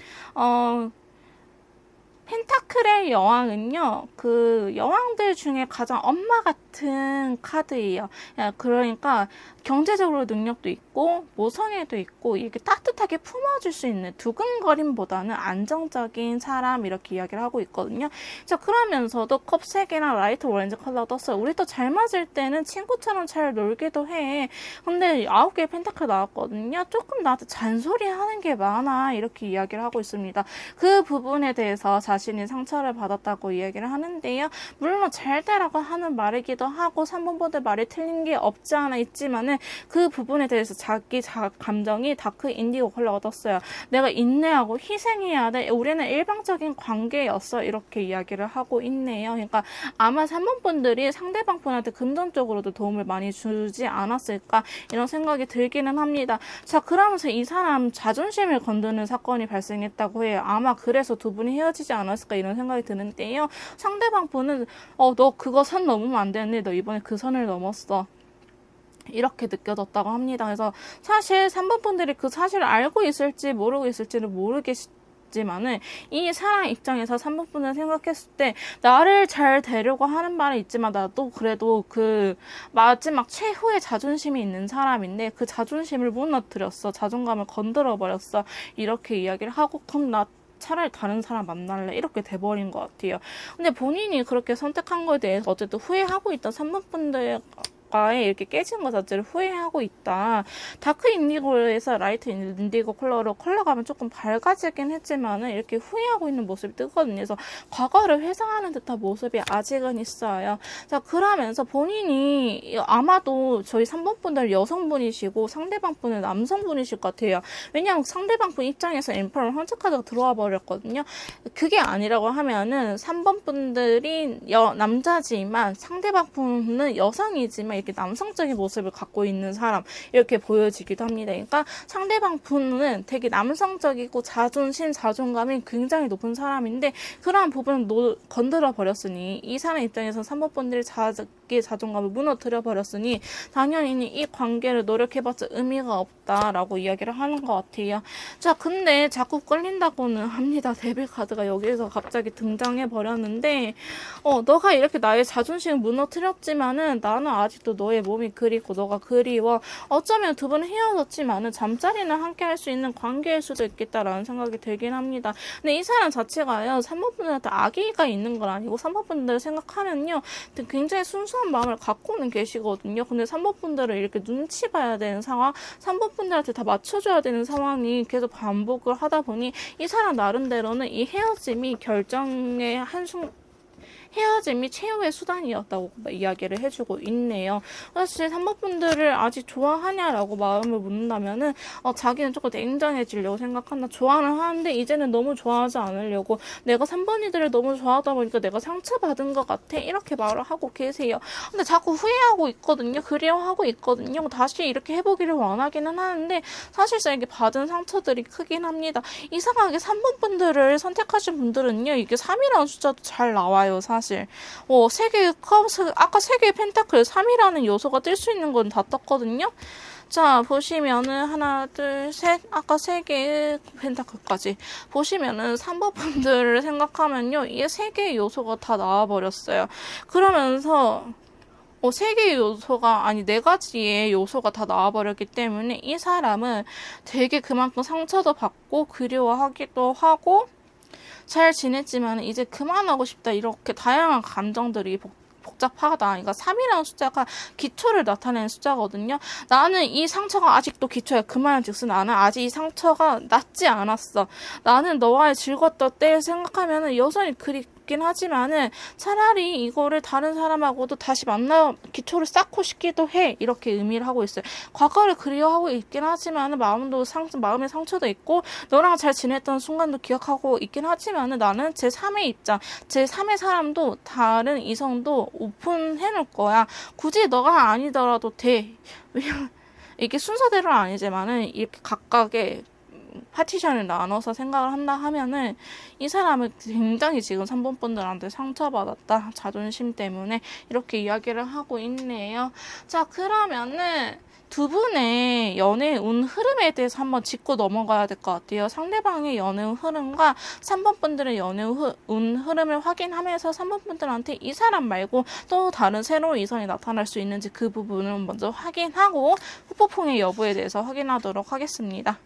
Speaker 1: 펜타클의 여왕은요, 그 여왕들 중에 가장 엄마 같은 카드예요. 그러니까 경제적으로 능력도 있고 모성애도 있고 이렇게 따뜻하게 품어줄 수 있는 두근거림보다는 안정적인 사람 이렇게 이야기를 하고 있거든요. 자, 그러면서도 컵 3개랑 라이트 오렌지 컬러가 떴어요. 우리 또 잘 맞을 때는 친구처럼 잘 놀기도 해. 근데 9개의 펜타클 나왔거든요. 조금 나한테 잔소리 하는 게 많아 이렇게 이야기를 하고 있습니다. 그 부분에 대해서 자 자신이 상처를 받았다고 이야기를 하는데요. 물론 잘 되라고 하는 말이기도 하고 3번분들 말이 틀린 게 없지 않아 있지만은 그 부분에 대해서 자기 감정이 다크 인디고 컬러 얻었어요. 내가 인내하고 희생해야 돼. 우리는 일방적인 관계였어. 이렇게 이야기를 하고 있네요. 그러니까 아마 3번분들이 상대방 분한테 금전적으로도 도움을 많이 주지 않았을까 이런 생각이 들기는 합니다. 자, 그러면서 이 사람 자존심을 건드는 사건이 발생했다고 해요. 아마 그래서 두 분이 헤어지지 않았을까 이런 생각이 드는데요. 상대방 분은 너 그거 선 넘으면 안 되는데 너 이번에 그 선을 넘었어. 이렇게 느껴졌다고 합니다. 그래서 사실 3번 분들이 그 사실을 알고 있을지 모르고 있을지는 모르겠지만은 이 사람 입장에서 3번 분을 생각했을 때 나를 잘 되려고 하는 말이 있지만 나도 그래도 그 마지막 최후의 자존심이 있는 사람인데 그 자존심을 무너뜨렸어. 자존감을 건드려 버렸어. 이렇게 이야기를 하고 그럼 나 차라리 다른 사람 만날래 이렇게 돼버린 것 같아요. 근데 본인이 그렇게 선택한 거에 대해서 어쨌든 후회하고 있던 3번 분들 가에 이렇게 깨진 것 자체를 후회하고 있다. 다크 인디고에서 라이트 인디고 컬러로 컬러감은 조금 밝아지긴 했지만은 이렇게 후회하고 있는 모습이 뜨거든요. 그래서 과거를 회상하는 듯한 모습이 아직은 있어요. 자, 그러면서 본인이 아마도 저희 3번 분들 여성분이시고 상대방 분은 남성분이실 것 같아요. 왜냐하면 상대방 분 입장에서 엠퍼럴 헌트 카드가 들어와 버렸거든요. 그게 아니라고 하면은 3번 분들이 남자지만 상대방 분은 여성이지만 이렇게 남성적인 모습을 갖고 있는 사람 이렇게 보여지기도 합니다. 그러니까 상대방 분은 되게 남성적이고 자존심, 자존감이 굉장히 높은 사람인데 그러한 부분을 건드려 버렸으니 이 사람 입장에서 3번 분들이 자기 자존감을 무너뜨려 버렸으니 당연히 이 관계를 노력해봤자 의미가 없다라고 이야기를 하는 것 같아요. 자, 근데 자꾸 끌린다고는 합니다. 데빌 카드가 여기에서 갑자기 등장해 버렸는데 너가 이렇게 나의 자존심을 무너뜨렸지만은 나는 아직도 너의 몸이 그립고 너가 그리워. 어쩌면 두 분은 헤어졌지만은 잠자리는 함께 할 수 있는 관계일 수도 있겠다라는 생각이 들긴 합니다. 근데 이 사람 자체가요 3번분들한테 악의가 있는 건 아니고 3번분들 생각하면요 굉장히 순수한 마음을 갖고는 계시거든요. 근데 3번분들을 이렇게 눈치 봐야 되는 상황, 3번분들한테 다 맞춰줘야 되는 상황이 계속 반복을 하다 보니 이 사람 나름대로는 이 헤어짐이 결정의 헤어짐이 최후의 수단이었다고 이야기를 해주고 있네요. 사실 3번 분들을 아직 좋아하냐라고 마음을 묻는다면은 자기는 조금 냉정해지려고 생각한다. 좋아는 하는데 이제는 너무 좋아하지 않으려고 내가 3번이들을 너무 좋아하다 보니까 내가 상처받은 것 같아 이렇게 말을 하고 계세요. 근데 자꾸 후회하고 있거든요. 그리워하고 있거든요. 다시 이렇게 해보기를 원하기는 하는데 사실상 이게 받은 상처들이 크긴 합니다. 이상하게 3번 분들을 선택하신 분들은요 이게 3이라는 숫자도 잘 나와요. 사실 아까 3개의 펜타클 3이라는 요소가 뜰 수 있는 건 다 떴거든요. 자, 보시면은 하나, 둘, 셋, 아까 3개의 펜타클까지 보시면은 3번 분들을 생각하면요 이게 3개의 요소가 다 나와버렸어요. 그러면서 3개의 요소가 아니 4가지의 요소가 다 나와버렸기 때문에 이 사람은 되게 그만큼 상처도 받고 그리워하기도 하고 잘 지냈지만 이제 그만하고 싶다 이렇게 다양한 감정들이 복잡하다. 그러니까 3이라는 숫자가 기초를 나타내는 숫자거든요. 나는 이 상처가 아직도 기초야. 그만한 즉슨 나는 아직 이 상처가 낫지 않았어. 나는 너와의 즐거웠던 때를 생각하면 여전히 그립긴 하지만은 차라리 이거를 다른 사람하고도 다시 만나 기초를 쌓고 싶기도 해. 이렇게 의미를 하고 있어요. 과거를 그리워하고 있긴 하지만은 마음의 상처도 있고 너랑 잘 지냈던 순간도 기억하고 있긴 하지만은 나는 제 3의 입장, 제 3의 사람도 다른 이성도 오픈해 놓을 거야. 굳이 너가 아니더라도 돼. 왜냐면 이게 순서대로는 아니지만은 이렇게 각각의 파티션을 나눠서 생각을 한다 하면은 이 사람은 굉장히 지금 3번 분들한테 상처받았다. 자존심 때문에 이렇게 이야기를 하고 있네요. 자, 그러면은 두 분의 연애 운 흐름에 대해서 한번 짚고 넘어가야 될 것 같아요. 상대방의 연애 운 흐름과 3번 분들의 연애 운 흐름을 확인하면서 3번 분들한테 이 사람 말고 또 다른 새로운 이성이 나타날 수 있는지 그 부분을 먼저 확인하고 후폭풍의 여부에 대해서 확인하도록 하겠습니다.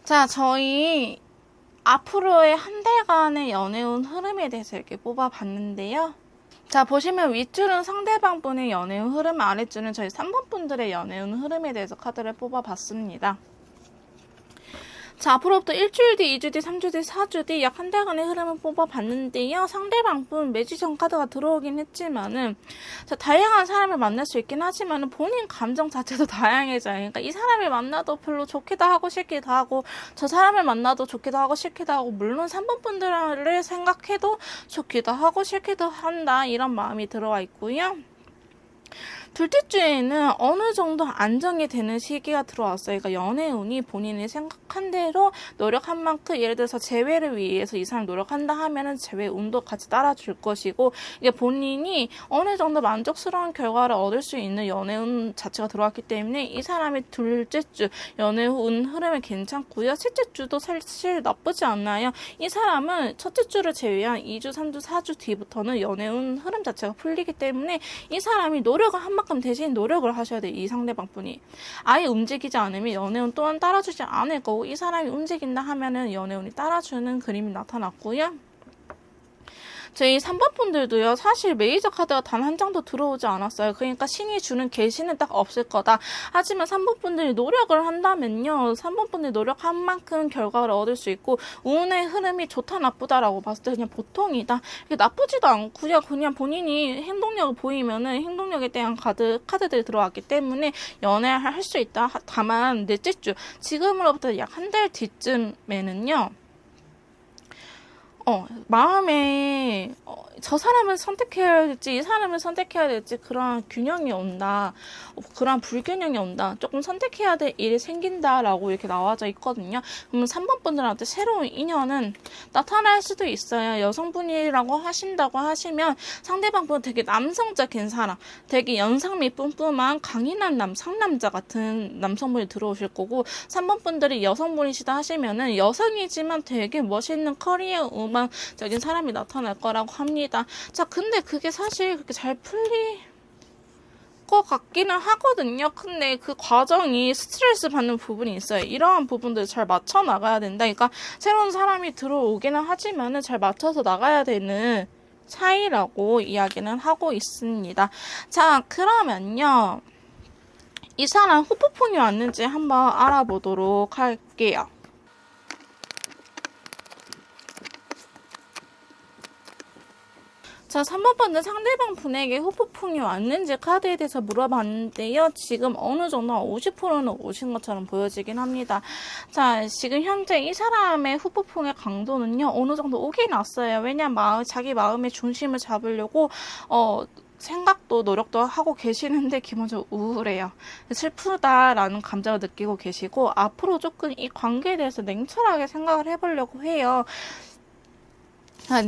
Speaker 1: 자, 저희 앞으로의 한 달간의 연애운 흐름에 대해서 이렇게 뽑아봤는데요. 자, 보시면 윗줄은 상대방 분의 연애운 흐름, 아랫줄은 저희 3번 분들의 연애운 흐름에 대해서 카드를 뽑아봤습니다. 자, 앞으로부터 일주일 뒤, 2주 뒤, 3주 뒤, 4주 뒤 약 한 달간의 흐름을 뽑아봤는데요. 상대방 분 매지션 카드가 들어오긴 했지만은, 자, 다양한 사람을 만날 수 있긴 하지만은 본인 감정 자체도 다양해져요. 그러니까 이 사람을 만나도 별로 좋기도 하고 싫기도 하고, 저 사람을 만나도 좋기도 하고 싫기도 하고, 물론 3번 분들을 생각해도 좋기도 하고 싫기도 한다. 이런 마음이 들어와 있고요. 둘째 주에는 어느 정도 안정이 되는 시기가 들어왔어요. 그러니까 연애운이 본인이 생각한 대로 노력한 만큼, 예를 들어서 재회를 위해서 이 사람 노력한다 하면은 재회 운도 같이 따라줄 것이고, 이게 본인이 어느 정도 만족스러운 결과를 얻을 수 있는 연애운 자체가 들어왔기 때문에 이 사람의 둘째 주 연애운 흐름은 괜찮고요. 셋째 주도 사실 나쁘지 않나요? 이 사람은 첫째 주를 제외한 2주, 3주, 4주 뒤부터는 연애운 흐름 자체가 풀리기 때문에 이 사람이 노력을 한 만큼 대신 노력을 하셔야 돼요. 이 상대방 분이 아예 움직이지 않으면 연애운 또한 따라주지 않을 거고, 이 사람이 움직인다 하면은 연애운이 따라주는 그림이 나타났고요. 저희 3번 분들도요, 사실 메이저 카드가 단 한 장도 들어오지 않았어요. 그러니까 신이 주는 계시는 딱 없을 거다. 하지만 3번 분들이 노력을 한다면요, 3번 분들이 노력한 만큼 결과를 얻을 수 있고, 운의 흐름이 좋다 나쁘다라고 봤을 때 그냥 보통이다. 이게 나쁘지도 않고요. 그냥 본인이 행동력을 보이면은 행동력에 대한 카드들이 들어왔기 때문에 연애를 할 수 있다. 다만 넷째 주, 지금으로부터 약 한 달 뒤쯤에는요, 마음에 저 사람을 선택해야 될지 이 사람을 선택해야 될지 그런 균형이 온다. 그런 불균형이 온다. 조금 선택해야 될 일이 생긴다라고 이렇게 나와져 있거든요. 그러면 3번 분들한테 새로운 인연은 나타날 수도 있어요. 여성분이라고 하신다고 하시면 상대방 분은 되게 남성적인 사람, 되게 연상미 뿜뿜한 강인한 상남자 같은 남성분이 들어오실 거고, 3번 분들이 여성분이시다 하시면은 여성이지만 되게 멋있는 커리어 우먼적인 사람이 나타날 거라고 합니다. 자, 근데 그게 사실 그렇게 잘 풀릴 것 같기는 하거든요. 근데 그 과정이 스트레스 받는 부분이 있어요. 이러한 부분들을 잘 맞춰 나가야 된다. 그러니까 새로운 사람이 들어오기는 하지만은 잘 맞춰서 나가야 되는 차이라고 이야기는 하고 있습니다. 자, 그러면요, 이 사람 후폭풍이 왔는지 한번 알아보도록 할게요. 자, 3번 번째 상대방 분에게 후폭풍이 왔는지 카드에 대해서 물어봤는데요. 지금 어느 정도 50%는 오신 것처럼 보여지긴 합니다. 자, 지금 현재 이 사람의 후폭풍의 강도는요, 어느 정도 오긴 왔어요. 왜냐면 자기 마음의 중심을 잡으려고 생각도 노력도 하고 계시는데 기본적으로 우울해요. 슬프다라는 감정을 느끼고 계시고, 앞으로 조금 이 관계에 대해서 냉철하게 생각을 해보려고 해요.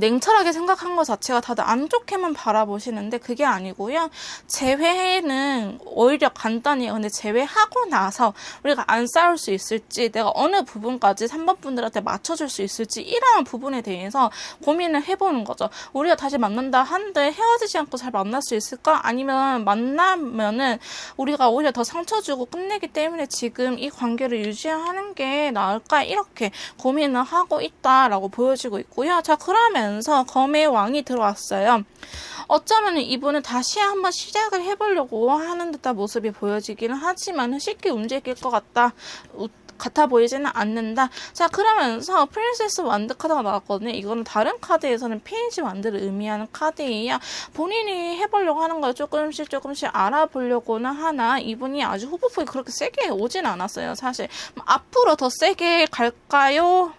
Speaker 1: 냉철하게 생각한 것 자체가 다들 안 좋게만 바라보시는데 그게 아니고요. 재회는 오히려 간단해요. 근데 재회하고 나서 우리가 안 싸울 수 있을지, 내가 어느 부분까지 3번 분들한테 맞춰줄 수 있을지, 이러한 부분에 대해서 고민을 해보는 거죠. 우리가 다시 만난다 한들 헤어지지 않고 잘 만날 수 있을까? 아니면 만나면은 우리가 오히려 더 상처 주고 끝내기 때문에 지금 이 관계를 유지하는 게 나을까? 이렇게 고민을 하고 있다라고 보여지고 있고요. 자, 그러면서 검의 왕이 들어왔어요. 어쩌면 이분은 다시 한번 시작을 해보려고 하는 듯한 모습이 보여지기는 하지만 쉽게 움직일 것 같아 보이지는 않는다. 자, 그러면서 프린세스 완드 카드가 나왔거든요. 이거는 다른 카드에서는 페이지 완드를 의미하는 카드예요. 본인이 해보려고 하는 걸 조금씩 알아보려고는 하나, 이분이 아주 후폭풍이 그렇게 세게 오진 않았어요. 사실 앞으로 더 세게 갈까요?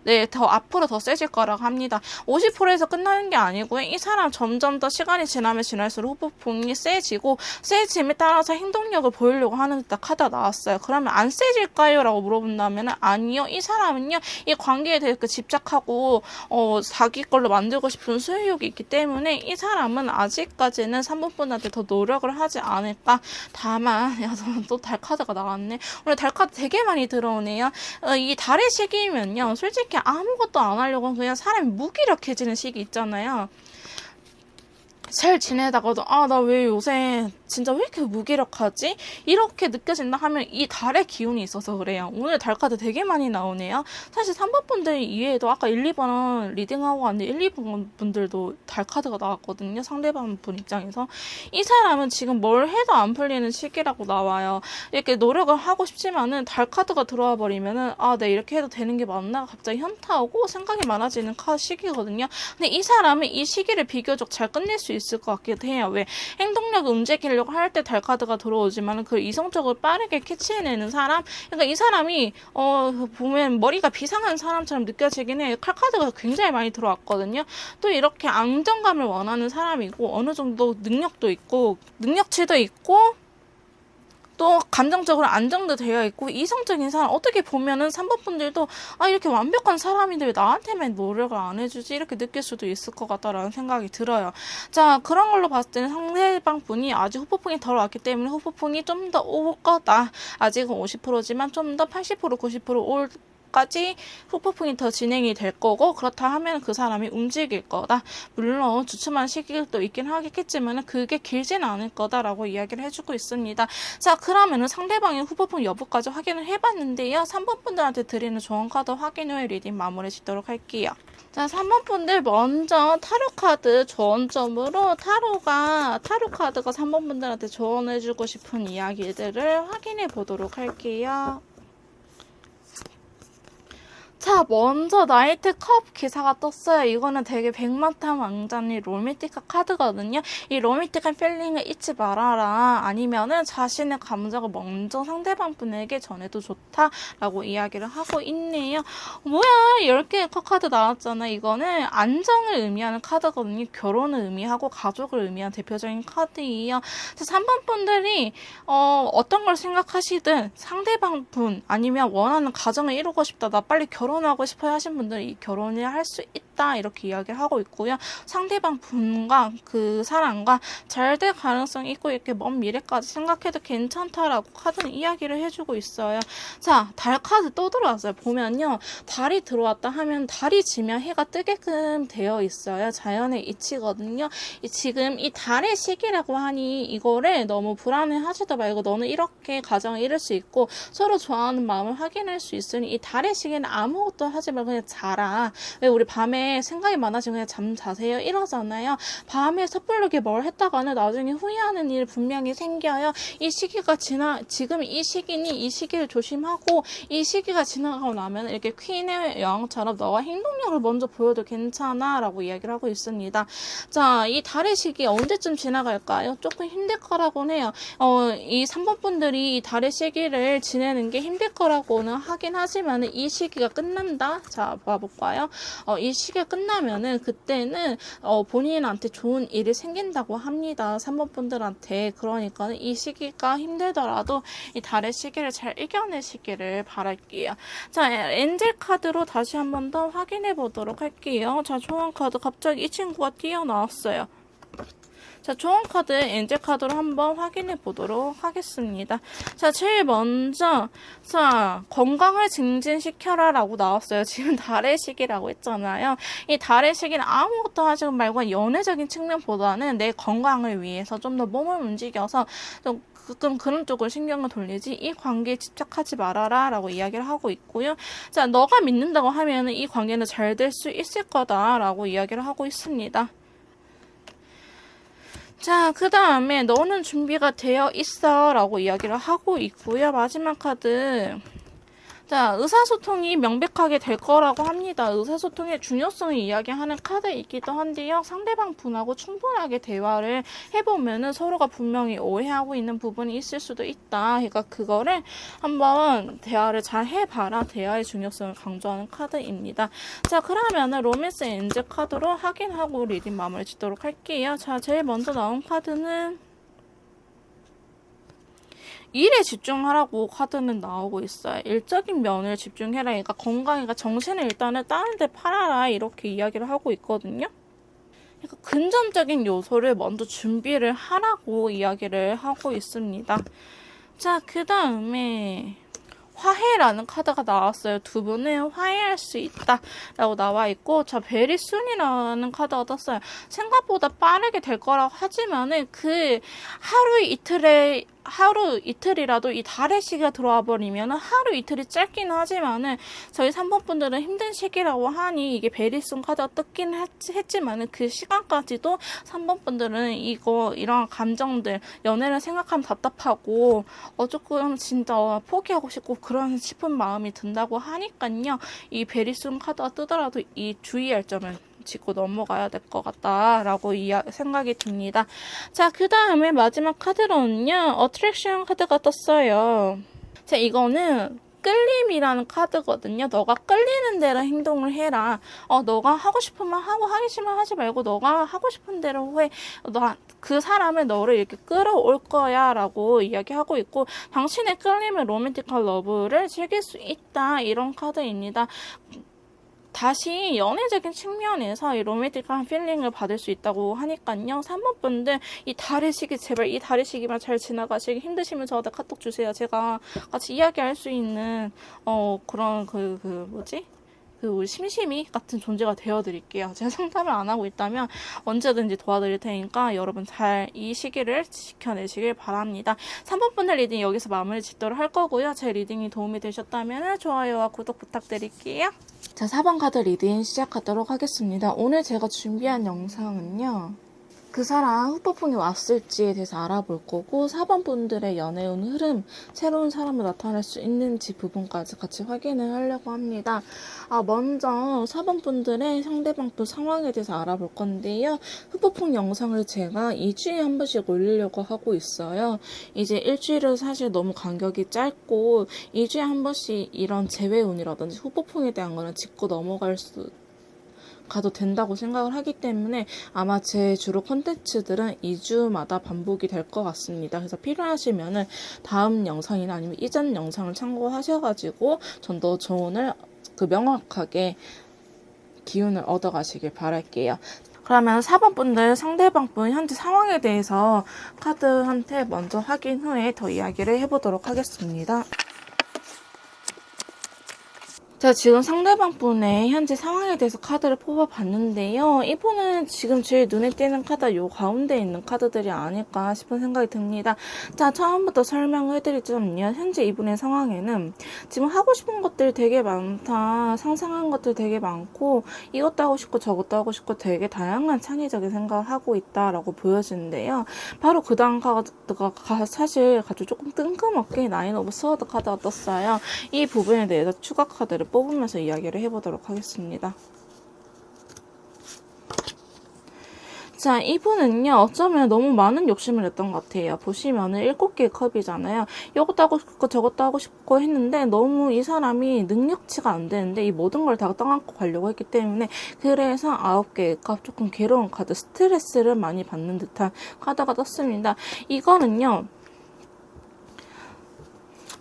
Speaker 1: 네, 더 앞으로 더 세질 거라고 합니다. 50%에서 끝나는 게 아니고요. 이 사람 점점 더 시간이 지나면 지날수록 후폭풍이 세지고, 세짐에 따라서 행동력을 보이려고 하는 듯한 카드가 나왔어요. 그러면 안 세질까요? 라고 물어본다면 아니요. 이 사람은요, 이 관계에 대해 집착하고 자기 걸로 만들고 싶은 소유욕이 있기 때문에 이 사람은 아직까지는 3번 분한테 더 노력을 하지 않을까. 다만, 또 달 카드가 나왔네. 오늘 달 카드 되게 많이 들어오네요. 이 달의 시기면요, 솔직히 아무것도 안 하려고 그냥 사람이 무기력해지는 시기 있잖아요. 잘 지내다가도 나 왜 요새 진짜 왜 이렇게 무기력하지? 이렇게 느껴진다 하면 이 달의 기운이 있어서 그래요. 오늘 달 카드 되게 많이 나오네요. 사실 3번 분들 이외에도 아까 1, 2번 리딩하고 왔는데 1, 2번 분들도 달 카드가 나왔거든요. 상대방 분 입장에서. 이 사람은 지금 뭘 해도 안 풀리는 시기라고 나와요. 이렇게 노력을 하고 싶지만은 달 카드가 들어와 버리면은 아, 네, 이렇게 해도 되는 게 맞나? 갑자기 현타 오고 생각이 많아지는 시기거든요. 근데 이 사람은 이 시기를 비교적 잘 끝낼 수 있을 것 같기도 해요. 왜? 행동력을 움직이려고 할 때 달 카드가 들어오지만 그 이성적으로 빠르게 캐치해내는 사람? 그러니까 이 사람이 보면 머리가 비상한 사람처럼 느껴지긴 해요. 칼 카드가 굉장히 많이 들어왔거든요. 또 이렇게 안정감을 원하는 사람이고 어느 정도 능력도 있고 능력치도 있고 또 감정적으로 안정도 되어 있고 이성적인 사람, 어떻게 보면은 3번 분들도 아, 이렇게 완벽한 사람인데 왜 나한테만 노력을 안 해주지, 이렇게 느낄 수도 있을 것 같다라는 생각이 들어요. 자, 그런 걸로 봤을 때는 상대방 분이 아직 후폭풍이 덜 왔기 때문에 후폭풍이 좀 더 올 거다. 아직은 50%지만 좀 더 80% 90% 까지 후폭풍이 더 진행이 될 거고, 그렇다 하면 그 사람이 움직일 거다. 물론 주춤한 시기도 있긴 하겠지만 그게 길진 않을 거다라고 이야기를 해주고 있습니다. 자, 그러면은 상대방의 후폭풍 여부까지 확인을 해봤는데요. 3번 분들한테 드리는 조언 카드 확인 후에 리딩 마무리 짓도록 할게요. 자, 3번 분들 먼저 타로 카드 조언점으로 타로 카드가 3번 분들한테 조언해주고 싶은 이야기들을 확인해 보도록 할게요. 자, 먼저 나이트 컵 기사가 떴어요. 이거는 되게 백마탄 왕자님 로맨틱한 카드거든요. 이 로맨틱한 필링을 잊지 말아라. 아니면은 자신의 감정을 먼저 상대방 분에게 전해도 좋다라고 이야기를 하고 있네요. 뭐야, 10개의 카드 나왔잖아. 이거는 안정을 의미하는 카드거든요. 결혼을 의미하고 가족을 의미하는 대표적인 카드예요. 3번 분들이 어떤 걸 생각하시든 상대방 분 아니면 원하는 가정을 이루고 싶다, 나 빨리 결혼하고 싶어 하신 분들은 이 결혼을 할 수 있다, 이렇게 이야기를 하고 있고요. 상대방 분과 그 사람과 잘 될 가능성이 있고 이렇게 먼 미래까지 생각해도 괜찮다라고 카드는 이야기를 해주고 있어요. 자, 달 카드 또 들어왔어요. 보면요, 달이 들어왔다 하면 달이 지면 해가 뜨게끔 되어 있어요. 자연의 이치거든요. 지금 이 달의 시기라고 하니 이거를 너무 불안해하지도 말고 너는 이렇게 가정을 이룰 수 있고 서로 좋아하는 마음을 확인할 수 있으니 이 달의 시기는 아무것도 하지 말고 그냥 자라. 왜 우리 밤에 생각이 많아지면 그냥 잠 자세요 이러잖아요. 밤에 섣부르게 뭘 했다가는 나중에 후회하는 일 분명히 생겨요. 이 시기가 지금 이 시기니 이 시기를 조심하고, 이 시기가 지나가고 나면 이렇게 퀸의 여왕처럼 너가 행동력을 먼저 보여도 괜찮아 라고 이야기를 하고 있습니다. 자, 이 달의 시기 언제쯤 지나갈까요? 조금 힘들 거라고는 해요. 이 3번 분들이 이 달의 시기를 지내는 게 힘들 거라고는 하긴 하지만 이 시기가 끝난다? 자, 봐볼까요? 이 시기가 끝나면은 그때는 본인한테 좋은 일이 생긴다고 합니다. 3번 분들한테. 그러니까 이 시기가 힘들더라도 이 달의 시기를 잘 이겨내시기를 바랄게요. 자, 엔젤 카드로 다시 한 번 더 확인해 보도록 할게요. 자, 조언 카드 갑자기 이 친구가 튀어나왔어요. 자, 조언 카드 엔젤 카드로 한번 확인해 보도록 하겠습니다. 자, 제일 먼저 자, 건강을 증진시켜라 라고 나왔어요. 지금 달의 시기라고 했잖아요. 이 달의 시기는 아무것도 하지 말고 연애적인 측면보다는 내 건강을 위해서 좀 더 몸을 움직여서 좀 가끔 그런 쪽으로 신경을 돌리지 이 관계에 집착하지 말아라 라고 이야기를 하고 있고요. 자, 너가 믿는다고 하면 이 관계는 잘 될 수 있을 거다 라고 이야기를 하고 있습니다. 자, 그 다음에 너는 준비가 되어 있어 라고 이야기를 하고 있고요. 마지막 카드. 자, 의사소통이 명백하게 될 거라고 합니다. 의사소통의 중요성을 이야기하는 카드이기도 한데요. 상대방 분하고 충분하게 대화를 해보면은 서로가 분명히 오해하고 있는 부분이 있을 수도 있다. 그러니까 그거를 한번 대화를 잘 해봐라. 대화의 중요성을 강조하는 카드입니다. 자, 그러면은 로맨스 엔젤 카드로 확인하고 리딩 마무리 짓도록 할게요. 자, 제일 먼저 나온 카드는 일에 집중하라고 카드는 나오고 있어요. 일적인 면을 집중해라. 그러니까 건강이니까 정신을 일단은 다른 데 팔아라. 이렇게 이야기를 하고 있거든요. 그러니까 금전적인 요소를 먼저 준비를 하라고 이야기를 하고 있습니다. 자, 그 다음에 화해라는 카드가 나왔어요. 두 분은 화해할 수 있다 라고 나와 있고, 자, very soon이라는 카드가 떴어요. 생각보다 빠르게 될 거라고 하지만은 그 하루 이틀이라도 이 달의 시기가 들어와 버리면 하루 이틀이 짧긴 하지만은 저희 3번 분들은 힘든 시기라고 하니 이게 베리슨 카드가 떴긴 했지만은 그 시간까지도 3번 분들은 이런 감정들, 연애를 생각하면 답답하고 조금 진짜 포기하고 싶고 그런 싶은 마음이 든다고 하니까요. 이 베리슨 카드가 뜨더라도 이 주의할 점을 짚고 넘어가야 될 것 같다라고 생각이 듭니다. 자, 그 다음에 마지막 카드로는요, 어트랙션 카드가 떴어요. 자, 이거는 끌림이라는 카드거든요. 너가 끌리는 대로 행동을 해라. 너가 하고 싶으면 하고 하기 싫으면 하지 말고 너가 하고 싶은 대로 해. 그 사람은 너를 이렇게 끌어올 거야 라고 이야기하고 있고, 당신의 끌림은 로맨틱한 러브를 즐길 수 있다, 이런 카드입니다. 다시 연애적인 측면에서 이 로맨틱한 필링을 받을 수 있다고 하니까요. 3번 분들 이 달의 시기, 제발 이 달의 시기만 잘 지나가시기, 힘드시면 저한테 카톡 주세요. 제가 같이 이야기할 수 있는 그런 우리 심심이 같은 존재가 되어드릴게요. 제가 상담을 안 하고 있다면 언제든지 도와드릴 테니까 여러분 잘 이 시기를 지켜내시길 바랍니다. 3번 분들 리딩 여기서 마무리 짓도록 할 거고요. 제 리딩이 도움이 되셨다면 좋아요와 구독 부탁드릴게요. 자, 4번 카드 리딩 시작하도록 하겠습니다. 오늘 제가 준비한 영상은요, 그 사람 후폭풍이 왔을지에 대해서 알아볼 거고, 4번 분들의 연애운 흐름, 새로운 사람을 나타낼 수 있는지 부분까지 같이 확인을 하려고 합니다. 먼저 4번 분들의 상대방 또 상황에 대해서 알아볼 건데요. 후폭풍 영상을 제가 2주에 한 번씩 올리려고 하고 있어요. 이제 일주일은 사실 너무 간격이 짧고 2주에 한 번씩 이런 재회운이라든지 후폭풍에 대한 거는 짚고 넘어갈 수 가도 된다고 생각을 하기 때문에 아마 제 주로 콘텐츠들은 2주마다 반복이 될 것 같습니다. 그래서 필요하시면은 다음 영상이나 아니면 이전 영상을 참고하셔가지고 좀 더 조언을 명확하게 기운을 얻어가시길 바랄게요. 그러면 4번 분들 상대방 분 현재 상황에 대해서 카드한테 먼저 확인 후에 더 이야기를 해보도록 하겠습니다. 제가 지금 상대방 분의 현재 상황에 대해서 카드를 뽑아봤는데요. 이분은 지금 제일 눈에 띄는 카드 요 가운데 있는 카드들이 아닐까 싶은 생각이 듭니다. 자, 처음부터 설명을 해드리자면요. 현재 이분의 상황에는 지금 하고 싶은 것들이 되게 많다. 상상한 것들 되게 많고 이것도 하고 싶고 저것도 하고 싶고 되게 다양한 창의적인 생각을 하고 있다라고 보여지는데요. 바로 그 다음 카드가 사실 아주 조금 뜬금없게 나인 오브 스워드 카드가 떴어요. 이 부분에 대해서 추가 카드를 뽑으면서 이야기를 해보도록 하겠습니다. 자, 이분은요, 어쩌면 너무 많은 욕심을 냈던 것 같아요. 보시면은 7개의 컵이잖아요. 이것도 하고 싶고 저것도 하고 싶고 했는데 너무 이 사람이 능력치가 안 되는데 이 모든 걸 다 떠안고 가려고 했기 때문에, 그래서 9개의 컵, 조금 괴로운 카드, 스트레스를 많이 받는 듯한 카드가 떴습니다. 이거는요,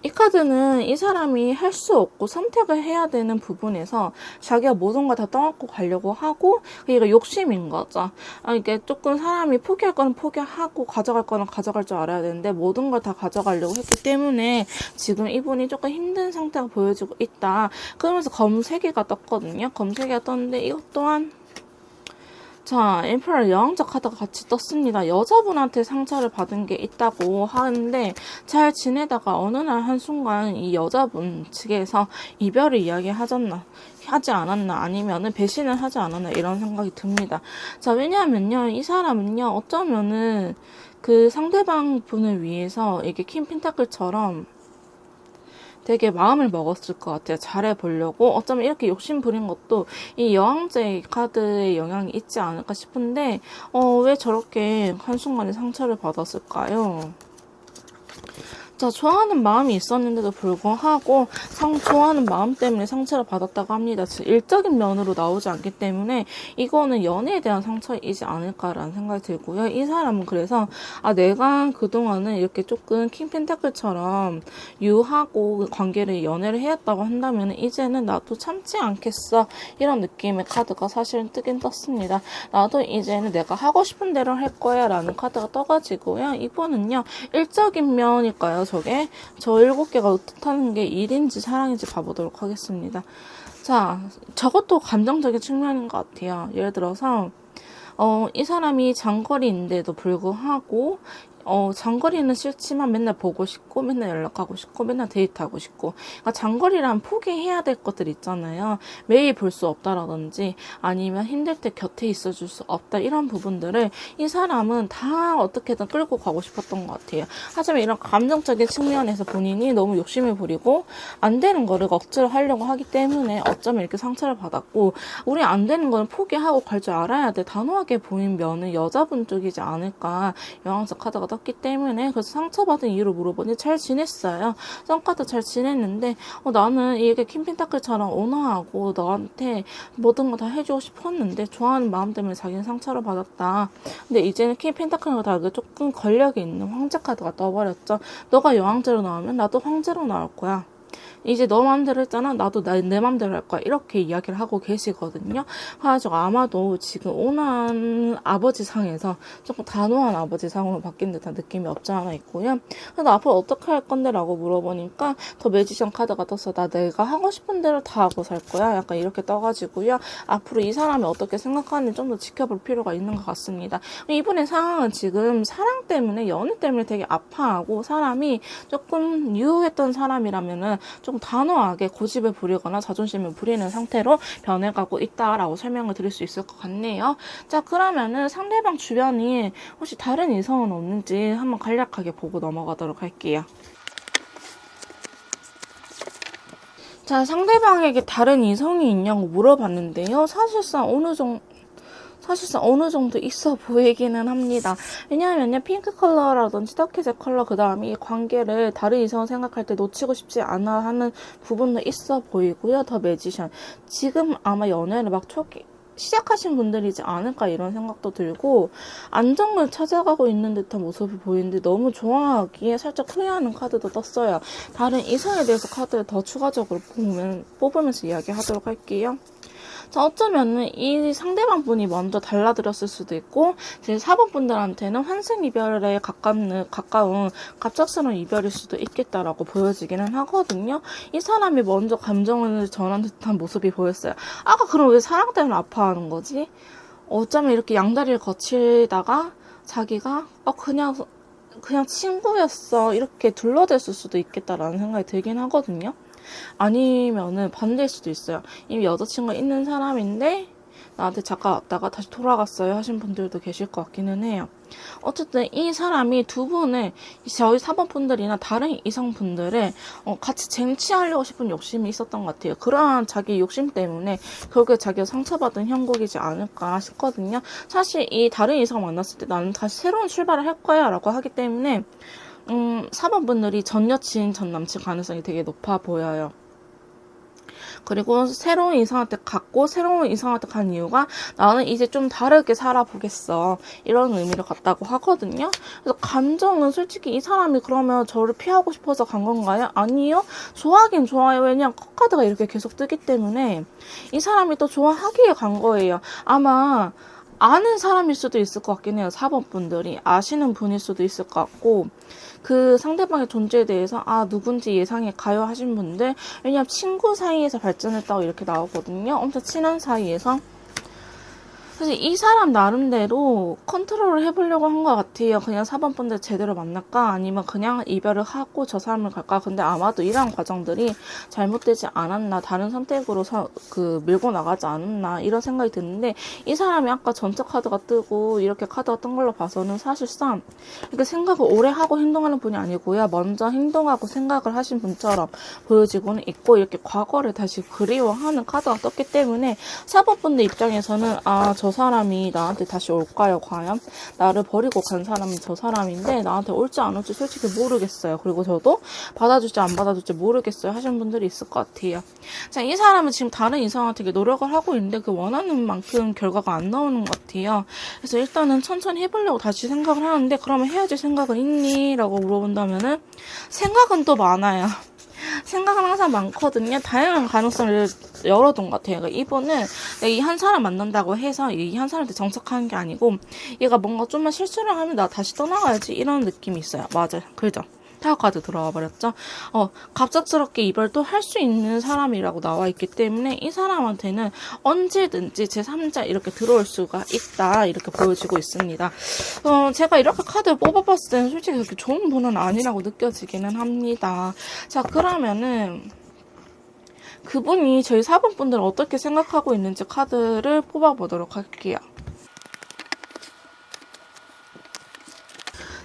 Speaker 1: 이 카드는 이 사람이 할 수 없고 선택을 해야 되는 부분에서 자기가 모든 걸 다 떠안고 가려고 하고, 이게 욕심인 거죠. 이게 조금 사람이 포기할 거는 포기하고 가져갈 거는 가져갈 줄 알아야 되는데 모든 걸 다 가져가려고 했기 때문에 지금 이분이 조금 힘든 상태가 보여지고 있다. 그러면서 검 3개가 떴거든요. 검 3개가 떴는데 이것 또한, 자, 엠퍼럴 여왕자 카드가 같이 떴습니다. 여자분한테 상처를 받은 게 있다고 하는데 잘 지내다가 어느 날 한순간 이 여자분 측에서 이별을 하지 않았나 아니면은 배신을 하지 않았나 이런 생각이 듭니다. 자, 왜냐하면요, 이 사람은요, 어쩌면은 그 상대방 분을 위해서 이게 킹 펜타클처럼 되게 마음을 먹었을 것 같아요. 잘해보려고. 어쩌면 이렇게 욕심 부린 것도 이 여왕제 카드의 영향이 있지 않을까 싶은데, 왜 저렇게 한순간에 상처를 받았을까요? 자, 좋아하는 마음이 있었는데도 불구하고 좋아하는 마음 때문에 상처를 받았다고 합니다. 일적인 면으로 나오지 않기 때문에 이거는 연애에 대한 상처이지 않을까라는 생각이 들고요. 이 사람은 그래서 내가 그동안은 이렇게 조금 킹 펜타클처럼 유하고 관계를 연애를 해왔다고 한다면 이제는 나도 참지 않겠어, 이런 느낌의 카드가 사실은 뜨긴 떴습니다. 나도 이제는 내가 하고 싶은 대로 할 거야 라는 카드가 떠가지고요. 이분은요, 일적인 면일까요? 저게? 저 7개가 뜻하는 게 일인지 사랑인지 봐보도록 하겠습니다. 자, 저것도 감정적인 측면인 것 같아요. 예를 들어서 이 사람이 장거리인데도 불구하고 장거리는 싫지만 맨날 보고 싶고 맨날 연락하고 싶고 맨날 데이트하고 싶고, 그러니까 장거리란 포기해야 될 것들 있잖아요. 매일 볼 수 없다라든지 아니면 힘들 때 곁에 있어줄 수 없다, 이런 부분들을 이 사람은 다 어떻게든 끌고 가고 싶었던 것 같아요. 하지만 이런 감정적인 측면에서 본인이 너무 욕심을 부리고 안 되는 거를 억지로 하려고 하기 때문에 어쩌면 이렇게 상처를 받았고, 우리 안 되는 거는 포기하고 갈 줄 알아야 돼, 단호하게 보인 면은 여자분 쪽이지 않을까, 여왕석 카드가 떴기 때문에. 그래서 상처받은 이유를 물어보니 잘 지냈어요. 썬카드 잘 지냈는데 나는 이게 킴펜타클처럼 온화하고 너한테 모든 거 다 해주고 싶었는데 좋아하는 마음 때문에 자기는 상처를 받았다. 근데 이제는 킴펜타클과 다르게 조금 권력이 있는 황제 카드가 떠버렸죠. 너가 여왕제로 나오면 나도 황제로 나올 거야. 이제 너 맘대로 했잖아, 나도 내 맘대로 할 거야, 이렇게 이야기를 하고 계시거든요. 그래가지고 아마도 지금 온한 아버지 상에서 조금 단호한 아버지 상으로 바뀐 듯한 느낌이 없지 않아 있고요. 그래서 앞으로 어떻게 할 건데 라고 물어보니까 더 매지션 카드가 떴어. 나 내가 하고 싶은 대로 다 하고 살 거야, 약간 이렇게 떠가지고요. 앞으로 이 사람이 어떻게 생각하는지 좀 더 지켜볼 필요가 있는 것 같습니다. 이분의 상황은 지금 사랑 때문에, 연애 때문에 되게 아파하고, 사람이 조금 유효했던 사람이라면은 좀 단호하게 고집을 부리거나 자존심을 부리는 상태로 변해가고 있다라고 설명을 드릴 수 있을 것 같네요. 자, 그러면은 상대방 주변이 혹시 다른 이성은 없는지 한번 간략하게 보고 넘어가도록 할게요. 자, 상대방에게 다른 이성이 있냐고 물어봤는데요. 사실상 어느 정도 있어 보이기는 합니다. 왜냐하면요, 핑크 컬러라든지 터키색 컬러, 그 다음에 이 관계를 다른 이성을 생각할 때 놓치고 싶지 않아 하는 부분도 있어 보이고요. 더 매지션. 지금 아마 연애를 막 시작하신 분들이지 않을까, 이런 생각도 들고, 안정을 찾아가고 있는 듯한 모습이 보이는데 너무 좋아하기에 살짝 후회하는 카드도 떴어요. 다른 이성에 대해서 카드를 더 추가적으로 뽑으면서 이야기하도록 할게요. 자, 어쩌면은 이 상대방 분이 먼저 달라들었을 수도 있고, 제 4번 분들한테는 환승 이별에 가까운 갑작스러운 이별일 수도 있겠다라고 보여지기는 하거든요. 이 사람이 먼저 감정을 전한 듯한 모습이 보였어요. 아까 그럼 왜 사랑 때문에 아파하는 거지? 어쩌면 이렇게 양다리를 거치다가 자기가 그냥 친구였어, 이렇게 둘러댔을 수도 있겠다라는 생각이 들긴 하거든요. 아니면은 반대일 수도 있어요. 이미 여자친구가 있는 사람인데 나한테 잠깐 왔다가 다시 돌아갔어요 하신 분들도 계실 것 같기는 해요. 어쨌든 이 사람이 두 분을, 저희 4번 분들이나 다른 이성분들을 같이 쟁취하려고 싶은 욕심이 있었던 것 같아요. 그러한 자기 욕심 때문에 결국에 자기가 상처받은 형국이지 않을까 싶거든요. 사실 이 다른 이성 만났을 때 나는 다시 새로운 출발을 할 거야 라고 하기 때문에 4번 분들이 전 여친, 전 남친 가능성이 되게 높아 보여요. 그리고 새로운 이성한테 간 이유가 나는 이제 좀 다르게 살아보겠어, 이런 의미를 갖다고 하거든요. 그래서 감정은 솔직히 이 사람이 그러면 저를 피하고 싶어서 간 건가요? 아니요. 좋아하긴 좋아요. 왜냐면 컷카드가 이렇게 계속 뜨기 때문에 이 사람이 또 좋아하기에 간 거예요. 아마 아는 사람일 수도 있을 것 같긴 해요. 4번 분들이 아시는 분일 수도 있을 것 같고, 그 상대방의 존재에 대해서 누군지 예상이 가요 하신 분들, 왜냐면 친구 사이에서 발전했다고 이렇게 나오거든요. 엄청 친한 사이에서. 그래서 이 사람 나름대로 컨트롤을 해보려고 한 것 같아요. 그냥 4번 분들 제대로 만날까, 아니면 그냥 이별을 하고 저 사람을 갈까. 근데 아마도 이러한 과정들이 잘못되지 않았나, 다른 선택으로 밀고 나가지 않았나, 이런 생각이 드는데, 이 사람이 아까 전체 카드가 뜨고 이렇게 카드가 뜬 걸로 봐서는 사실상 이렇게 생각을 오래 하고 행동하는 분이 아니고요, 먼저 행동하고 생각을 하신 분처럼 보여지고는 있고, 이렇게 과거를 다시 그리워하는 카드가 떴기 때문에 4번 분들 입장에서는 저 사람이 나한테 다시 올까요? 과연? 나를 버리고 간 사람이 저 사람인데 나한테 올지 안 올지 솔직히 모르겠어요. 그리고 저도 받아줄지 안 받아줄지 모르겠어요 하시는 분들이 있을 것 같아요. 자, 이 사람은 지금 다른 이성한테 노력을 하고 있는데 그 원하는 만큼 결과가 안 나오는 것 같아요. 그래서 일단은 천천히 해보려고 다시 생각을 하는데, 그러면 헤어질 생각은 있니? 라고 물어본다면은 생각은 또 많아요. 생각은 항상 많거든요. 다양한 가능성을 열어둔 것 같아요. 그러니까 이분은 이 한 사람 만난다고 해서 이 한 사람한테 정착하는 게 아니고, 얘가 뭔가 좀만 실수를 하면 나 다시 떠나가야지, 이런 느낌이 있어요. 맞아요. 그죠? 타워 카드 들어와 버렸죠. 갑작스럽게 이별도 할 수 있는 사람이라고 나와 있기 때문에 이 사람한테는 언제든지 제3자 이렇게 들어올 수가 있다, 이렇게 보여지고 있습니다. 제가 이렇게 카드를 뽑아봤을 때는 솔직히 그렇게 좋은 분은 아니라고 느껴지기는 합니다. 자, 그러면은 그분이 저희 4번 분들을 어떻게 생각하고 있는지 카드를 뽑아보도록 할게요.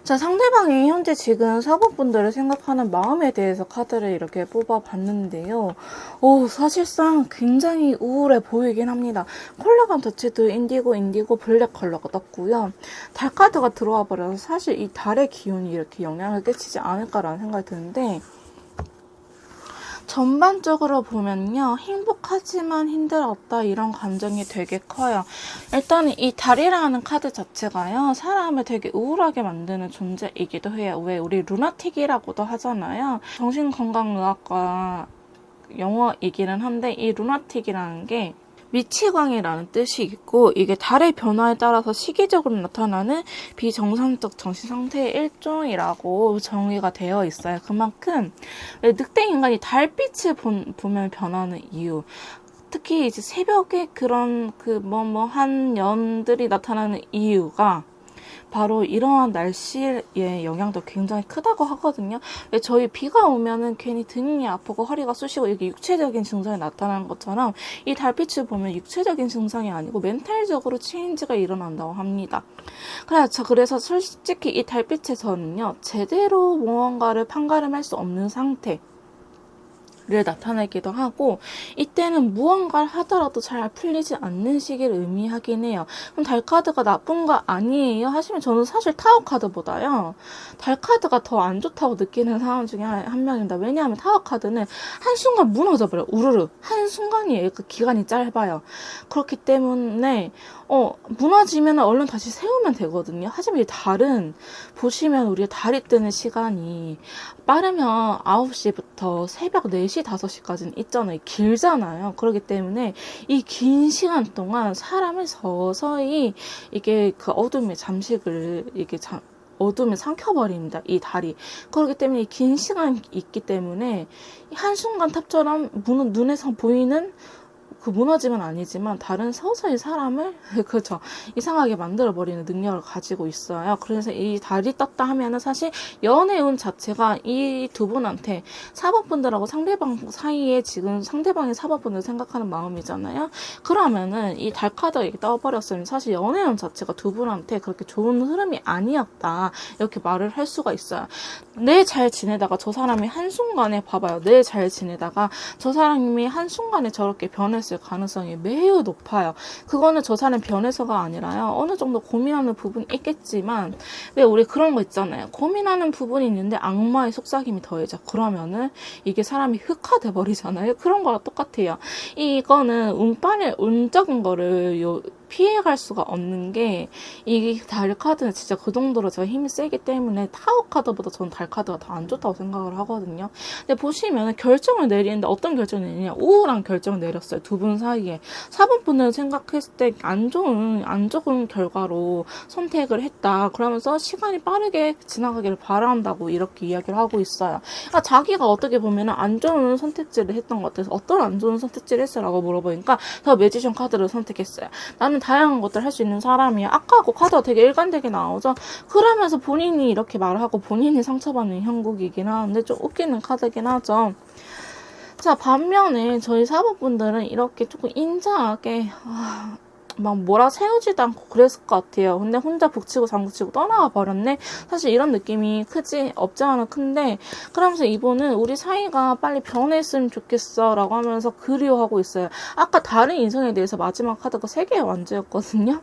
Speaker 1: 자, 상대방이 현재 지금 4번 분들을 생각하는 마음에 대해서 카드를 이렇게 뽑아봤는데요. 사실상 굉장히 우울해 보이긴 합니다. 컬러감 자체도 인디고 블랙 컬러가 떴고요. 달 카드가 들어와 버려서 사실 이 달의 기운이 이렇게 영향을 끼치지 않을까라는 생각이 드는데, 전반적으로 보면요, 행복하지만 힘들었다, 이런 감정이 되게 커요. 일단은 이 달이라는 카드 자체가요, 사람을 되게 우울하게 만드는 존재이기도 해요. 왜 우리 루나틱이라고도 하잖아요. 정신건강의학과 용어이기는 한데, 이 루나틱이라는 게 미치광이라는 뜻이 있고, 이게 달의 변화에 따라서 시기적으로 나타나는 비정상적 정신상태의 일종이라고 정의가 되어 있어요. 그만큼 늑대 인간이 달빛을 보면 변하는 이유, 특히 이제 새벽에 그런 한 연들이 나타나는 이유가 바로 이러한 날씨의 영향도 굉장히 크다고 하거든요. 왜 저희 비가 오면은 괜히 등이 아프고 허리가 쑤시고 이게 육체적인 증상이 나타나는 것처럼, 이 달빛을 보면 육체적인 증상이 아니고 멘탈적으로 체인지가 일어난다고 합니다. 그래서 솔직히 이 달빛에서는요, 제대로 무언가를 판가름할 수 없는 상태 를 나타내기도 하고, 이때는 무언가를 하더라도 잘 풀리지 않는 시기를 의미하긴 해요. 그럼 달 카드가 나쁜 거 아니에요? 하시면 저는 사실 타워 카드보다요, 달 카드가 더 안 좋다고 느끼는 사람 중에 한 명입니다. 왜냐하면 타워 카드는 한순간 무너져버려요. 우르르. 한순간이에요. 그 기간이 짧아요. 그렇기 때문에 무너지면 얼른 다시 세우면 되거든요. 하지만 이 달은 보시면 우리가 달이 뜨는 시간이 빠르면 9시부터 새벽 4시, 5시까지는 있잖아요. 길잖아요. 그렇기 때문에 이 긴 시간 동안 사람을 서서히 이게 그 어둠의 잠식을 어둠에 삼켜버립니다. 이 달이. 그렇기 때문에 긴 시간이 있기 때문에 한순간 탑처럼 눈에서 보이는 그 무너짐은 아니지만 달은 서서히 사람을 그렇죠, 이상하게 만들어버리는 능력을 가지고 있어요. 그래서 이 달이 떴다 하면은 사실 연애운 자체가 이 두 분한테 4번 분들하고 상대방 사이에 지금 상대방이 4번 분을 생각하는 마음이잖아요. 그러면은 이 달 카드가 이렇게 떠버렸으면 사실 연애운 자체가 두 분한테 그렇게 좋은 흐름이 아니었다, 이렇게 말을 할 수가 있어요. 내 잘 지내다가 저 사람이 한순간에 봐봐요. 내 잘 지내다가 저 사람이 한순간에 저렇게 변했을 가능성이 매우 높아요. 그거는 저 사람 변해서가 아니라요, 어느 정도 고민하는 부분이 있겠지만, 왜 우리 그런 거 있잖아요. 고민하는 부분이 있는데 악마의 속삭임이 더해져. 그러면은 이게 사람이 흑화돼 버리잖아요. 그런 거랑 똑같아요. 이거는 운적인 거를 피해갈 수가 없는 게, 이 달 카드는 진짜 그 정도로 제가 힘이 세기 때문에 타워 카드보다 저는 달 카드가 더 안 좋다고 생각을 하거든요. 근데 보시면 결정을 내리는데 어떤 결정을 내리냐, 우울한 결정을 내렸어요. 두 분 사이에. 4번 분을 생각했을 때 안 좋은 결과로 선택을 했다, 그러면서 시간이 빠르게 지나가기를 바란다고 이렇게 이야기를 하고 있어요. 그러니까 자기가 어떻게 보면 안 좋은 선택지를 했던 것 같아서, 어떤 안 좋은 선택지를 했어라고 물어보니까 저 매지션 카드를 선택했어요. 나는 다양한 것들을 할 수 있는 사람이야. 아까 그 카드가 되게 일관되게 나오죠. 그러면서 본인이 이렇게 말을 하고 본인이 상처받는 형국이긴 하는데 좀 웃기는 카드긴 하죠. 자, 반면에 저희 4번 분들은 이렇게 조금 인자하게 막 몰아세우지도 않고 그랬을 것 같아요. 근데 혼자 북치고 장구치고 떠나가 버렸네. 사실 이런 느낌이 없지 않아 큰데, 그러면서 이분은 우리 사이가 빨리 변했으면 좋겠어 라고 하면서 그리워하고 있어요. 아까 다른 인성에 대해서 마지막 카드가 3개의 완주였거든요.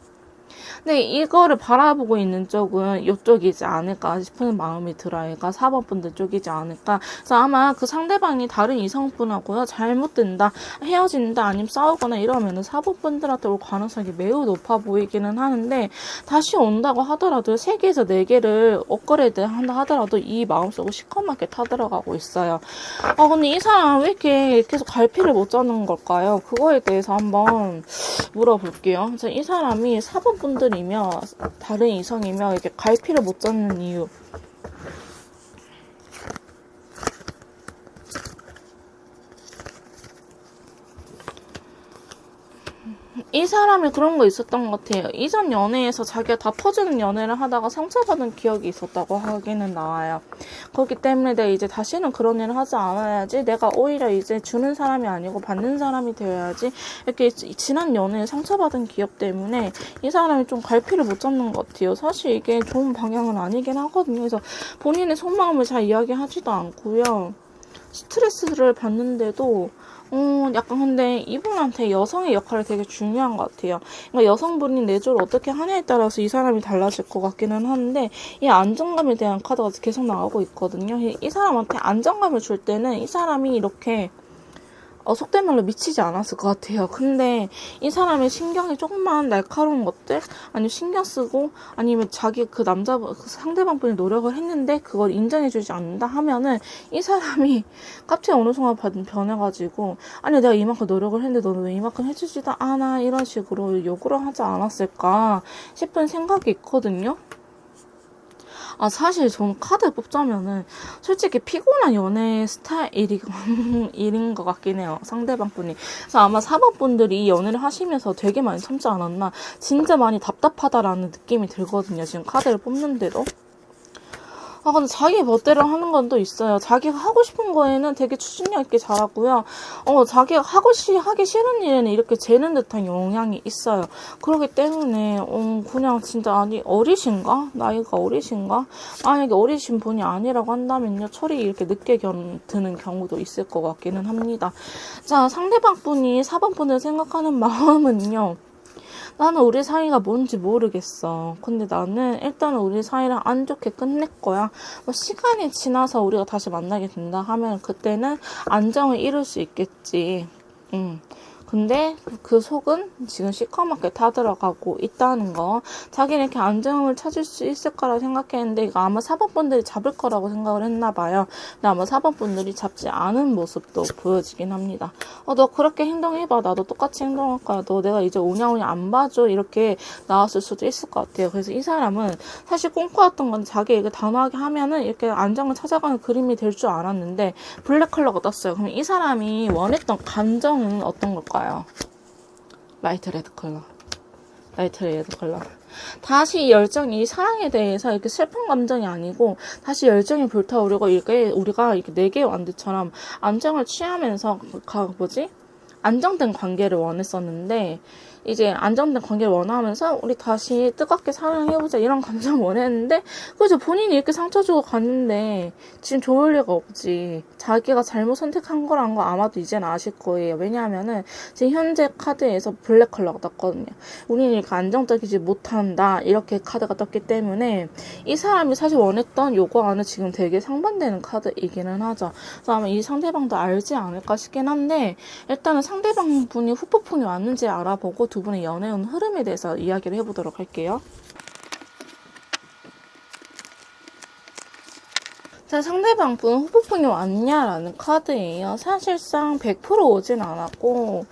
Speaker 1: 근데 이거를 바라보고 있는 쪽은 이쪽이지 않을까 싶은 마음이 들어요. 그러니까 4번 분들 쪽이지 않을까. 그래서 아마 그 상대방이 다른 이성분하고요, 잘못된다, 헤어진다, 아니면 싸우거나 이러면은 4번 분들한테 올 가능성이 매우 높아 보이기는 하는데, 다시 온다고 하더라도 3개에서 4개를 업그레이드 한다 하더라도 이 마음속으로 시커멓게 타들어가고 있어요. 근데 이 사람 왜 이렇게 계속 갈피를 못 잡는 걸까요? 그거에 대해서 한번 물어볼게요. 그래서 이 사람이 4번 분들이며 다른 이성이며 이렇게 갈피를 못 잡는 이유, 이 사람이 그런 거 있었던 것 같아요. 이전 연애에서 자기가 다 퍼주는 연애를 하다가 상처받은 기억이 있었다고 하기는 나와요. 그렇기 때문에 내가 이제 다시는 그런 일을 하지 않아야지, 내가 오히려 이제 주는 사람이 아니고 받는 사람이 되어야지, 이렇게 지난 연애에 상처받은 기억 때문에 이 사람이 좀 갈피를 못 잡는 것 같아요. 사실 이게 좋은 방향은 아니긴 하거든요. 그래서 본인의 속마음을 잘 이야기하지도 않고요. 스트레스를 받는데도 약간 근데 이분한테 여성의 역할이 되게 중요한 것 같아요. 그러니까 여성분이 내조를 어떻게 하냐에 따라서 이 사람이 달라질 것 같기는 한데, 이 안정감에 대한 카드가 계속 나오고 있거든요. 이 사람한테 안정감을 줄 때는 이 사람이 이렇게 속된 말로 미치지 않았을 것 같아요. 근데 이 사람의 신경이 조금만 날카로운 것들, 아니면 신경 쓰고, 아니면 자기 그 상대방분이 노력을 했는데 그걸 인정해주지 않는다 하면은 이 사람이 갑자기 어느 순간 변해가지고, 아니 내가 이만큼 노력을 했는데 너는 왜 이만큼 해주지도 않아, 이런 식으로 요구를 하지 않았을까 싶은 생각이 있거든요. 사실 저는 카드 뽑자면은 솔직히 피곤한 연애 스타일인 것 같긴 해요. 상대방 분이. 그래서 아마 4번 분들이 이 연애를 하시면서 되게 많이 참지 않았나. 진짜 많이 답답하다라는 느낌이 들거든요. 지금 카드를 뽑는데도. 근데 자기 멋대로 하는 건 또 있어요. 자기가 하고 싶은 거에는 되게 추진력 있게 잘하고요. 자기가 하기 싫은 일에는 이렇게 재는 듯한 영향이 있어요. 그렇기 때문에, 그냥 진짜, 아니, 어리신가? 나이가 어리신가? 만약에 어리신 분이 아니라고 한다면요, 철이 이렇게 늦게 드는 경우도 있을 것 같기는 합니다. 자, 상대방 분이 4번 분을 생각하는 마음은요, 나는 우리 사이가 뭔지 모르겠어. 근데 나는 일단은 우리 사이를 안 좋게 끝낼 거야. 시간이 지나서 우리가 다시 만나게 된다 하면 그때는 안정을 이룰 수 있겠지. 근데 그 속은 지금 시커멓게 타들어가고 있다는 거. 자기는 이렇게 안정을 찾을 수 있을 거라고 생각했는데 이거 아마 4번 분들이 잡을 거라고 생각을 했나 봐요. 근데 아마 4번 분들이 잡지 않은 모습도 보여지긴 합니다. 너 그렇게 행동해봐. 나도 똑같이 행동할 거야. 너 내가 이제 오냐오냐 안 봐줘. 이렇게 나왔을 수도 있을 것 같아요. 그래서 이 사람은 사실 꿈꿔왔던 건 자기에게 단호하게 하면은 이렇게 안정을 찾아가는 그림이 될 줄 알았는데 블랙 컬러가 떴어요. 그럼 이 사람이 원했던 감정은 어떤 걸까요? 라이트 레드 컬러. 다시 열정이, 사랑에 대해서 이렇게 슬픈 감정이 아니고 다시 열정이 불타오르고 이게 우리가 이렇게 4개의 완드처럼 안정을 취하면서 안정된 관계를 원했었는데, 이제 안정된 관계를 원하면서 우리 다시 뜨겁게 사랑해보자 이런 감정을 원했는데, 그죠? 본인이 이렇게 상처 주고 갔는데 지금 좋을 리가 없지. 자기가 잘못 선택한 거란 거 아마도 이제는 아실 거예요. 왜냐하면은 지금 현재 카드에서 블랙 컬러가 떴거든요. 우리는 이렇게 안정적이지 못한다 이렇게 카드가 떴기 때문에 이 사람이 사실 원했던 요거와는 지금 되게 상반되는 카드이기는 하죠. 그래서 아마 이 상대방도 알지 않을까 싶긴 한데, 일단은 상대방 분이 후폭풍이 왔는지 알아보고 두 분의 연애운 흐름에 대해서 이야기를 해보도록 할게요. 자, 상대방 분 후폭풍이 왔냐라는 카드예요. 사실상 100% 오진 않았고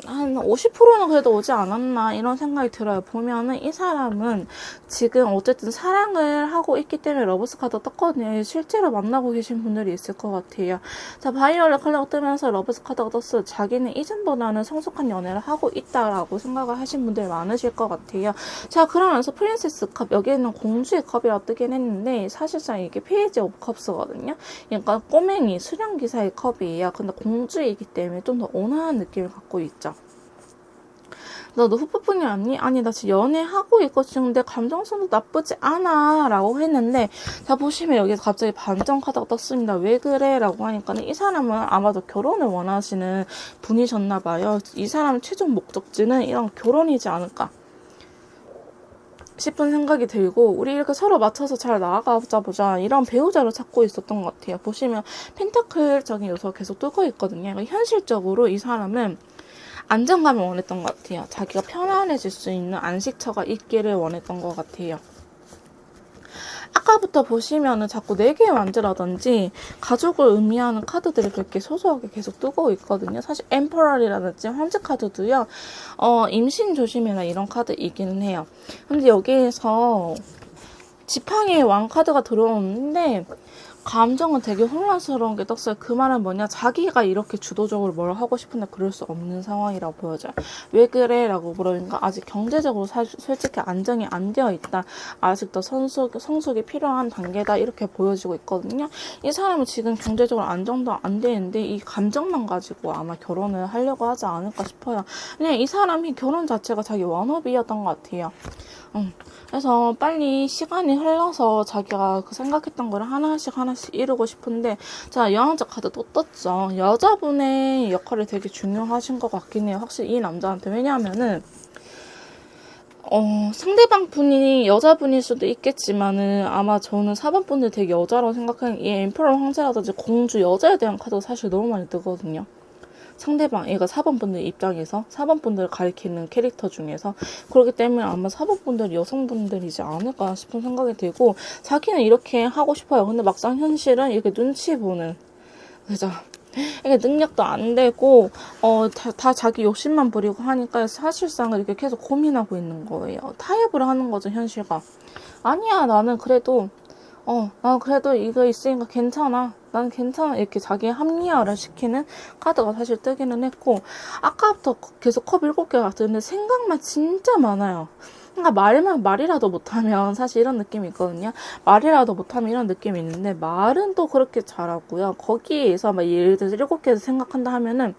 Speaker 1: 한 50%는 그래도 오지 않았나 이런 생각이 들어요. 보면은 이 사람은 지금 어쨌든 사랑을 하고 있기 때문에 러브스 카드 떴거든요. 실제로 만나고 계신 분들이 있을 것 같아요. 자, 바이올렛 컬러가 뜨면서 러브스 카드가 떴어요. 자기는 이전보다는 성숙한 연애를 하고 있다라고 생각을 하신 분들 많으실 것 같아요. 자, 그러면서 프린세스 컵, 여기에는 공주의 컵이라고 뜨긴 했는데 사실상 이게 페이지 오브 컵스거든요. 그러니까 꼬맹이 수령기사의 컵이에요. 근데 공주이기 때문에 좀 더 온화한 느낌을 갖고 있죠. 너 후폭풍이 왔니? 아니, 나 지금 연애하고 있거든. 내 감정선도 나쁘지 않아 라고 했는데, 자, 보시면 여기서 갑자기 반전 카드가 떴습니다. 왜 그래? 라고 하니까는 이 사람은 아마도 결혼을 원하시는 분이셨나봐요. 이 사람의 최종 목적지는 이런 결혼이지 않을까 싶은 생각이 들고, 우리 이렇게 서로 맞춰서 잘 나아가자 보자 이런 배우자를 찾고 있었던 것 같아요. 보시면 펜타클적인 요소가 계속 뜨고 있거든요. 그러니까 현실적으로 이 사람은 안정감을 원했던 것 같아요. 자기가 편안해질 수 있는 안식처가 있기를 원했던 것 같아요. 아까부터 보시면은 자꾸 4개의 완즈라든지 가족을 의미하는 카드들이 그렇게 소소하게 계속 뜨고 있거든요. 사실 엠퍼럴이라든지 황제 카드도요. 임신 조심이나 이런 카드이기는 해요. 근데 여기에서 지팡이의 왕 카드가 들어오는데 감정은 되게 혼란스러운 게 떴어요. 그 말은 뭐냐, 자기가 이렇게 주도적으로 뭘 하고 싶은데 그럴 수 없는 상황이라고 보여져요. 왜 그래? 라고 물으니까 아직 경제적으로 솔직히 안정이 안 되어 있다. 아직도 성숙이 필요한 단계다. 이렇게 보여지고 있거든요. 이 사람은 지금 경제적으로 안정도 안 되는데 이 감정만 가지고 아마 결혼을 하려고 하지 않을까 싶어요. 그냥 이 사람이 결혼 자체가 자기 워너비였던 것 같아요. 그래서 빨리 시간이 흘러서 자기가 그 생각했던 거를 하나씩 이루고 싶은데, 자, 여왕자 카드 또 떴죠. 여자분의 역할이 되게 중요하신 것 같긴 해요. 확실히 이 남자한테. 왜냐하면은 상대방 분이 여자분일 수도 있겠지만은 아마 저는 4번 분들 되게 여자라고 생각하는 이 엠퍼러 황제라든지 공주 여자에 대한 카드가 사실 너무 많이 뜨거든요. 상대방, 얘가 4번 분들 입장에서 4번 분들을 가리키는 캐릭터 중에서. 그렇기 때문에 아마 4번 분들이 여성분들이지 않을까 싶은 생각이 들고, 자기는 이렇게 하고 싶어요. 근데 막상 현실은 이렇게 눈치 보는, 그죠? 이게 능력도 안 되고 다 자기 욕심만 부리고 하니까 사실상 이렇게 계속 고민하고 있는 거예요. 타협을 하는 거죠, 현실과. 아니야, 나는 그래도 이거 있으니까 괜찮아. 나는 괜찮아. 이렇게 자기 합리화를 시키는 카드가 사실 뜨기는 했고, 아까부터 계속 컵 7개가 뜨는데 생각만 진짜 많아요. 그러니까 말이라도 못하면 사실 이런 느낌이 있거든요. 말이라도 못하면 이런 느낌이 있는데, 말은 또 그렇게 잘하고요. 거기에서 막 예를 들어서 7개에서 생각한다 하면은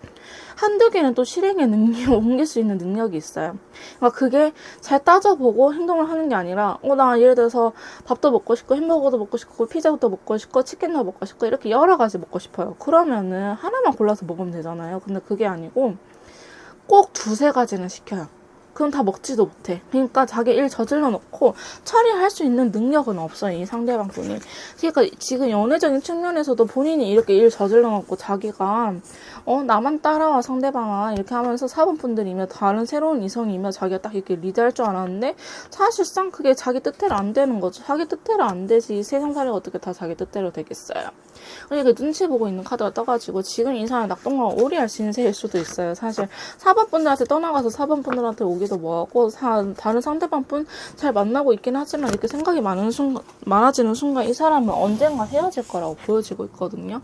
Speaker 1: 한두 개는 또 실행에 옮길 수 있는 능력이 있어요. 그러니까 그게 잘 따져보고 행동을 하는 게 아니라, 나 예를 들어서 밥도 먹고 싶고, 햄버거도 먹고 싶고, 피자도 먹고 싶고, 치킨도 먹고 싶고, 이렇게 여러 가지 먹고 싶어요. 그러면은 하나만 골라서 먹으면 되잖아요. 근데 그게 아니고 꼭 2-3가지는 시켜요. 그럼 다 먹지도 못해. 그러니까 자기 일 저질러 놓고 처리할 수 있는 능력은 없어요, 이 상대방 분이. 그러니까 지금 연애적인 측면에서도 본인이 이렇게 일 저질러 놓고 자기가 나만 따라와 상대방아 이렇게 하면서 4번 분들이면 다른 새로운 이성이면 자기가 딱 이렇게 리드할 줄 알았는데, 사실상 그게 자기 뜻대로 안 되는 거죠. 자기 뜻대로 안 되지 세상살이가 어떻게 다 자기 뜻대로 되겠어요. 그러니까 눈치 보고 있는 카드가 떠가지고 지금 이 사람이 낙동강 오리알 신세일 수도 있어요. 사실 4번 분들한테 떠나가서 4번 분들한테 오기도 뭐하고, 다른 상대방 분 잘 만나고 있긴 하지만 이렇게 생각이 많아지는 순간 이 사람은 언젠가 헤어질 거라고 보여지고 있거든요.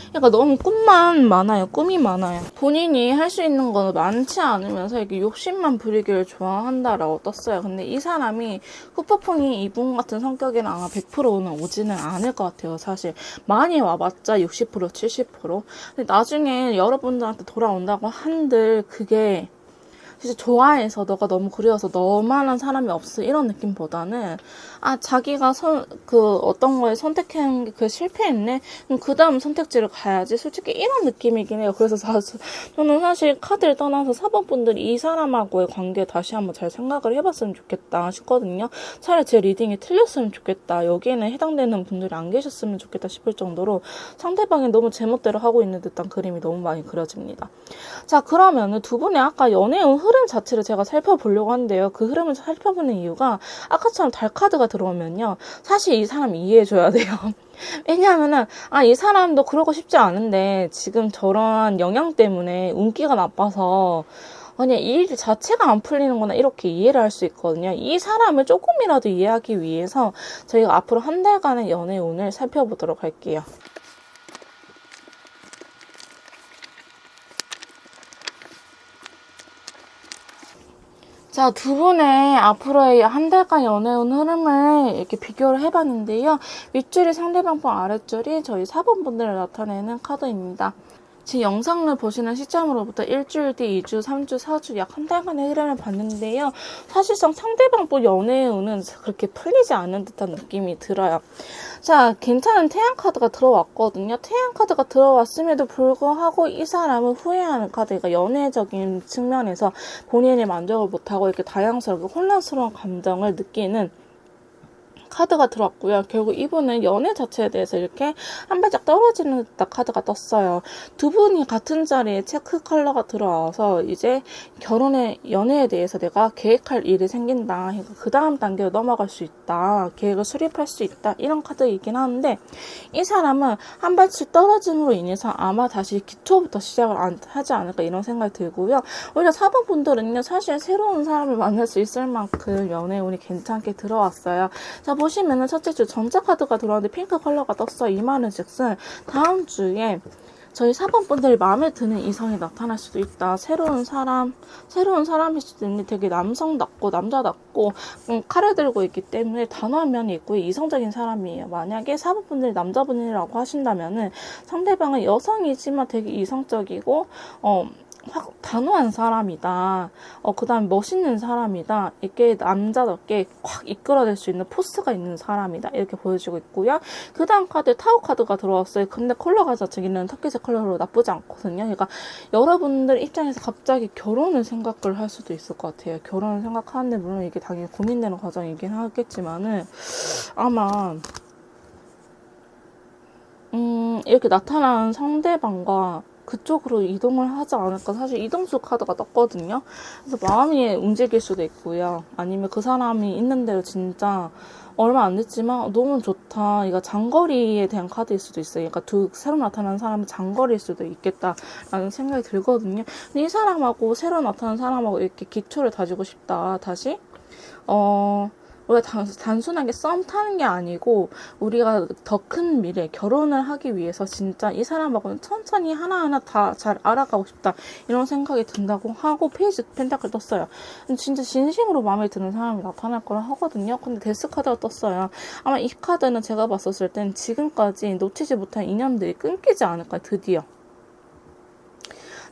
Speaker 1: 그러니까 너무 꿈이 많아요. 본인이 할 수 있는 건 많지 않으면서 이렇게 욕심만 부리기를 좋아한다라고 떴어요. 근데 이 사람이 후폭풍이 이분 같은 성격에는 아마 100%는 오지는 않을 것 같아요. 사실 많이 와봤자 60% 70%. 근데 나중에 여러분들한테 돌아온다고 한들 그게 진짜 좋아해서 너가 너무 그리워서 너만한 사람이 없어 이런 느낌보다는, 자기가 어떤 거에 선택한 게 그 실패했네, 그럼 그 다음 선택지를 가야지, 솔직히 이런 느낌이긴 해요. 그래서 저는 사실 카드를 떠나서 4번 분들이 이 사람하고의 관계 다시 한번 잘 생각을 해봤으면 좋겠다 싶거든요. 차라리 제 리딩이 틀렸으면 좋겠다, 여기에는 해당되는 분들이 안 계셨으면 좋겠다 싶을 정도로 상대방이 너무 제멋대로 하고 있는 듯한 그림이 너무 많이 그려집니다. 자, 그러면은 두 분의 아까 연애운 흐름 자체를 제가 살펴보려고 하는데요. 그 흐름을 살펴보는 이유가, 아까처럼 달 카드가 들어오면요, 사실 이 사람 이해해줘야 돼요. 왜냐하면은 이 사람도 그러고 싶지 않은데 지금 저런 영향 때문에 운기가 나빠서 그냥 일 자체가 안 풀리는구나 이렇게 이해를 할 수 있거든요. 이 사람을 조금이라도 이해하기 위해서 저희가 앞으로 한 달간의 연애운을 살펴보도록 할게요. 자, 두 분의 앞으로의 한 달간 연애운 흐름을 이렇게 비교를 해봤는데요. 윗줄이 상대방 분, 아랫줄이 저희 4번 분들을 나타내는 카드입니다. 지금 영상을 보시는 시점으로부터 일주일 뒤, 2주, 3주, 4주 약 한 달간의 흐름을 봤는데요. 사실상 상대방 분 연애의 운은 그렇게 풀리지 않은 듯한 느낌이 들어요. 자, 괜찮은 태양 카드가 들어왔거든요. 태양 카드가 들어왔음에도 불구하고 이 사람은 후회하는 카드, 그러니까 연애적인 측면에서 본인이 만족을 못하고 이렇게 다양스럽게 혼란스러운 감정을 느끼는 카드가 들어왔고요. 결국 이분은 연애 자체에 대해서 이렇게 한 발짝 떨어지는 듯한 카드가 떴어요. 두 분이 같은 자리에 체크 컬러가 들어와서 이제 연애에 대해서 내가 계획할 일이 생긴다. 그러니까 그 다음 단계로 넘어갈 수 있다. 계획을 수립할 수 있다. 이런 카드이긴 하는데, 이 사람은 한 발씩 떨어짐으로 인해서 아마 다시 기초부터 시작을 하지 않을까 이런 생각이 들고요. 오히려 4번 분들은요, 사실 새로운 사람을 만날 수 있을 만큼 연애운이 괜찮게 들어왔어요. 자, 보시면은 첫째 주 전체 카드가 들어왔는데 핑크 컬러가 떴어요. 이 말은 즉슨 다음 주에 저희 4번 분들이 마음에 드는 이성이 나타날 수도 있다. 새로운 사람일 수도 있는데 되게 남성답고 남자답고 칼을 들고 있기 때문에 단호한 면이 있고 이성적인 사람이에요. 만약에 4번 분들이 남자분이라고 하신다면은 상대방은 여성이지만 되게 이성적이고 확 단호한 사람이다. 그 다음에 멋있는 사람이다. 이렇게 남자답게 확 이끌어낼 수 있는 포스가 있는 사람이다. 이렇게 보여지고 있고요. 그 다음 카드 타워 카드가 들어왔어요. 근데 컬러가 자체는 터키색 컬러로 나쁘지 않거든요. 그러니까 여러분들 입장에서 갑자기 결혼을 생각을 할 수도 있을 것 같아요. 결혼을 생각하는데 물론 이게 당연히 고민되는 과정이긴 하겠지만은 아마 이렇게 나타나는 상대방과 그쪽으로 이동을 하지 않을까. 사실 이동수 카드가 떴거든요. 그래서 마음이 움직일 수도 있고요. 아니면 그 사람이 있는 대로 진짜 얼마 안 됐지만 너무 좋다. 이거 장거리에 대한 카드일 수도 있어요. 그러니까 새로 나타나는 사람은 장거리일 수도 있겠다라는 생각이 들거든요. 근데 이 사람하고 새로 나타난 사람하고 이렇게 기초를 다지고 싶다. 다시 우리가 단순하게 썸 타는 게 아니고 우리가 더 큰 미래 결혼을 하기 위해서 진짜 이 사람하고는 천천히 하나하나 다 잘 알아가고 싶다 이런 생각이 든다고 하고 페이지 펜타클 떴어요. 진짜 진심으로 마음에 드는 사람이 나타날 거라 하거든요. 근데 데스 카드가 떴어요. 아마 이 카드는 제가 봤었을 땐 지금까지 놓치지 못한 인연들이 끊기지 않을까. 드디어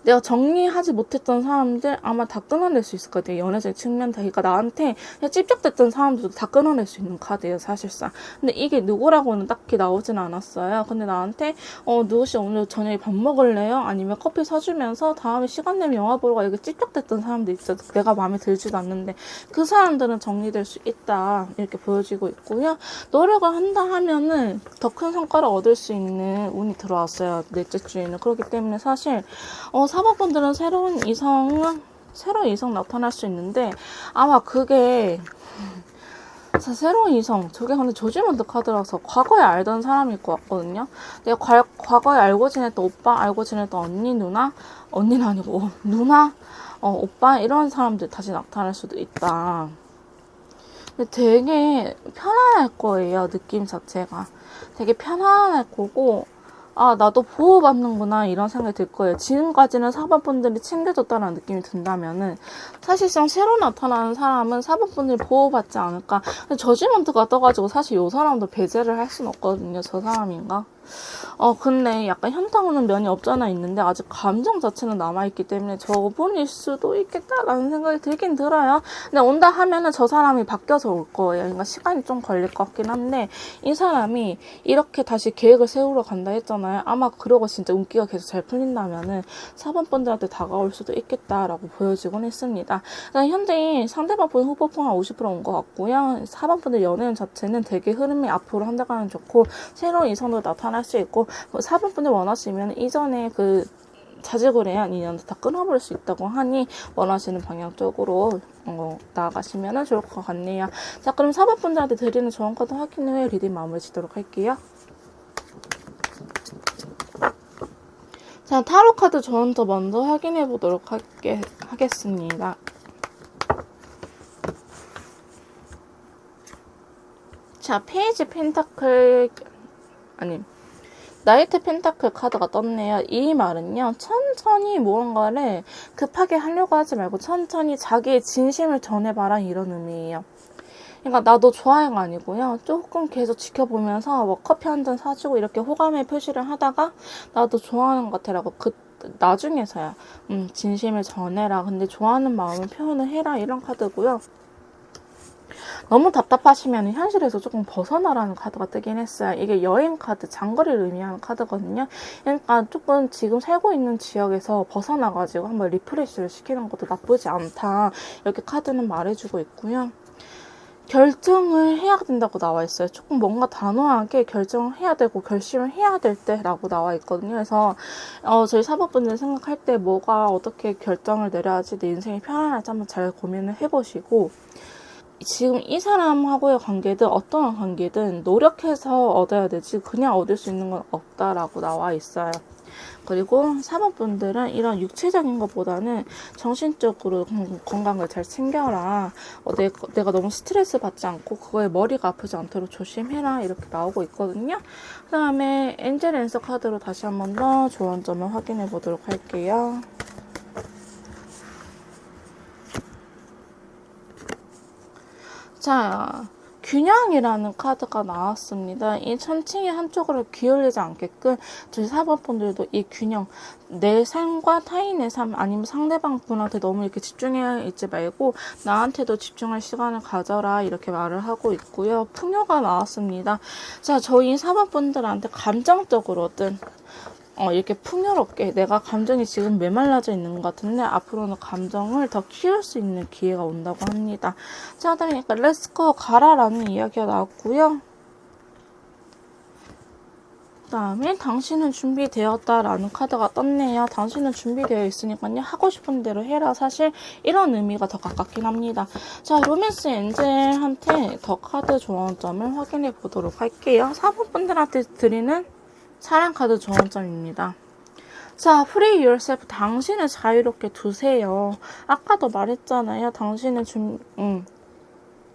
Speaker 1: 내가 정리하지 못했던 사람들 아마 다 끊어낼 수 있을 것 같아요. 연애적 측면 다. 그러니까 나한테 그냥 찝쩍댔던 사람들도 다 끊어낼 수 있는 카드예요, 사실상. 근데 이게 누구라고는 딱히 나오진 않았어요. 근데 나한테 누구씨 오늘 저녁에 밥 먹을래요? 아니면 커피 사주면서 다음에 시간 내면 영화 보러 가. 이렇게 찝쩍댔던 사람들 있죠. 내가 마음에 들지도 않는데 그 사람들은 정리될 수 있다. 이렇게 보여지고 있고요. 노력을 한다 하면은 더 큰 성과를 얻을 수 있는 운이 들어왔어요. 넷째 주에는. 그렇기 때문에 사실 4번 분들은 새로운 이성 나타날 수 있는데 아마 그게 새로운 이성 저게 근데 조지먼트 카드라서 과거에 알던 사람일 것 같거든요. 내가 과거에 알고 지냈던 오빠, 알고 지냈던 언니, 누나, 언니는 아니고 누나, 오빠 이런 사람들 다시 나타날 수도 있다. 근데 되게 편안할 거예요. 느낌 자체가 되게 편안할 거고 나도 보호받는구나 이런 생각이 들 거예요. 지금까지는 4번 분들이 챙겨줬다는 느낌이 든다면은 사실상 새로 나타나는 사람은 4번 분들이 보호받지 않을까. 근데 저지먼트가 떠가지고 사실 요 사람도 배제를 할 순 없거든요. 저 사람인가? 근데 약간 현타 오는 면이 없잖아 있는데 아직 감정 자체는 남아있기 때문에 저분일 수도 있겠다라는 생각이 들긴 들어요. 근데 온다 하면은 저 사람이 바뀌어서 올 거예요. 그러니까 시간이 좀 걸릴 것 같긴 한데 이 사람이 이렇게 다시 계획을 세우러 간다 했잖아요. 아마 그러고 진짜 운기가 계속 잘 풀린다면은 4번 분들한테 다가올 수도 있겠다라고 보여지곤 했습니다. 현재 상대방 분 후보풍 한 50% 온 것 같고요. 4번 분들 연애운 자체는 되게 흐름이 앞으로 한 달간은 좋고 새로운 이성도 나타날 수 있고 4번 분들 원하시면 이전에 그 자질구레한 인연도 다 끊어버릴 수 있다고 하니 원하시는 방향 쪽으로 나아가시면 좋을 것 같네요. 자, 그럼 4번 분들한테 드리는 조언 카드 확인 후에 리딩 마무리 짓도록 할게요. 자, 타로 카드 조언도 먼저 확인해 보도록 하겠습니다. 자, 페이지 펜타클 나이트 펜타클 카드가 떴네요. 이 말은요, 천천히 무언가를 급하게 하려고 하지 말고 천천히 자기의 진심을 전해봐라 이런 의미예요. 그러니까 나도 좋아요가 아니고요. 조금 계속 지켜보면서 뭐 커피 한 잔 사주고 이렇게 호감의 표시를 하다가 나도 좋아하는 것 같아라고 나중에서야 진심을 전해라. 근데 좋아하는 마음을 표현을 해라 이런 카드고요. 너무 답답하시면 현실에서 조금 벗어나라는 카드가 뜨긴 했어요. 이게 여행 카드, 장거리를 의미하는 카드거든요. 그러니까 조금 지금 살고 있는 지역에서 벗어나가지고 한번 리프레시를 시키는 것도 나쁘지 않다. 이렇게 카드는 말해주고 있고요. 결정을 해야 된다고 나와 있어요. 조금 뭔가 단호하게 결정을 해야 되고 결심을 해야 될 때라고 나와 있거든요. 그래서 저희 사법분들 생각할 때 뭐가 어떻게 결정을 내려야지 내 인생이 편안할지 한번 잘 고민을 해보시고 지금 이 사람하고의 관계든 어떠한 관계든 노력해서 얻어야 되지 그냥 얻을 수 있는 건 없다라고 나와 있어요. 그리고 4번 분들은 이런 육체적인 것보다는 정신적으로 건강을 잘 챙겨라. 내가 너무 스트레스 받지 않고 그거에 머리가 아프지 않도록 조심해라. 이렇게 나오고 있거든요. 그 다음에 엔젤 앤서 카드로 다시 한 번 더 조언점을 확인해 보도록 할게요. 자, 균형이라는 카드가 나왔습니다. 이 천칭이 한쪽으로 기울이지 않게끔 저희 4번 분들도 이 균형, 내 삶과 타인의 삶 아니면 상대방 분한테 너무 이렇게 집중해 있지 말고 나한테도 집중할 시간을 가져라 이렇게 말을 하고 있고요. 풍요가 나왔습니다. 자, 저희 4번 분들한테 감정적으로든 이렇게 풍요롭게 내가 감정이 지금 메말라져 있는 것 같은데 앞으로는 감정을 더 키울 수 있는 기회가 온다고 합니다. 자, 그러니까 렛츠고 가라라는 이야기가 나왔고요. 그 다음에 당신은 준비되었다라는 카드가 떴네요. 당신은 준비되어 있으니까요. 하고 싶은 대로 해라. 사실 이런 의미가 더 가깝긴 합니다. 자, 로맨스 엔젤한테 더 카드 조언점을 확인해 보도록 할게요. 4번 분들한테 드리는 사랑 카드 조언점입니다. 자, free yourself. 당신을 자유롭게 두세요. 아까도 말했잖아요. 당신은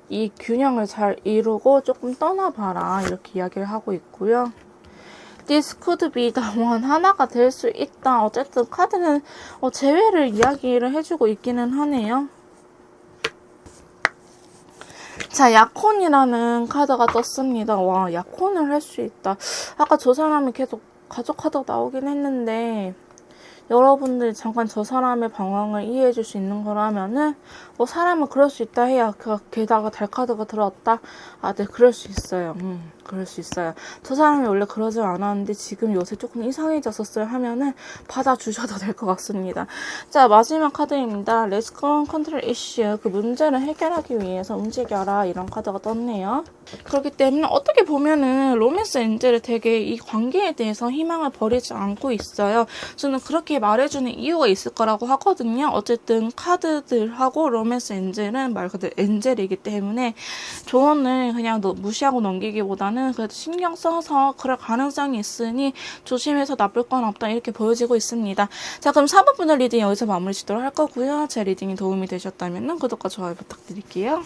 Speaker 1: 이 균형을 잘 이루고 조금 떠나봐라. 이렇게 이야기를 하고 있고요. This could be the one. 하나가 될 수 있다. 어쨌든 카드는 재회를 이야기를 해주고 있기는 하네요. 자, 약혼이라는 카드가 떴습니다. 와, 약혼을 할 수 있다. 아까 저 사람이 계속 가족 카드가 나오긴 했는데 여러분들이 잠깐 저 사람의 방황을 이해해 줄 수 있는 거라면은 사람은 그럴 수 있다 해야 게다가 달 카드가 들어왔다. 아, 네, 그럴 수 있어요. 그럴 수 있어요. 저 사람이 원래 그러지 않았는데 지금 요새 조금 이상해졌었어요 하면은 받아주셔도 될 것 같습니다. 자, 마지막 카드입니다. Let's go control issue. 그 문제를 해결하기 위해서 움직여라. 이런 카드가 떴네요. 그렇기 때문에 어떻게 보면은 로맨스 엔젤이 되게 이 관계에 대해서 희망을 버리지 않고 있어요. 저는 그렇게 말해주는 이유가 있을 거라고 하거든요. 어쨌든 카드들하고 로맨스 엔젤은 말 그대로 엔젤이기 때문에 조언을 그냥 무시하고 넘기기보다는 그래도 신경 써서 그럴 가능성이 있으니 조심해서 나쁠 건 없다 이렇게 보여지고 있습니다. 자, 그럼 4번 분들 리딩 여기서 마무리 짓도록 할 거고요. 제 리딩이 도움이 되셨다면 구독과 좋아요 부탁드릴게요.